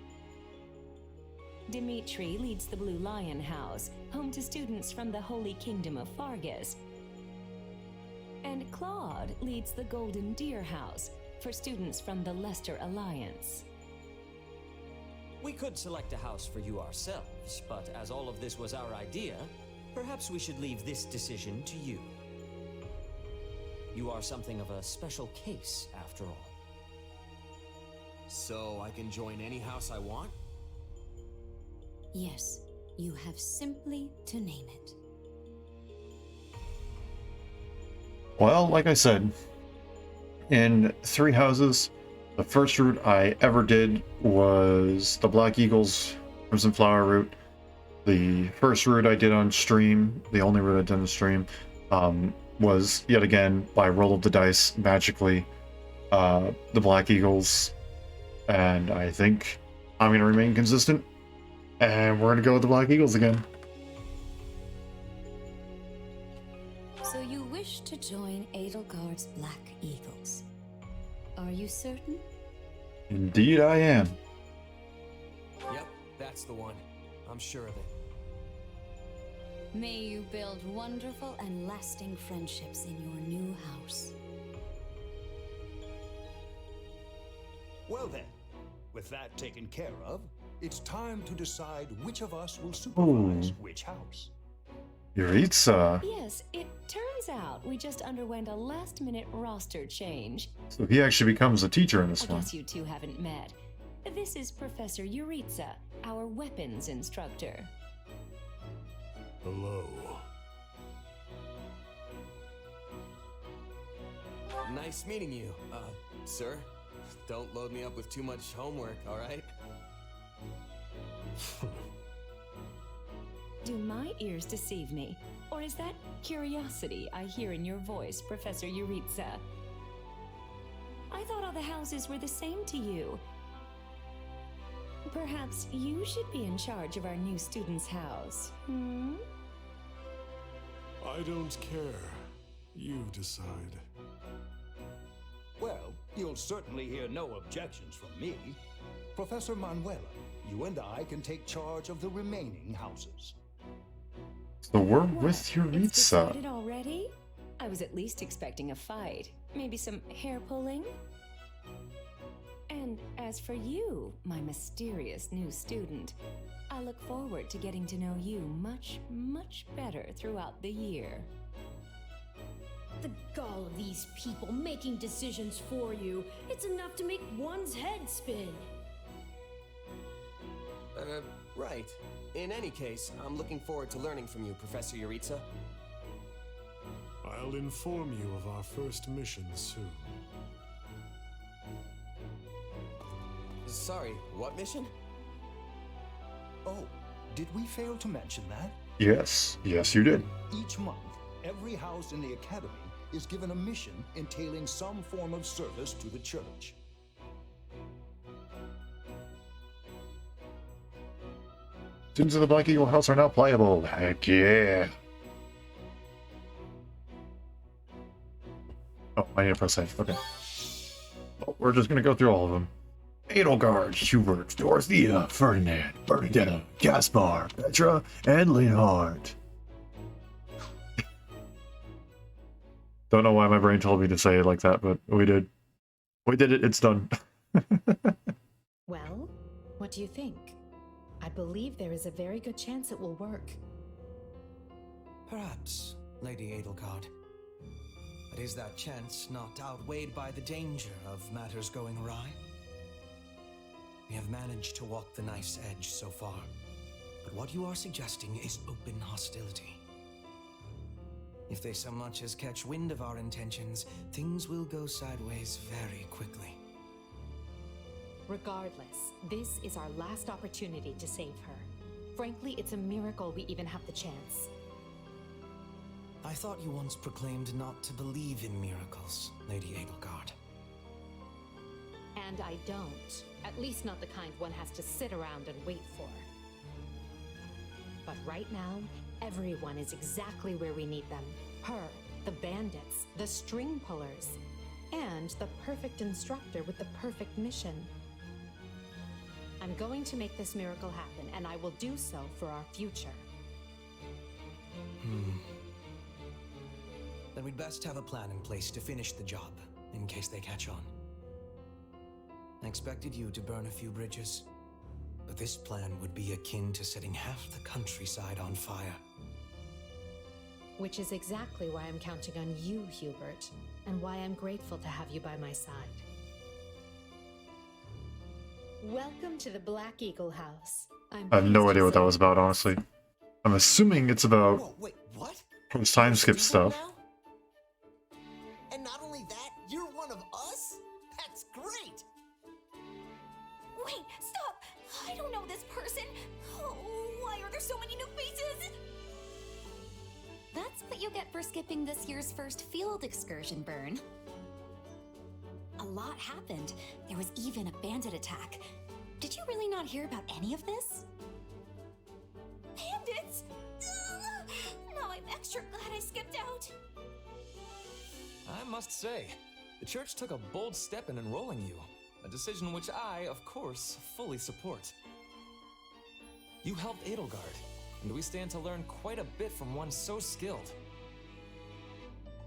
Dimitri leads the Blue Lion House, home to students from the Holy Kingdom of Fargus. And Claude leads the Golden Deer House, for students from the Leicester Alliance. We could select a house for you ourselves, but as all of this was our idea, perhaps we should leave this decision to you. You are something of a special case, after all. So I can join any house I want? Yes, you have simply to name it. Well, like I said, in 3 houses, the first route I ever did was the Black Eagles Crimson Flower route. The first route I did on stream, the only route I did on stream, was yet again by roll of the dice magically the Black Eagles, and I think I'm going to remain consistent, and we're going to go with the Black Eagles again. So you wish to join Edelgard's Black Eagles. Are you certain? Indeed I am. Yep, that's the one. I'm sure of it. May you build wonderful and lasting friendships in your new house. Well then, with that taken care of, it's time to decide which of us will supervise which house. Yuritsa. Yes, it turns out we just underwent a last-minute roster change. So he actually becomes a teacher in this I one. guess you two haven't met. This is Professor Yuritsa, our weapons instructor. Hello. Nice meeting you, sir. Don't load me up with too much homework, alright? Do my ears deceive me? Or is that curiosity I hear in your voice, Professor Yuritsa? I thought all the houses were the same to you. Perhaps you should be in charge of our new student's house, hmm? I don't care. You decide. Well, you'll certainly hear no objections from me. Professor Manuela, you and I can take charge of the remaining houses. So we're with Yuritsa. Decided already? I was at least expecting a fight. Maybe some hair pulling? And as for you, my mysterious new student, I look forward to getting to know you much, much better throughout the year. The gall of these people making decisions for you. It's enough to make one's head spin. Right. In any case, I'm looking forward to learning from you, Professor Yuritsa. I'll inform you of our first mission soon. Sorry, what mission? Oh, did we fail to mention that? Yes, yes, you did. Each month, every house in the Academy is given a mission entailing some form of service to the church. Students of the Black Eagle House are now playable. Heck yeah. Oh, I need to press save. Okay. Well, we're just gonna go through all of them. Edelgard, Hubert, Dorothea, Ferdinand, Bernadetta, Gaspar, Petra, and Leonhard. Don't know why my brain told me to say it like that, but we did. We did it, it's done. Well, what do you think? I believe there is a very good chance it will work. Perhaps, Lady Edelgard. But is that chance not outweighed by the danger of matters going awry? We have managed to walk the knife's edge so far, but what you are suggesting is open hostility. If they so much as catch wind of our intentions, things will go sideways very quickly. Regardless, this is our last opportunity to save her. Frankly, it's a miracle we even have the chance. I thought you once proclaimed not to believe in miracles, Lady Edelgard. And I don't. At least not the kind one has to sit around and wait for. But right now, everyone is exactly where we need them. Her, the bandits, the string pullers, and the perfect instructor with the perfect mission. I'm going to make this miracle happen, and I will do so for our future. Then we'd best have a plan in place to finish the job, in case they catch on. I expected you to burn a few bridges, but this plan would be akin to setting half the countryside on fire. Which is exactly why I'm counting on you, Hubert, and why I'm grateful to have you by my side. Welcome to the Black Eagle House. I have no idea what that was about, honestly. I'm assuming it's about post-time skip stuff. And not only that, you're one of us? That's great! Wait, stop! I don't know this person. Oh, why are there so many new faces? That's what you get for skipping this year's first field excursion, Burn. A lot happened. There was even a bandit attack. Did you really not hear about any of this? Bandits? Ugh! Now I'm extra glad I skipped out. I must say, the church took a bold step in enrolling you. A decision which I, of course, fully support. You helped Edelgard, and we stand to learn quite a bit from one so skilled.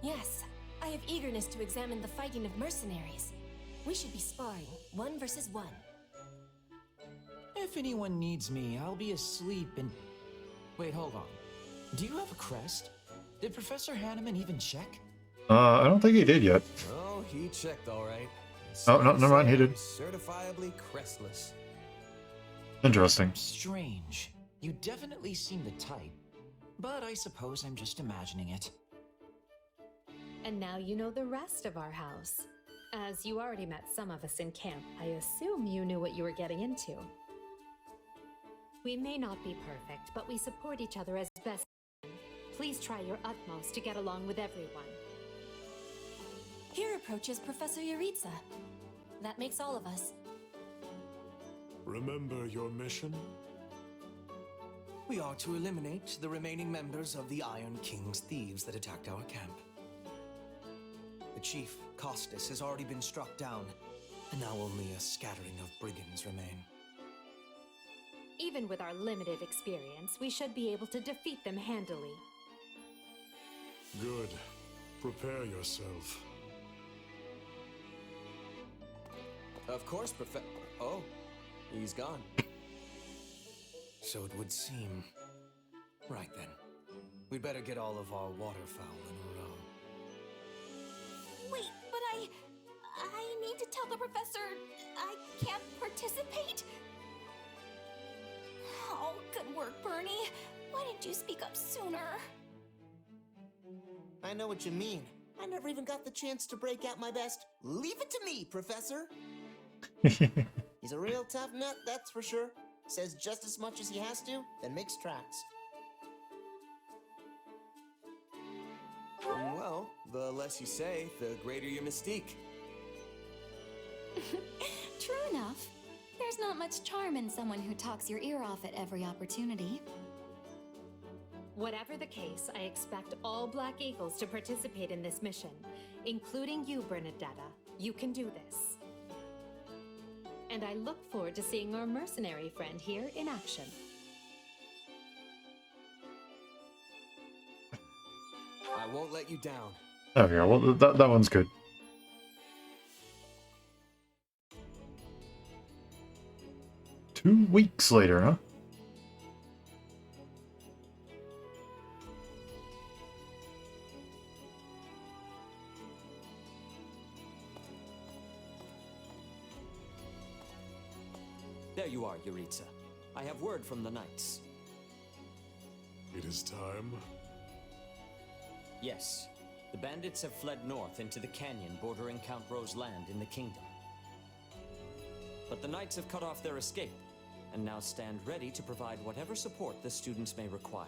Yes, I have eagerness to examine the fighting of mercenaries. We should be sparring, 1 versus 1. If anyone needs me, I'll be asleep and... Wait, hold on. Do you have a crest? Did Professor Hanneman even check? I don't think he did yet. Oh, he checked all right. Oh, no, never mind, he did. Certifiably crestless. Interesting. Strange. You definitely seem the type. But I suppose I'm just imagining it. And now you know the rest of our house. As you already met some of us in camp, I assume you knew what you were getting into. We may not be perfect, but we support each other as best we can. Please try your utmost to get along with everyone. Here approaches Professor Yuritsa. That makes all of us. Remember your mission? We are to eliminate the remaining members of the Iron King's thieves that attacked our camp. The chief, Costas, has already been struck down, and now only a scattering of brigands remain. Even with our limited experience, we should be able to defeat them handily. Good. Prepare yourself. Of course, Oh, he's gone. So it would seem. Right then. We'd better get all of our waterfowl in a row. Wait, but I need to tell the professor I can't participate? Oh, good work, Bernie. Why didn't you speak up sooner? I know what you mean. I never even got the chance to break out my best. Leave it to me, Professor. He's a real tough nut, that's for sure. Says just as much as he has to, then makes tracks. Well, the less you say, the greater your mystique. True enough. There's not much charm in someone who talks your ear off at every opportunity. Whatever the case, I expect all Black Eagles to participate in this mission, including you, Bernadetta. You can do this. And I look forward to seeing our mercenary friend here in action. I won't let you down. There we go. Well, that one's good. Two weeks later, huh? There you are, Yuritsa. I have word from the knights. It is time. Yes. The bandits have fled north into the canyon bordering Count Ro's land in the kingdom. But the knights have cut off their escape, and now stand ready to provide whatever support the students may require.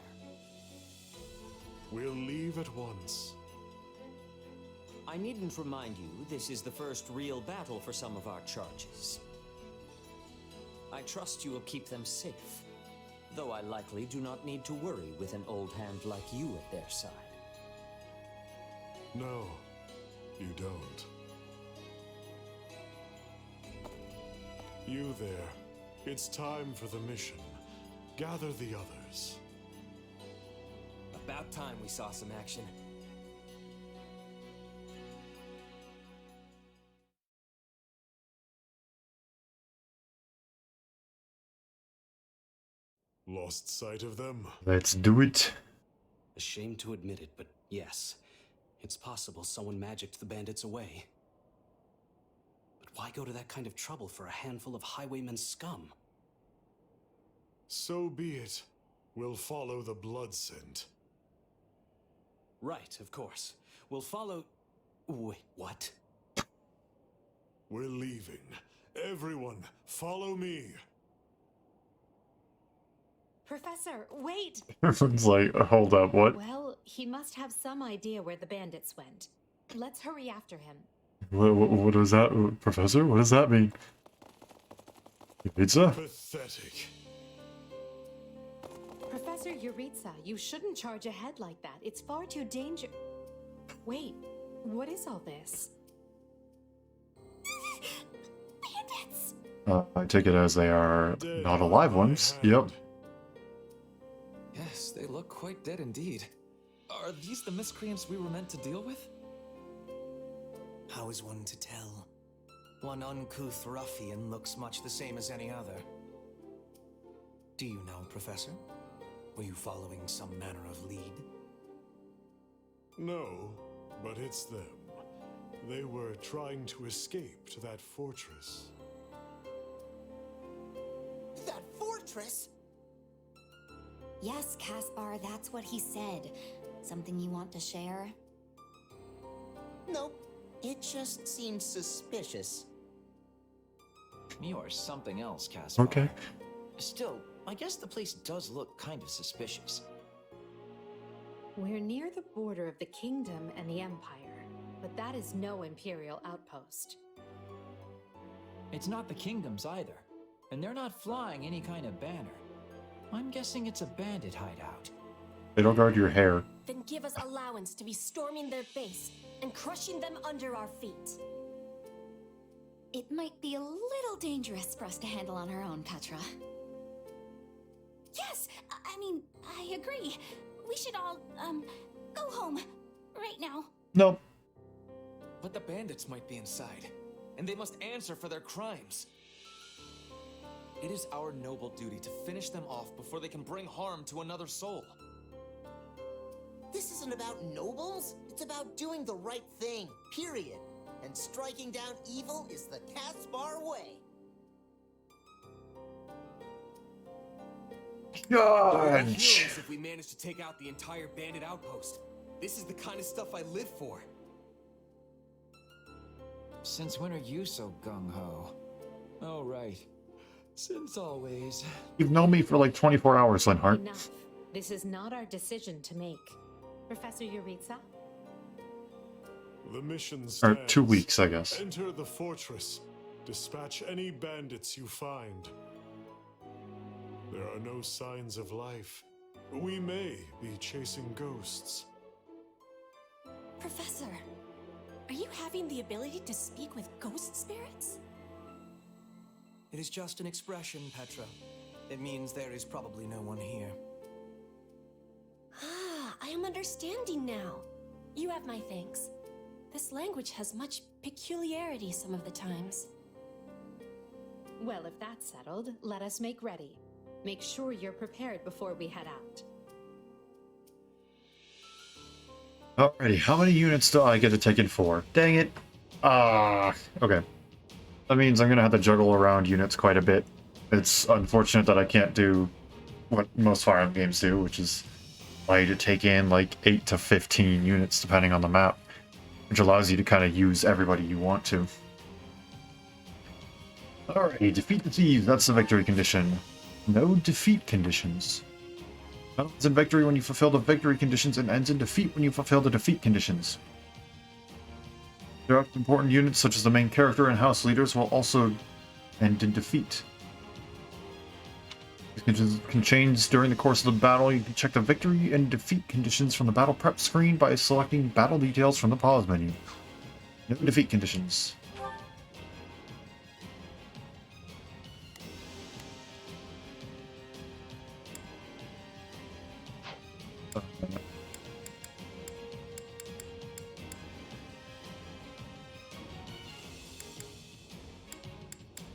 We'll leave at once. I needn't remind you, this is the first real battle for some of our charges. I trust you will keep them safe, though I likely do not need to worry with an old hand like you at their side. No, you don't. You there. It's time for the mission. Gather the others. About time we saw some action. Lost sight of them? Let's do it. Ashamed to admit it, but yes. It's possible someone magicked the bandits away. But why go to that kind of trouble for a handful of highwaymen scum? So be it. We'll follow the blood scent. Right, of course. We'll follow... Wait, what? We're leaving. Everyone, follow me. Professor, wait! Everyone's like, hold up, what? Well, he must have some idea where the bandits went. Let's hurry after him. What is that, Professor? What does that mean? Pizza? Pathetic. Professor Yuritsa, you shouldn't charge ahead like that. It's far too dangerous. Wait, what is all this? Bandits! I take it as they are not alive ones. Yep. Yes, they look quite dead indeed. Are these the miscreants we were meant to deal with? How is one to tell? One uncouth ruffian looks much the same as any other. Do you know, Professor? Were you following some manner of lead? No, but it's them. They were trying to escape to that fortress. That fortress? Yes, Caspar, that's what he said. Something you want to share? Nope. It just seems suspicious. Me or something else, Caspar. Okay. Still, I guess the place does look kind of suspicious. We're near the border of the kingdom and the empire, but that is no imperial outpost. It's not the kingdoms either, and they're not flying any kind of banner. I'm guessing it's a bandit hideout. They don't guard your hair. Then give us allowance to be storming their base and crushing them under our feet. It might be a little dangerous for us to handle on our own, Petra. Yes, I mean, I agree. We should all, go home. Right now. Nope. But the bandits might be inside, and they must answer for their crimes. It is our noble duty to finish them off before they can bring harm to another soul. This isn't about nobles, it's about doing the right thing, period. And striking down evil is the Caspar way. We're heroes if we manage to take out the entire bandit outpost. This is the kind of stuff I live for. Since when are you so gung-ho? Oh, right. Since always. You've known me for like 24 hours, Linhart. Enough. This is not our decision to make. Professor Yuritsa? The mission Or stands. 2 weeks, I guess. Enter the fortress. Dispatch any bandits you find. There are no signs of life. We may be chasing ghosts. Professor, are you having the ability to speak with ghost spirits? It is just an expression, Petra. It means there is probably no one here. Ah, I am understanding now. You have my thanks. This language has much peculiarity some of the times. Well, if that's settled, let us make ready. Make sure you're prepared before we head out. Alrighty, how many units do I get to take in for? Dang it. Okay. That means I'm gonna have to juggle around units quite a bit. It's unfortunate that I can't do what most Fire Emblem games do, which is allow you to take in like 8 to 15 units depending on the map, which allows you to kind of use everybody you want to. Alrighty, defeat the thieves, that's the victory condition. No defeat conditions. Ends in victory when you fulfill the victory conditions and ends in defeat when you fulfill the defeat conditions. Direct important units such as the main character and house leaders will also end in defeat. These conditions can change during the course of the battle. You can check the victory and defeat conditions from the battle prep screen by selecting battle details from the pause menu. No defeat conditions.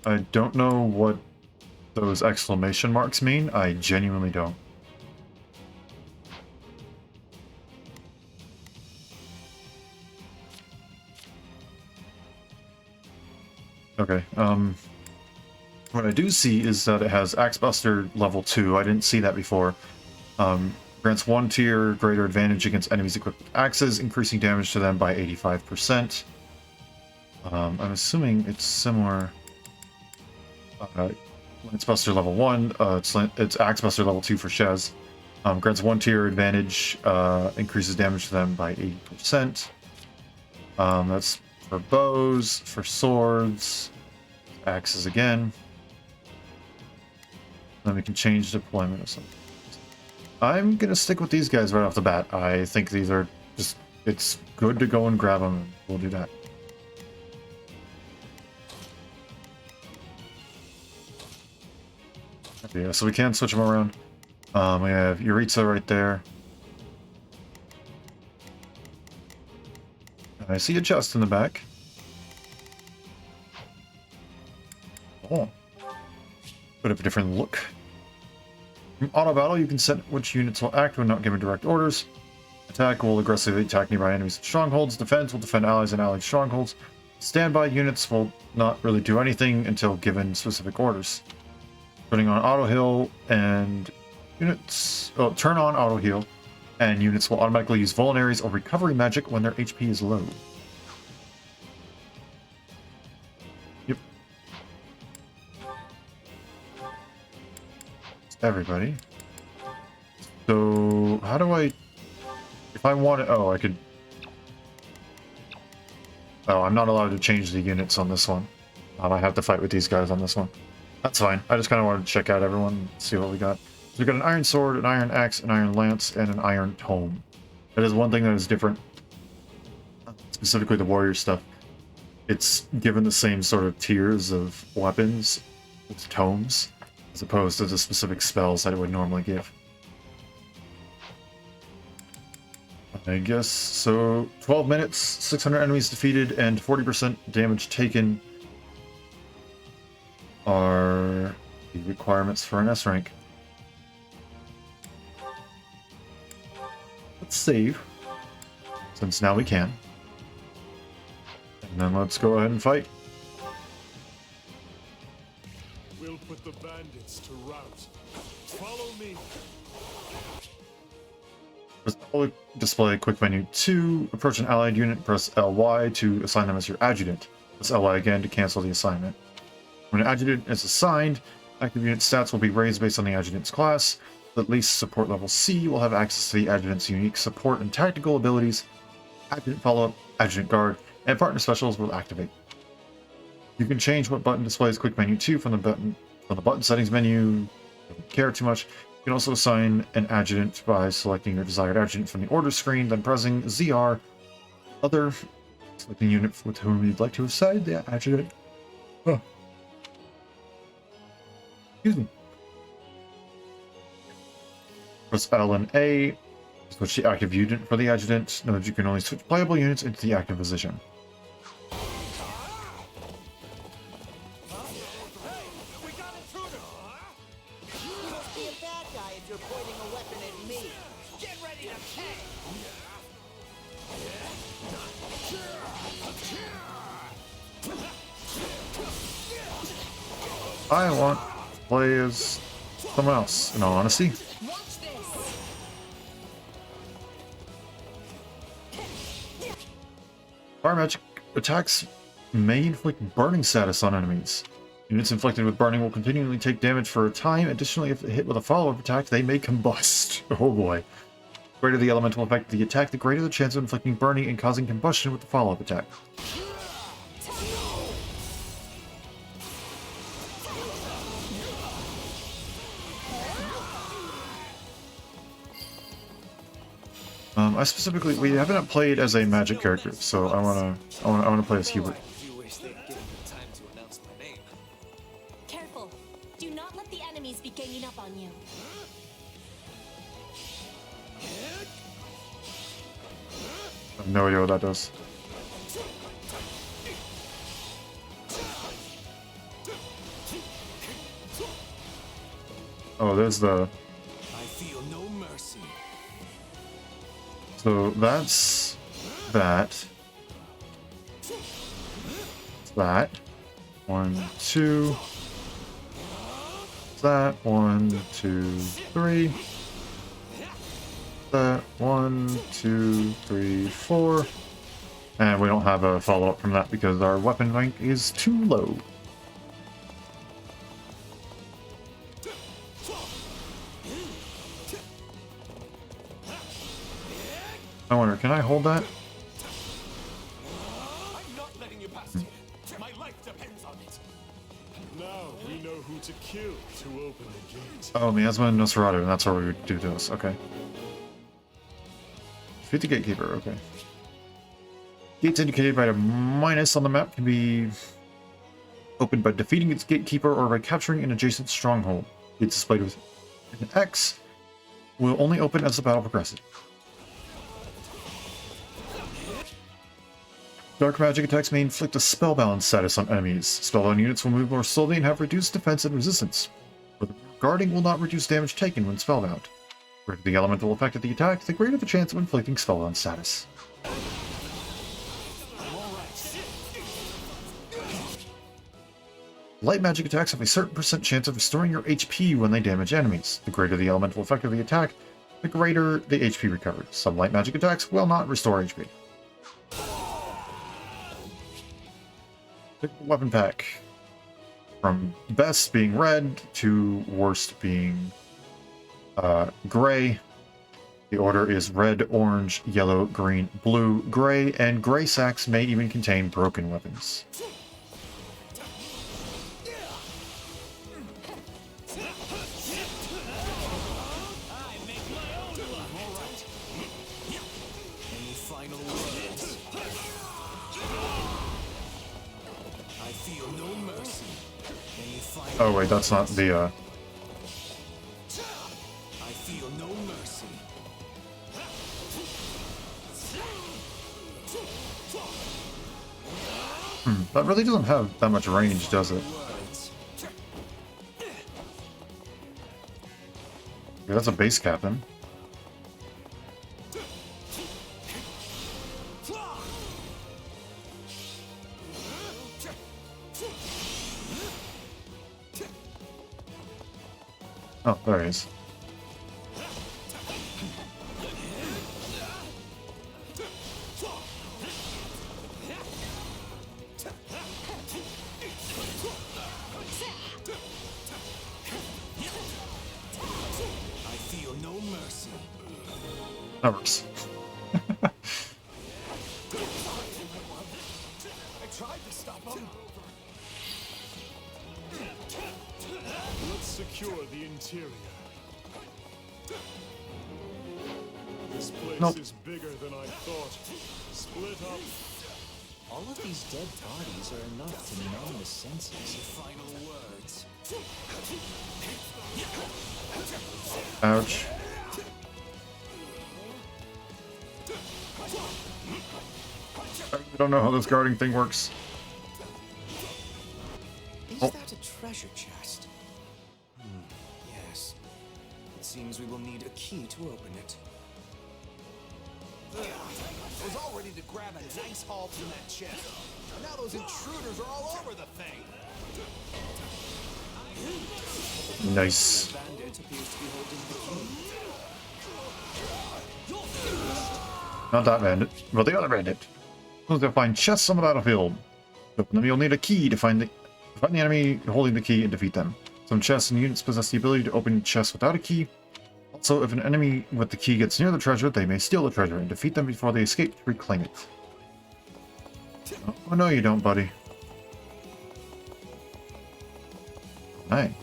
I don't know what those exclamation marks mean. I genuinely don't. Okay, what I do see is that it has Axebuster level 2. I didn't see that before. Grants 1 tier greater advantage against enemies equipped with axes, increasing damage to them by 85%. I'm assuming it's similar. Lancebuster level 1, it's Axebuster level 2 for Shez. Grants 1 tier advantage, increases damage to them by 80%. That's for bows, for swords, axes again. Then we can change deployment or something. I'm gonna stick with these guys right off the bat. I think these are just, it's good to go and grab them. We'll do that. Yeah, so we can switch them around. We have Yuritsa right there. I see a chest in the back. Oh. Bit of a different look. From auto battle, you can set which units will act when not given direct orders. Attack will aggressively attack nearby enemies and strongholds. Defense will defend allies and allied strongholds. Standby units will not really do anything until given specific orders. Putting on auto heal and units. Oh, turn on auto heal, and units will automatically use vulneraries or recovery magic when their HP is low. Yep. Everybody. So how do I? If I want it, oh, I could. Oh, I'm not allowed to change the units on this one. I have to fight with these guys on this one. That's fine. I just kind of wanted to check out everyone and see what we got. So we've got an iron sword, an iron axe, an iron lance, and an iron tome. That is one thing that is different, specifically the warrior stuff. It's given the same sort of tiers of weapons with tomes, as opposed to the specific spells that it would normally give. I guess, so 12 minutes, 600 enemies defeated, and 40% damage taken are the requirements for an S rank. Let's save, since now we can. And then let's go ahead and fight. We'll put the bandits to rout. Follow me. Display quick menu 2. Approach an allied unit, press LY to assign them as your adjutant. Press LY again to cancel the assignment. When an adjutant is assigned, active unit stats will be raised based on the adjutant's class. At least support level C will have access to the adjutant's unique support and tactical abilities. Adjutant follow-up, adjutant guard, and partner specials will activate. You can change what button displays quick menu 2 from the button settings menu. Don't care too much. You can also assign an adjutant by selecting your desired adjutant from the order screen, then pressing ZR. Other, selecting unit with whom you'd like to assign the adjutant. Oh. Excuse me. Press L and A. Switch the active unit for the adjutant. Note that you can only switch playable units into the active position. I want to play as someone else, in all honesty. Fire magic attacks may inflict burning status on enemies. Units inflicted with burning will continually take damage for a time. Additionally, if hit with a follow-up attack, they may combust. Oh boy. The greater the elemental effect of the attack, the greater the chance of inflicting burning and causing combustion with the follow-up attack. We haven't played as a magic character, so I wanna play as Hubert. Careful! Do not let the enemies be ganging up on you. I have no idea what that does. Oh, there's the... So that's that. That. 1, 2. That. 1, 2, 3. That. 1, 2, 3, 4. And we don't have a follow-up from that because our weapon rank is too low. I wonder, can I hold that? I'm not letting you pass here. My life depends on it. Now we know who to kill to open the gate. Oh, Miasma and Nosferatu, and that's where we would do this. Okay. Defeat the gatekeeper, okay. Gates indicated by a minus on the map can be opened by defeating its gatekeeper or by capturing an adjacent stronghold. Gates displayed with an X will only open as the battle progresses. Dark magic attacks may inflict a spellbound status on enemies. Spellbound units will move more slowly and have reduced defense and resistance. But guarding will not reduce damage taken when spellbound. The greater the elemental effect of the attack, the greater the chance of inflicting spellbound status. Light magic attacks have a certain % chance of restoring your HP when they damage enemies. The greater the elemental effect of the attack, the greater the HP recovered. Some light magic attacks will not restore HP. Pick weapon pack. From best being red to worst being gray. The order is red, orange, yellow, green, blue, gray, and gray sacks may even contain broken weapons. Oh wait, that's not the I feel no mercy. That really doesn't have that much range, does it? Yeah, that's a base captain. Oh, there he is. That works. I tried to stop him. Let's secure the interior. This place is bigger than I thought. Split up. All of these dead bodies are enough to numb the senses. Final words. Ouch. I don't know how this guarding thing works. Is that a treasure chest? Yes. It seems we will need a key to open it. I was all ready to grab a nice haul from that chest. Now those intruders are all over the thing. Nice. Bandit appears to be holding the key. Not that bandit, but the other bandit. They'll find chests on the battlefield. To open them, you'll need a key to find the enemy holding the key and defeat them. Some chests and units possess the ability to open chests without a key. Also, if an enemy with the key gets near the treasure, they may steal the treasure and defeat them before they escape to reclaim it. Oh, no you don't, buddy. Hey.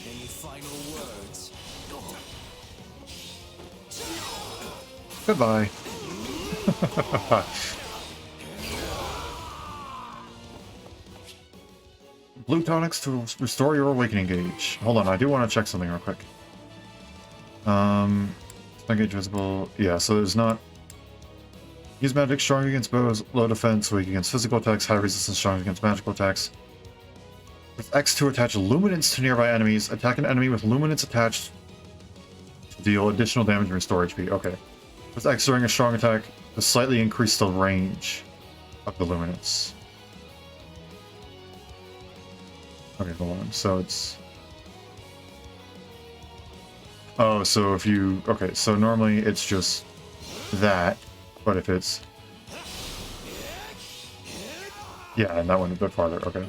Any final words? Goodbye. Blue tonics to restore your awakening gauge. Hold on, I do want to check something real quick. Gauge visible. Yeah, so there's not. Use magic strong against bows, low defense, weak against physical attacks, high resistance, strong against magical attacks. With X to attach luminance to nearby enemies. Attack an enemy with luminance attached to deal additional damage and restore HP. Okay. With X during a strong attack to slightly increase the range of the luminance. Okay, hold on. So it's... Oh, so if you... Okay, so normally it's just that. But if it's... Yeah, and that went a bit farther. Okay.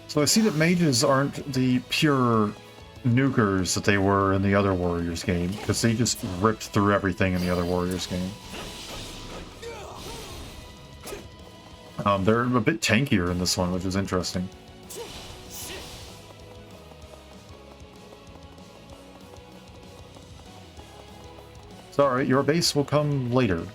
So I see that mages aren't the pure nukers that they were in the other Warriors game, because they just ripped through everything in the other Warriors game. They're a bit tankier in this one, which is interesting. Sorry, your base will come later.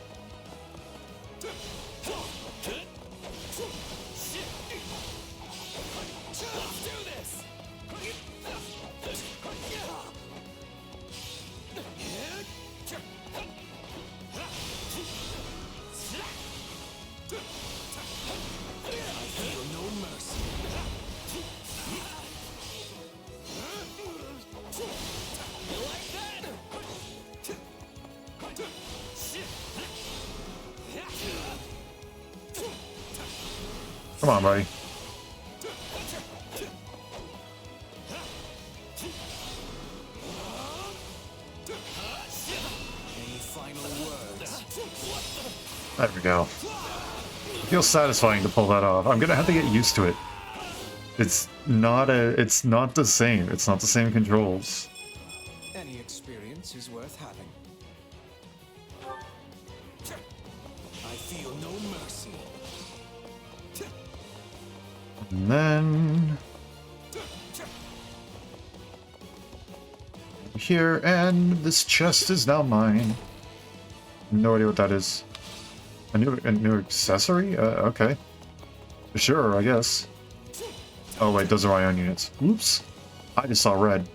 Come on, buddy. There we go. It feels satisfying to pull that off. I'm gonna have to get used to it. It's not the same. It's not the same controls. Any experience is worth having. I feel no mercy. And then here, and this chest is now mine. No idea what that is. A new accessory? Okay. Sure, I guess. Oh wait, those are ion units. Oops. I just saw red.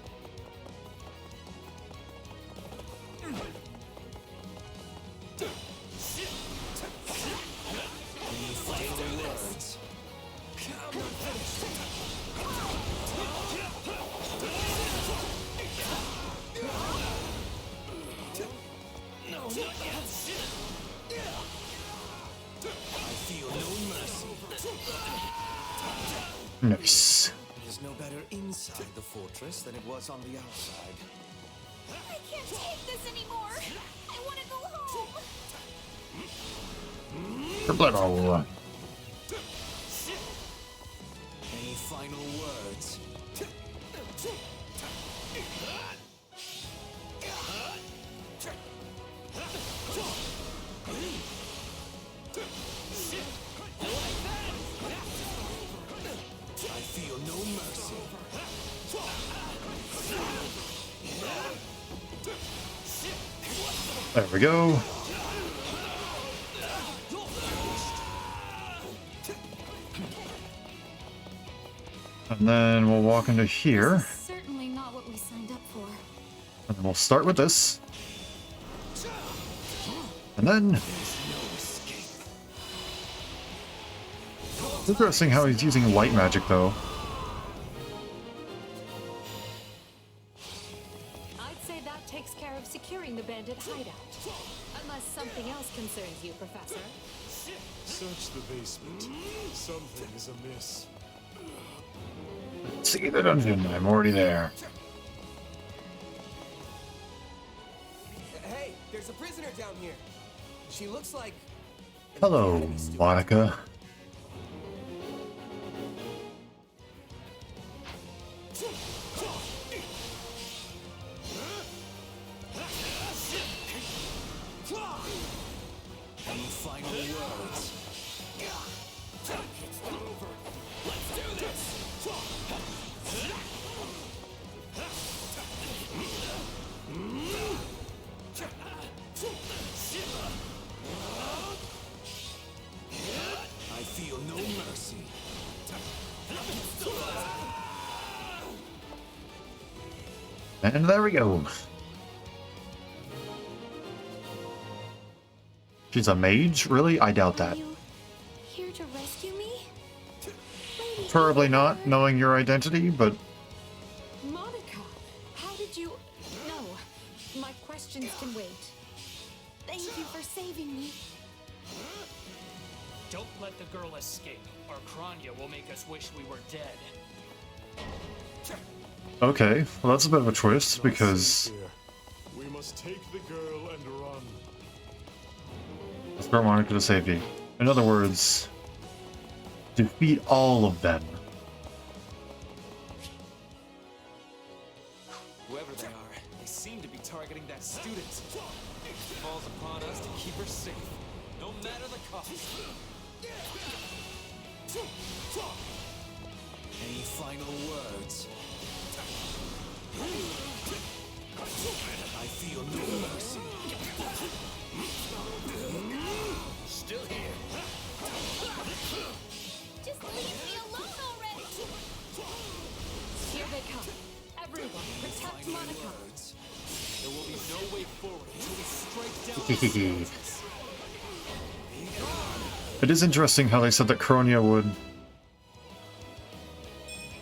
Nice. It is no better inside the fortress than it was on the outside. I can't take this anymore. I want to go home. Any final words? I feel no mercy. There we go. And then we'll walk into here. Certainly not what we signed up for. And then we'll start with this. And then... It's interesting how he's using light magic, though. I'd say that takes care of securing the bandit hideout. Unless something else concerns you, Professor. Search the basement. Something is amiss. See the dungeon. I'm already there. Hey, there's a prisoner down here. She looks like... Hello, Monica. Any final words? It's over. Let's do this. I feel no mercy. And there we go. She's a mage? Really? I doubt that. Here to rescue me? Preferably not, knowing your identity, but... Monica, how did you... No, my questions can wait. Thank you for saving me. Don't let the girl escape, or Kranya will make us wish we were dead. Okay, well that's a bit of a twist, because... We must take the girl and run. Let's Monica to safety. In other words, defeat all of them. Whoever they are, they seem to be targeting that student. It falls upon us to keep her safe, no matter the cost. Any final words? I feel no mercy. Still here. Just leave me alone already. Here they come. Everyone, protect Monica. There will be no way forward until we strike down. It is interesting how they said that Kronia would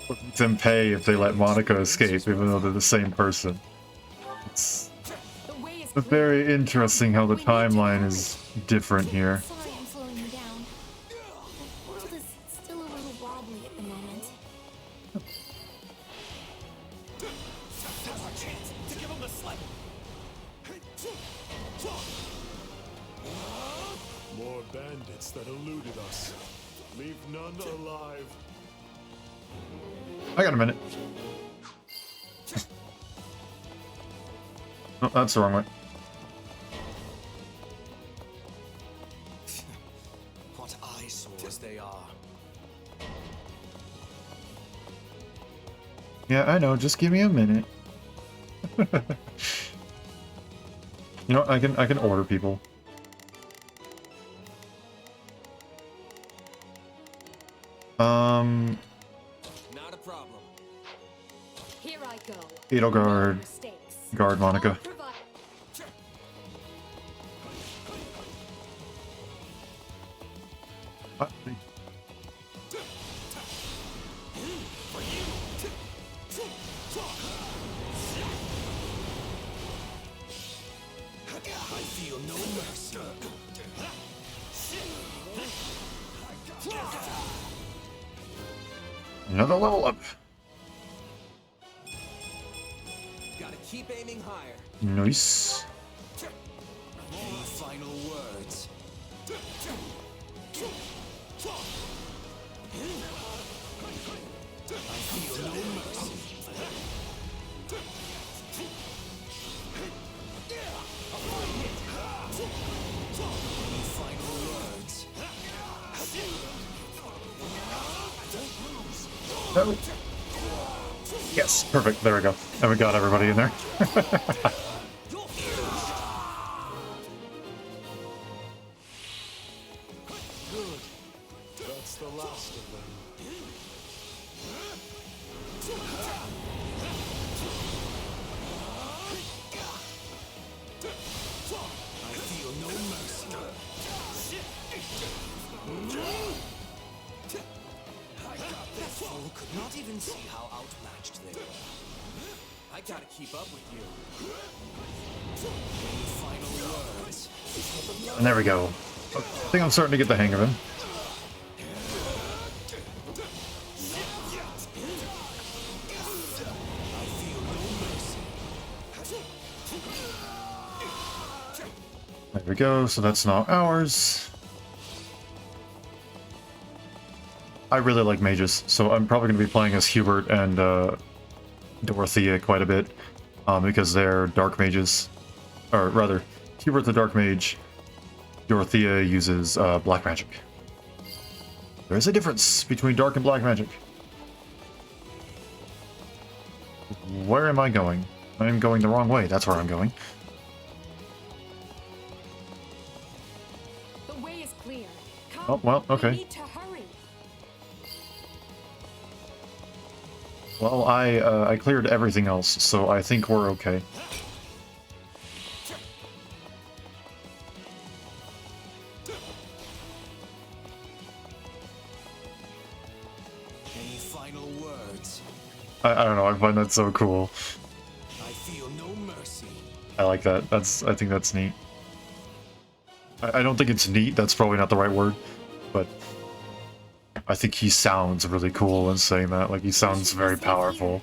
make them pay if they let Monica escape, even though they're the same person. It's very interesting how the timeline is different here. Sorry I'm slowing you down. The world is still a little wobbly at the moment. That's our chance to give him the slip. More bandits that eluded us. Leave none alive. I got a minute. Oh, that's the wrong way. What eyesores they are. Yeah, I know. Just give me a minute. You know what? I can order people. Not a problem. Here I go. Edelgard, guard Monica. What? I feel no mercy. Another level up. Gotta keep aiming higher. Nice. Any final words? I feel no mercy. Any final words? Oh. Yes, perfect. There we go. And we got everybody in there. Good. That's the last of them. I feel no mercy. That fool could not even see how outmatched they were. I gotta keep up with you. Any final words? And there we go. I think I'm starting to get the hang of him. There we go, so that's now ours. I really like mages, so I'm probably going to be playing as Hubert and Dorothea quite a bit, because they're dark mages. Or rather, Hubert's a dark mage, Dorothea uses black magic. There's a difference between dark and black magic. Where am I going? I'm going the wrong way, that's where I'm going. The way is clear. Come, Oh, well, okay. we need to hurry. Well, I cleared everything else, so I think we're okay. Any final words? I don't know, I find that so cool. I feel no mercy. I like that. I think that's neat. I don't think it's neat, that's probably not the right word, but I think he sounds really cool in saying that. Like, he sounds very powerful.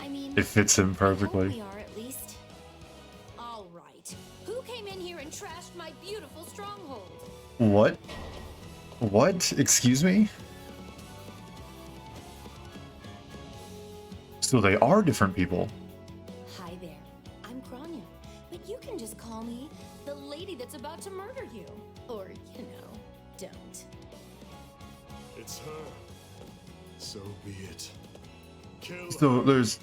I mean, It fits him we perfectly. are at least. All right. Who came in here and trashed my beautiful stronghold? What? What? Excuse me? So they are different people. Hi there. I'm Kranya, but you can just call me the lady that's about to murder you. Or, you know, don't. It's her. So be it. Kill So there's...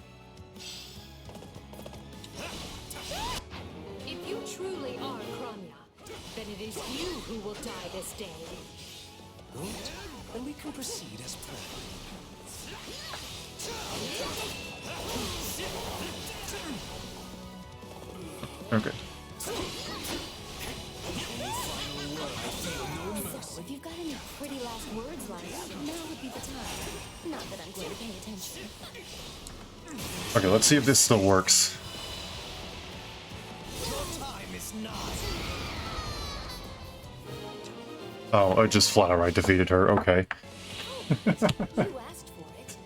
If you truly are Kranya, then it is you who will die this day. Good. Then we can proceed as planned. Okay. So, if you've got any pretty last words lined up, now would be the time. Not that I'm going to pay attention. Okay, let's see if this still works. Time is not. Oh, I just flat outright defeated her. Okay. You asked for it.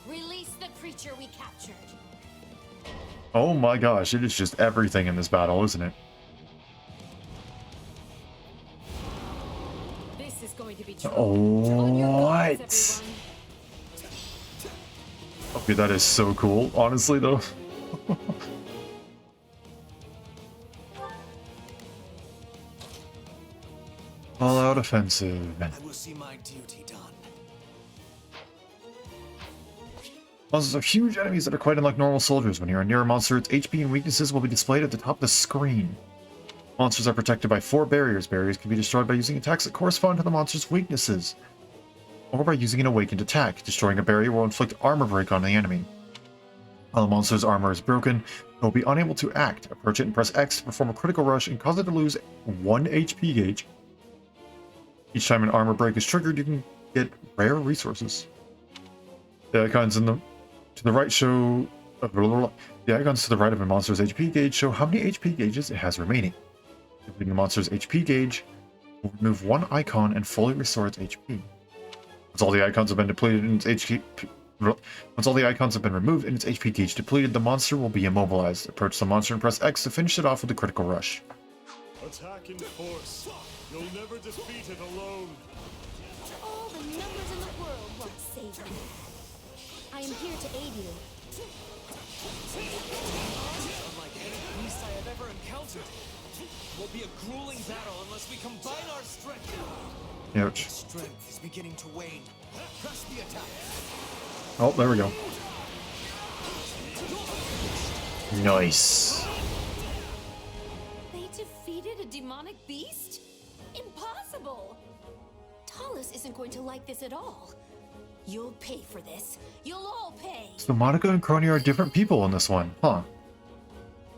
Release the creature we captured. Oh my gosh, it is just everything in this battle, isn't it? This is going to be Oh, what? Dude, that is so cool, honestly, though. All-out offensive. I will see my duty done. Monsters are huge enemies that are quite unlike normal soldiers. When you're near a monster, its HP and weaknesses will be displayed at the top of the screen. Monsters are protected by 4 barriers. Barriers can be destroyed by using attacks that correspond to the monster's weaknesses, or by using an awakened attack. Destroying a barrier will inflict armor break on the enemy. While the monster's armor is broken, it will be unable to act. Approach it and press X to perform a critical rush and cause it to lose 1 HP gauge. Each time an armor break is triggered, you can get rare resources. The icons to the right show the icons to the right of a monster's HP gauge show how many HP gauges it has remaining. Completing the monster's HP gauge will remove 1 icon and fully restore its HP. Once all the icons have been depleted and its HP Once all the icons have been removed and its HP gauge depleted, the monster will be immobilized. Approach the monster and press X to finish it off with a critical rush. Attack in force. You'll never defeat it alone. All the numbers in the world won't save you. I am here to aid you. Unlike any beast I have ever encountered. It will be a grueling battle unless we combine our strength. Ouch. Strength is beginning to wane. Press the attack. Oh, there we go. Nice. They defeated a demonic beast? Impossible! Talus isn't going to like this at all. You'll pay for this. You'll all pay. So Monica and Crony are different people in this one, huh?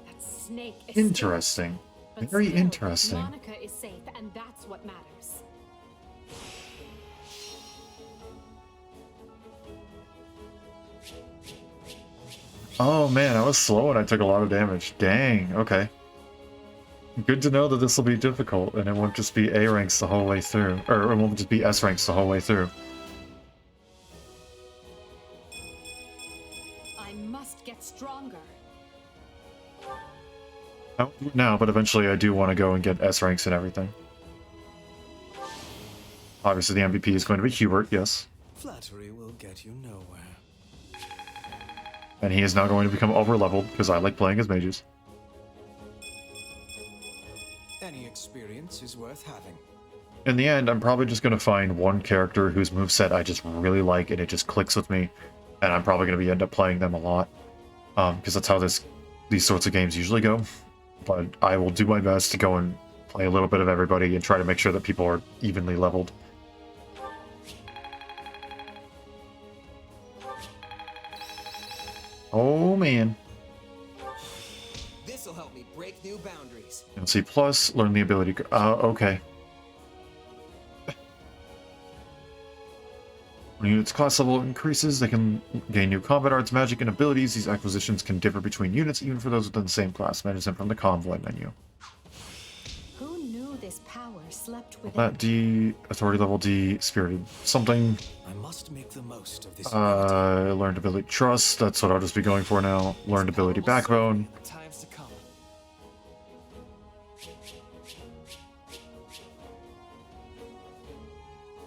That snake escaped, Interesting. but Very still, interesting. Monica is safe, and that's what matters. Oh man, I was slow and I took a lot of damage. Dang, okay. Good to know that this will be difficult and it won't just be A ranks the whole way through. Or it won't just be S ranks the whole way through. I must get stronger. I won't do it now, but eventually I do want to go and get S ranks and everything. Obviously the MVP is going to be Hubert, yes. Flattery will get you nowhere. And he is now going to become over-leveled, because I like playing as mages. Any experience is worth having. In the end, I'm probably just going to find one character whose moveset I just really like, and it just clicks with me. And I'm probably going to end up playing them a lot. Because that's how these sorts of games usually go. But I will do my best to go and play a little bit of everybody and try to make sure that people are evenly leveled. Oh man. This'll help me break new boundaries. C plus, learn the ability. Okay. When a unit's class level increases, they can gain new combat arts, magic, and abilities. These acquisitions can differ between units, even for those within the same class. Manage them from the convoy menu. Who knew this power slept within? That D, authority level D, spirited something. I must make the most of this. Learned ability trust. That's what I'll just be going for now. Learned ability backbone. Times to come.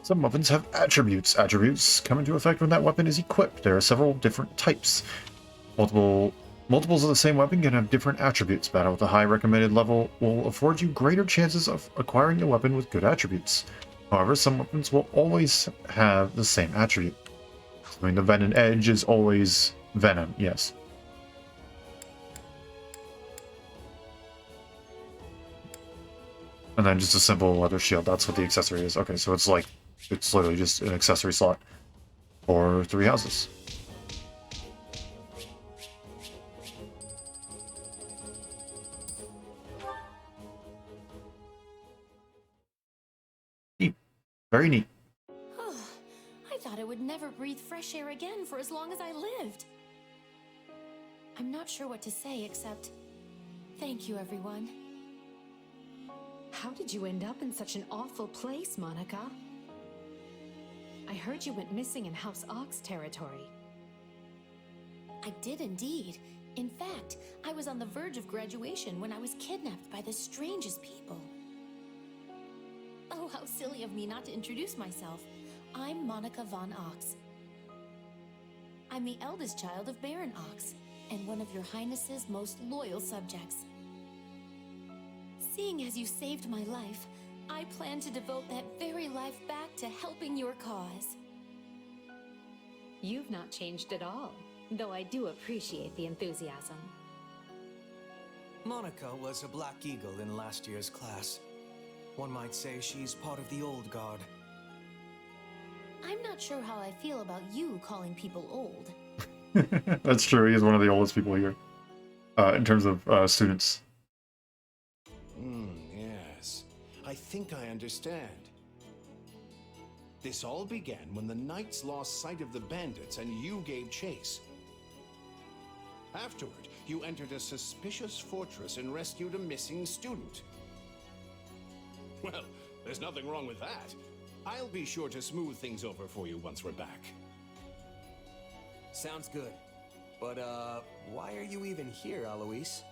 Some weapons have attributes. Attributes come into effect when that weapon is equipped. There are several different types. Multiples of the same weapon can have different attributes. Battle with a high recommended level will afford you greater chances of acquiring a weapon with good attributes. However, some weapons will always have the same attribute. I mean, the Venom Edge is always Venom, yes. And then just a simple leather shield. That's what the accessory is. Okay, so it's literally just an accessory slot for 3 houses. Neat. Very neat. I thought I would never breathe fresh air again for as long as I lived. I'm not sure what to say except thank you, everyone. How did you end up in such an awful place, Monica? I heard you went missing in House Ox territory. I did indeed. In fact, I was on the verge of graduation when I was kidnapped by the strangest people. Oh, how silly of me not to introduce myself. I'm Monica von Ox. I'm the eldest child of Baron Ox, and one of your highness's most loyal subjects. Seeing as you saved my life, I plan to devote that very life back to helping your cause. You've not changed at all, though I do appreciate the enthusiasm. Monica was a Black Eagle in last year's class. One might say she's part of the old guard. I'm not sure how I feel about you calling people old. That's true. He is one of the oldest people here, in terms of students. Yes. I think I understand. This all began when the knights lost sight of the bandits and you gave chase. Afterward, you entered a suspicious fortress and rescued a missing student. Well, there's nothing wrong with that. I'll be sure to smooth things over for you once we're back. Sounds good. But, why are you even here, Alois?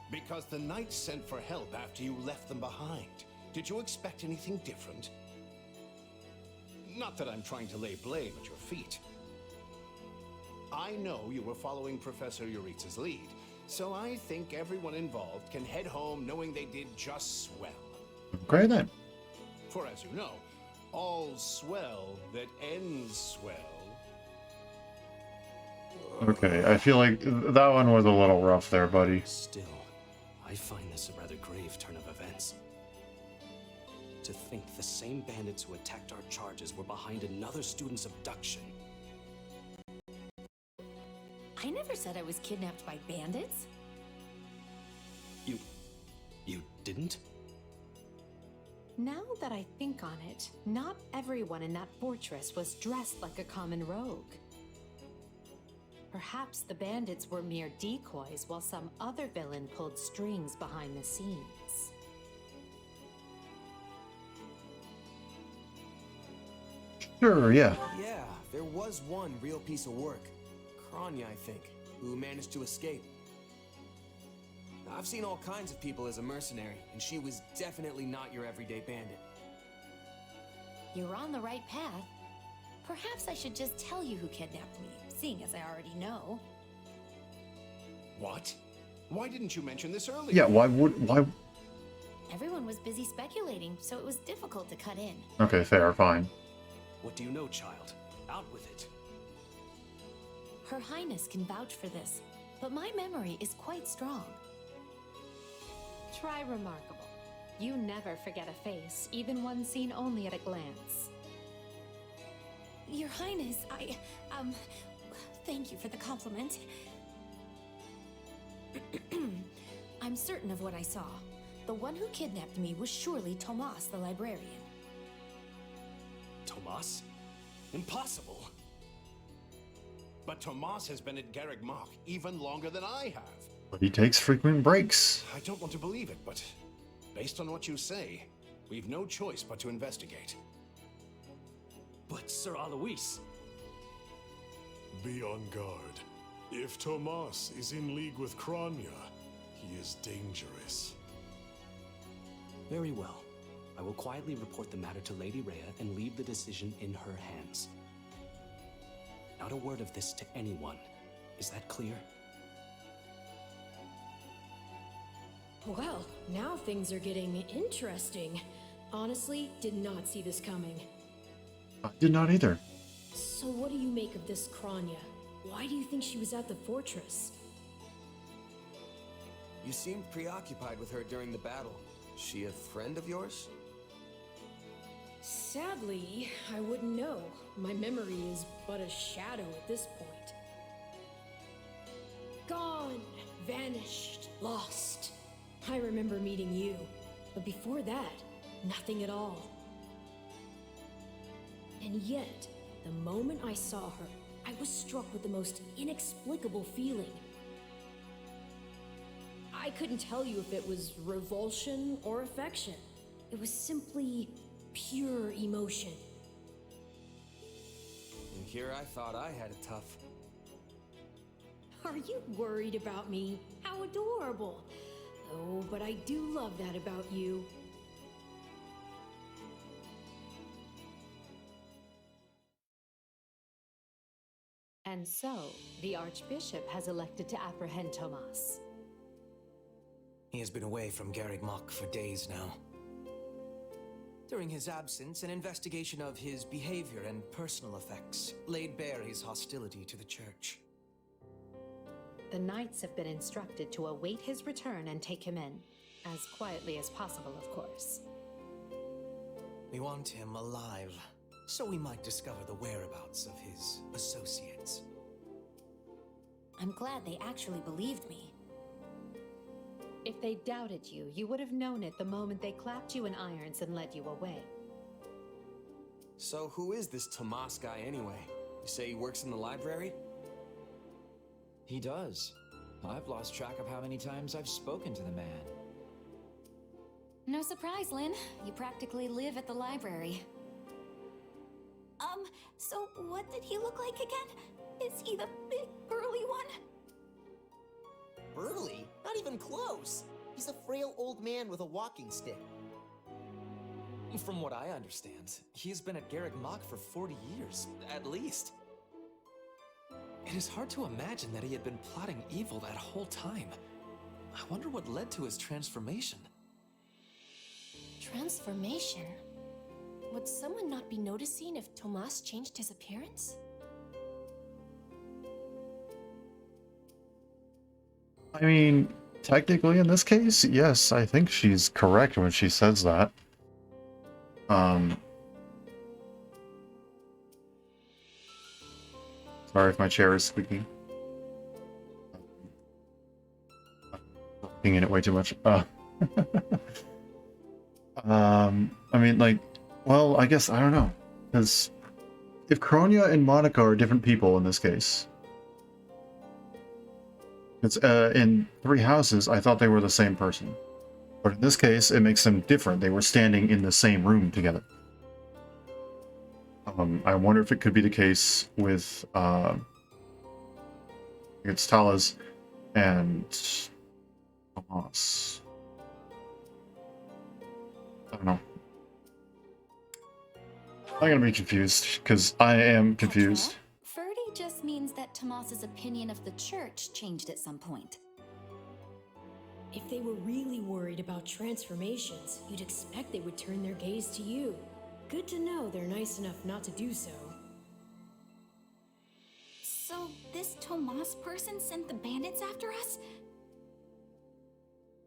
Because the knights sent for help after you left them behind. Did you expect anything different? Not that I'm trying to lay blame at your feet. I know you were following Professor Yuritsa's lead, so I think everyone involved can head home knowing they did just swell. Okay then. For as you know, all's swell that ends swell. Okay, I feel like that one was a little rough there, buddy. Still, I find this a rather grave turn of events. To think the same bandits who attacked our charges were behind another student's abduction. I never said I was kidnapped by bandits. You didn't? Now that I think on it, not everyone in that fortress was dressed like a common rogue. Perhaps the bandits were mere decoys while some other villain pulled strings behind the scenes. Sure, yeah. Yeah, there was one real piece of work. Kranya, I think, who managed to escape. I've seen all kinds of people as a mercenary, and she was definitely not your everyday bandit. You're on the right path. Perhaps I should just tell you who kidnapped me, seeing as I already know. What? Why didn't you mention this earlier? Yeah, why? Everyone was busy speculating, so it was difficult to cut in. Okay, fair, fine. What do you know, child? Out with it. Her Highness can vouch for this, but my memory is quite strong. Try remarkable. You never forget a face, even one seen only at a glance. Your Highness, thank you for the compliment. I'm certain of what I saw. The one who kidnapped me was surely Tomas the librarian. Tomas? Impossible! But Tomas has been at Garreg Mach even longer than I have. But he takes frequent breaks. I don't want to believe it, but based on what you say, we've no choice but to investigate. But Sir Alois... Be on guard. If Tomas is in league with Kranya, he is dangerous. Very well. I will quietly report the matter to Lady Rhea and leave the decision in her hands. Not a word of this to anyone. Is that clear? Well, now things are getting interesting. Honestly, did not see this coming. I did not either. So what do you make of this Kranya? Why do you think she was at the fortress? You seemed preoccupied with her during the battle. She a friend of yours? Sadly, I wouldn't know. My memory is but a shadow at this point. Gone, vanished, lost. I remember meeting you, but before that, nothing at all. And yet, the moment I saw her, I was struck with the most inexplicable feeling. I couldn't tell you if it was revulsion or affection. It was simply pure emotion. And here I thought I had it tough. Are you worried about me? How adorable! Oh, but I do love that about you. And so, the Archbishop has elected to apprehend Tomas. He has been away from Garreg Mach for days now. During his absence, an investigation of his behavior and personal effects laid bare his hostility to the Church. The Knights have been instructed to await his return and take him in. As quietly as possible, of course. We want him alive, so we might discover the whereabouts of his associates. I'm glad they actually believed me. If they doubted you, you would have known it the moment they clapped you in irons and led you away. So who is this Tomas guy anyway? You say he works in the library? He does. I've lost track of how many times I've spoken to the man. No surprise, Lynn. You practically live at the library. So what did he look like again? Is he the big, burly one? Burly? Not even close. He's a frail old man with a walking stick. From what I understand, he's been at Garreg Mach for 40 years, at least. It is hard to imagine that he had been plotting evil that whole time. I wonder what led to his transformation. Transformation? Would someone not be noticing if Tomas changed his appearance? I mean, technically in this case, yes, I think she's correct when she says that. Sorry if my chair is squeaking. I'm looking in it way too much. I mean, like, well, I guess, I don't know. Because if Kronia and Monica are different people in this case, it's, in Three Houses, I thought they were the same person. But in this case, it makes them different. They were standing in the same room together. I wonder if it could be the case with, it's Talas and Tomas. I don't know. I'm gonna be confused, because I am confused. Ferdy just means that Tomas's opinion of the church changed at some point. If they were really worried about transformations, you'd expect they would turn their gaze to you. Good to know they're nice enough not to do so. So, this Tomas person sent the bandits after us?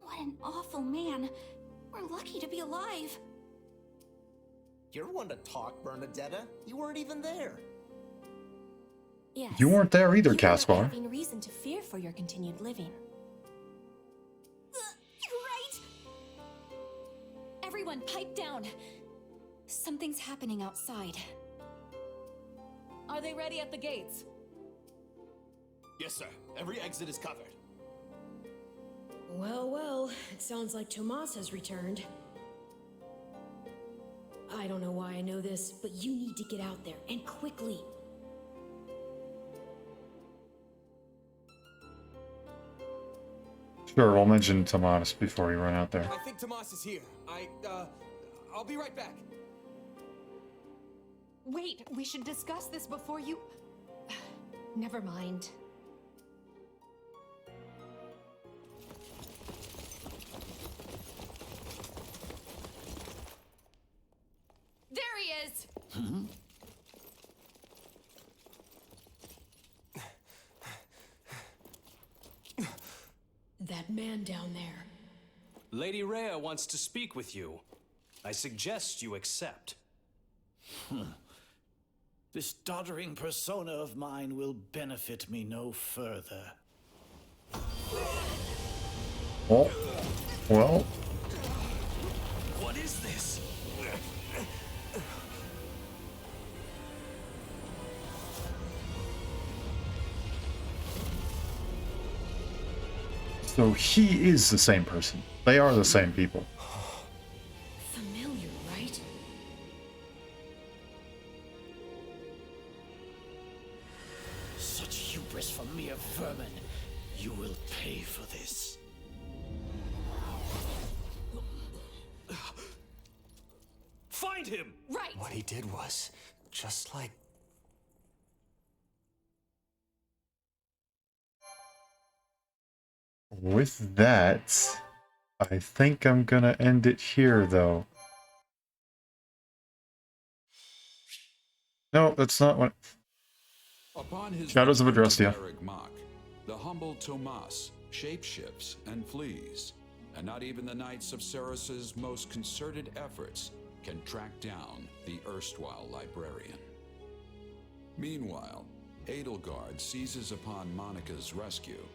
What an awful man. We're lucky to be alive. You're one to talk, Bernadetta. You weren't even there. Yes. You weren't there either, You Caspar. have having reason to fear for your continued living. You're right! Everyone, pipe down. Something's happening outside. Are they ready at the gates? Yes, sir. Every exit is covered. Well, well, it sounds like Tomas has returned. I don't know why I know this, but you need to get out there, and quickly. Sure, we'll mention Tomas before we run out there. I think Tomas is here. I'll be right back. Wait, we should discuss this before you... Never mind. There he is! That man down there. Lady Rhea wants to speak with you. I suggest you accept. This doddering persona of mine will benefit me no further. Oh, well. What is this? So he is the same person. They are the same people. Familiar, right? Such hubris from mere vermin. You will pay for this. Find him! Right! What he did was just like with that, I think I'm gonna end it here, though. No, that's not what... Upon his Shadows of return to Adrestia. Garreg Mach, the humble Tomas shapeshifts and flees, and not even the Knights of Ceres's most concerted efforts can track down the erstwhile librarian. Meanwhile, Edelgard seizes upon Monica's rescue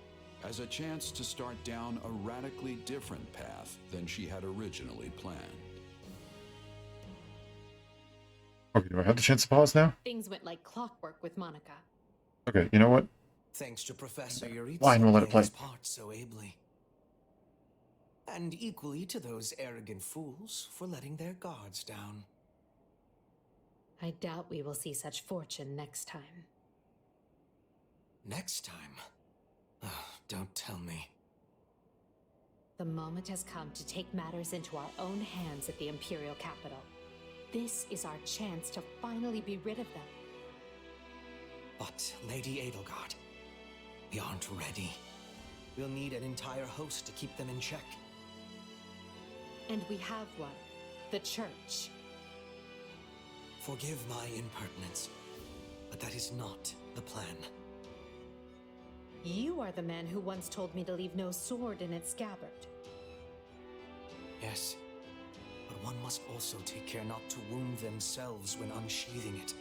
as a chance to start down a radically different path than she had originally planned. Okay, do I have the chance to pause now? Things went like clockwork with Monica. Okay, you know what? Thanks to Professor Yuritsa Fine, we'll let it playing play. his part so ably. And equally to those arrogant fools for letting their guards down. I doubt we will see such fortune next time. Next time? Oh, don't tell me. The moment has come to take matters into our own hands at the Imperial capital. This is our chance to finally be rid of them. But, Lady Edelgard, we aren't ready. We'll need an entire host to keep them in check. And we have one. The Church. Forgive my impertinence, but that is not the plan. You are the man who once told me to leave no sword in its scabbard. Yes, but one must also take care not to wound themselves when unsheathing it.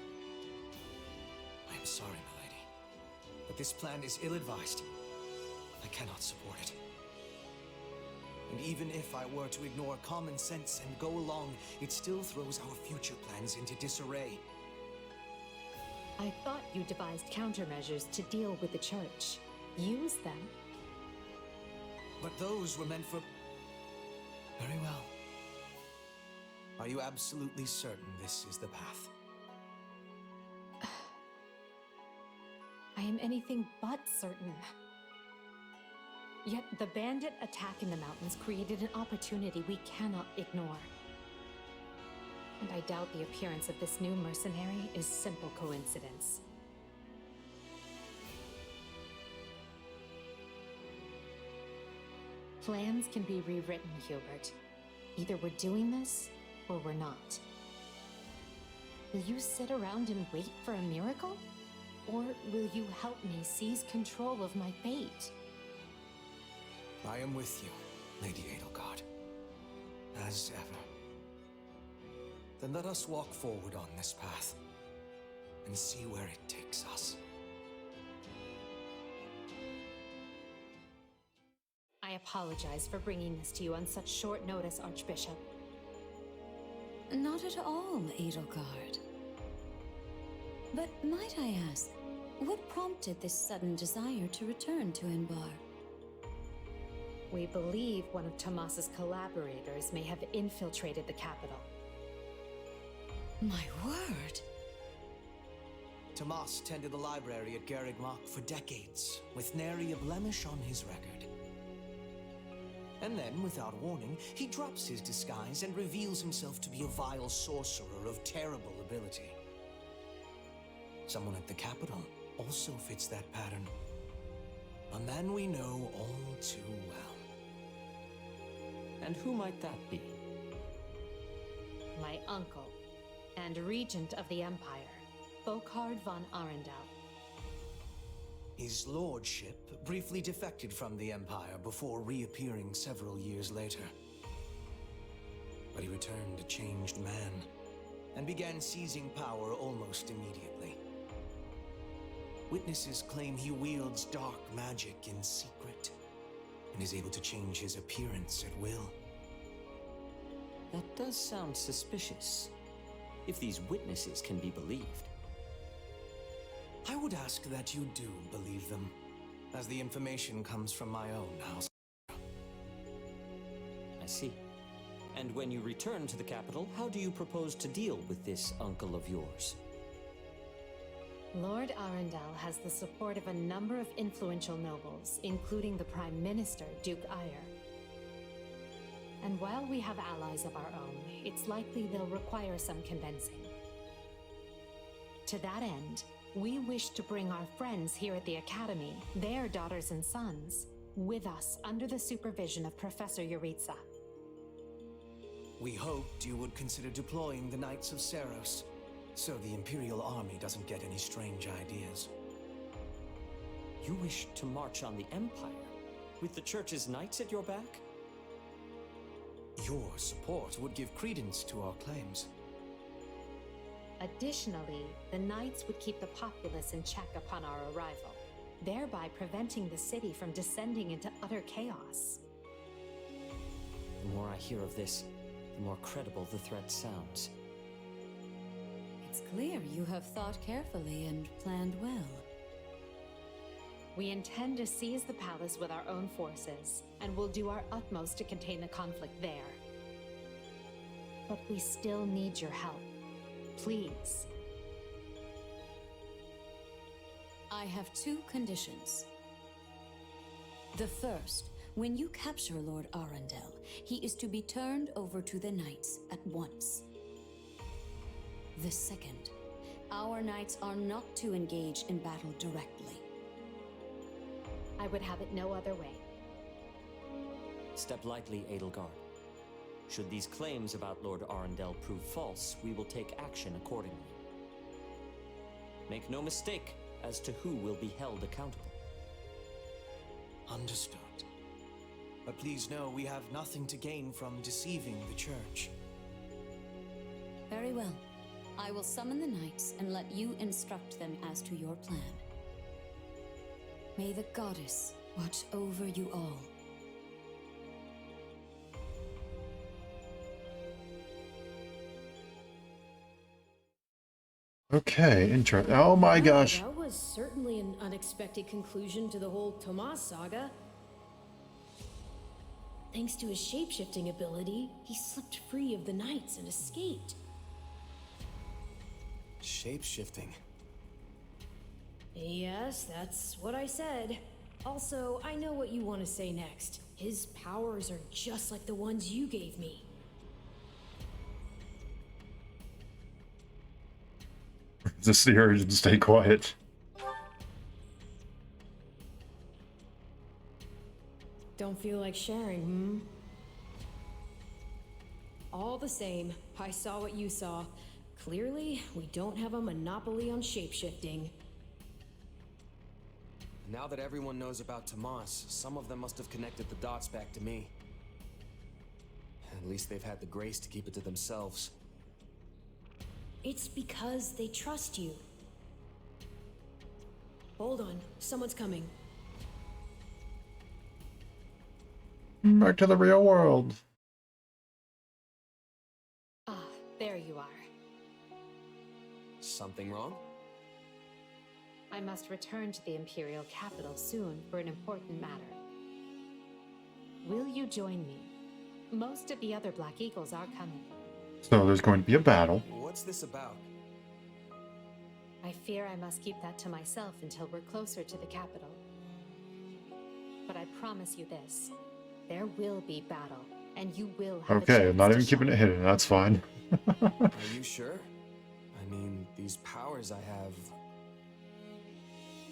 I am sorry, milady, but this plan is ill-advised. I cannot support it. And even if I were to ignore common sense and go along, it still throws our future plans into disarray. I thought you devised countermeasures to deal with the Church. Use them. But those were meant for... Very well. Are you absolutely certain this is the path? I am anything but certain. Yet the bandit attack in the mountains created an opportunity we cannot ignore. And I doubt the appearance of this new mercenary is simple coincidence. Plans can be rewritten, Hubert. Either we're doing this, or we're not. Will you sit around and wait for a miracle? Or will you help me seize control of my fate? I am with you, Lady Edelgard. As ever. Then let us walk forward on this path, and see where it takes us. I apologize for bringing this to you on such short notice, Archbishop. Not at all, Edelgard. But might I ask, what prompted this sudden desire to return to Inbar? We believe one of Tomas's collaborators may have infiltrated the capital. My word! Tomas tended the library at Garreg Mach for decades, with nary a blemish on his record. And then, without warning, he drops his disguise and reveals himself to be a vile sorcerer of terrible ability. Someone at the capital also fits that pattern. A man we know all too well. And who might that be? My uncle, and regent of the Empire, Bokhard von Arundel. His lordship briefly defected from the Empire before reappearing several years later. But he returned a changed man, and began seizing power almost immediately. Witnesses claim he wields dark magic in secret, and is able to change his appearance at will. That does sound suspicious, if these witnesses can be believed. I would ask that you do believe them, as the information comes from my own house. I see. And when you return to the capital, how do you propose to deal with this uncle of yours? Lord Arundel has the support of a number of influential nobles, including the Prime Minister, Duke Eyre. And while we have allies of our own, it's likely they'll require some convincing. To that end, we wish to bring our friends here at the Academy, their daughters and sons, with us under the supervision of Professor Yuritsa. We hoped you would consider deploying the Knights of Seros, so the Imperial Army doesn't get any strange ideas. You wish to march on the Empire, with the Church's knights at your back? Your support would give credence to our claims. Additionally, the Knights would keep the populace in check upon our arrival, thereby preventing the city from descending into utter chaos. The more I hear of this, the more credible the threat sounds. It's clear you have thought carefully and planned well. We intend to seize the palace with our own forces, and will do our utmost to contain the conflict there. But we still need your help. Please. I have 2 conditions. The first, when you capture Lord Arundel, he is to be turned over to the Knights at once. The second, our Knights are not to engage in battle directly. I would have it no other way. Step lightly, Edelgard. Should these claims about Lord Arundel prove false, we will take action accordingly. Make no mistake as to who will be held accountable. Understood. But please know we have nothing to gain from deceiving the Church. Very well. I will summon the Knights and let you instruct them as to your plan. May the Goddess watch over you all. Okay, interesting. Oh my gosh. That was certainly an unexpected conclusion to the whole Tomas saga. Thanks to his shapeshifting ability, he slipped free of the Knights and escaped. Shapeshifting? Yes, that's what I said. Also, I know what you want to say next. His powers are just like the ones you gave me. Just the urge to stay quiet. Don't feel like sharing, hmm? All the same, I saw what you saw. Clearly, we don't have a monopoly on shapeshifting. Now that everyone knows about Tomas, some of them must have connected the dots back to me. At least they've had the grace to keep it to themselves. It's because they trust you. Hold on, someone's coming. Back to the real world. Ah, there you are. Something wrong? I must return to the Imperial capital soon for an important matter. Will you join me? Most of the other Black Eagles are coming. So there's going to be a battle. What's this about? I fear I must keep that to myself until we're closer to the capital. But I promise you this. There will be battle, and you will have a Okay, chance I'm not to even keeping shine. it hidden. That's fine. Are you sure? I mean, these powers I have...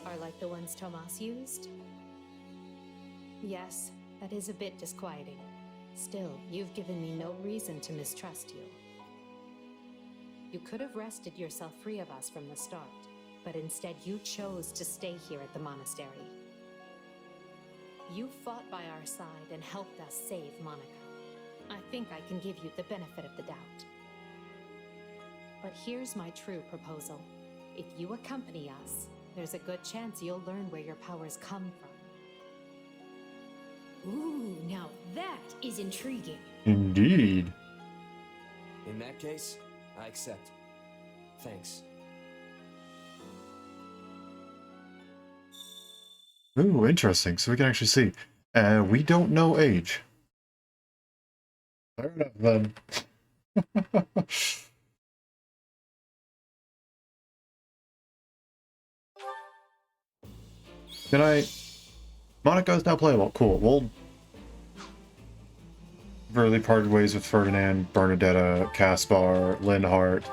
Are like the ones Tomas used? Yes, that is a bit disquieting. Still, you've given me no reason to mistrust you. You could have wrested yourself free of us from the start, but instead you chose to stay here at the monastery. You fought by our side and helped us save Monica. I think I can give you the benefit of the doubt. But here's my true proposal. If you accompany us, there's a good chance you'll learn where your powers come from. Ooh, now that is intriguing. Indeed. In that case, I accept. Thanks. Ooh, interesting. So we can actually see. We don't know age. Fair enough, then. Can I... Monica is now playable. Cool. We'll... Really parted ways with Ferdinand, Bernadetta, Caspar, Lindhart.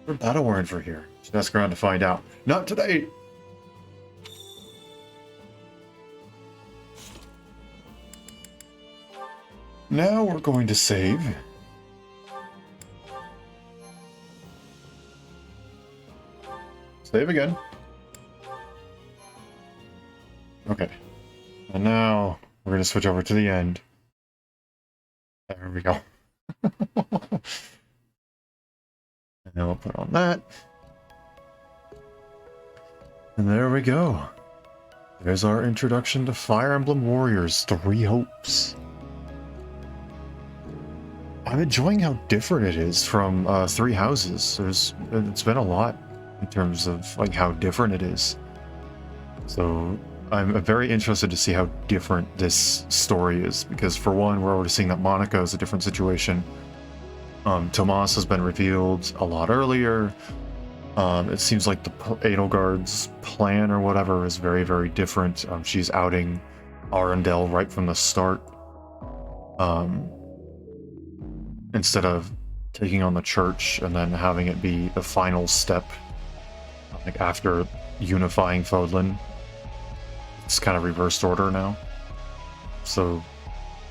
What battle we're in for here? Just ask around to find out. Not today! now we're going to save. Save again. Okay. And now we're going to switch over to the end. There we go. And then we'll put on that. And there we go. There's our introduction to Fire Emblem Warriors 3 Hopes. I'm enjoying how different it is from 3 Houses. It's been a lot in terms of like how different it is. So I'm very interested to see how different this story is, because for one, we're already seeing that Monica is a different situation. Tomas has been revealed a lot earlier. It seems like the Edelgard's plan or whatever is very, very different. She's outing Arundel right from the start. Instead of taking on the church and then having it be the final step, like after unifying Fodlan. It's kind of reversed order now. So,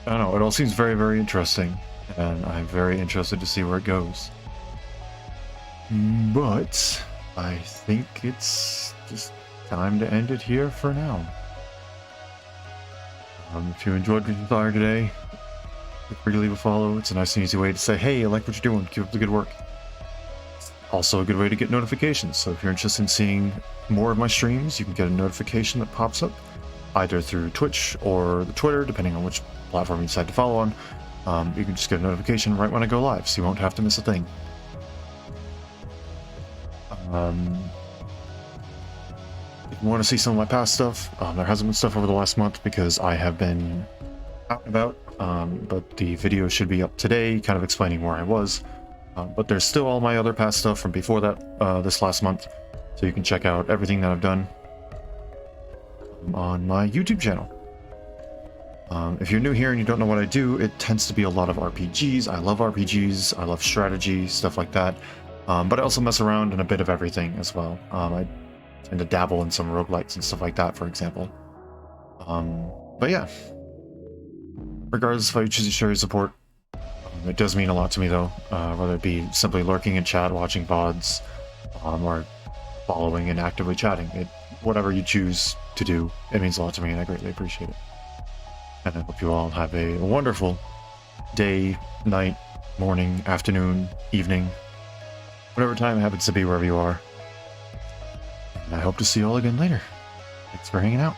I don't know, it all seems very, very interesting, and I'm very interested to see where it goes. But I think it's just time to end it here for now. If you enjoyed Vision Fire today, feel free to leave a follow. It's a nice and easy way to say, hey, I like what you're doing, keep up the good work. Also a good way to get notifications, so if you're interested in seeing more of my streams, you can get a notification that pops up either through Twitch or the Twitter, depending on which platform you decide to follow on. You can just get a notification right when I go live, so you won't have to miss a thing. If you want to see some of my past stuff, there hasn't been stuff over the last month because I have been out and about, but the video should be up today, kind of explaining where I was. But there's still all my other past stuff from before that, this last month, so you can check out everything that I've done on my YouTube channel. If you're new here and you don't know what I do, it tends to be a lot of RPGs. I love RPGs, I love strategy, stuff like that. But I also mess around in a bit of everything as well. I tend to dabble in some roguelites and stuff like that, for example. But yeah, regardless of how you choose to show your support, it does mean a lot to me though, whether it be simply lurking in chat, watching VODs, or following and actively chatting. Whatever you choose to do, it means a lot to me and I greatly appreciate it. And I hope you all have a wonderful day, night, morning, afternoon, evening, whatever time it happens to be wherever you are. And I hope to see you all again later. Thanks for hanging out.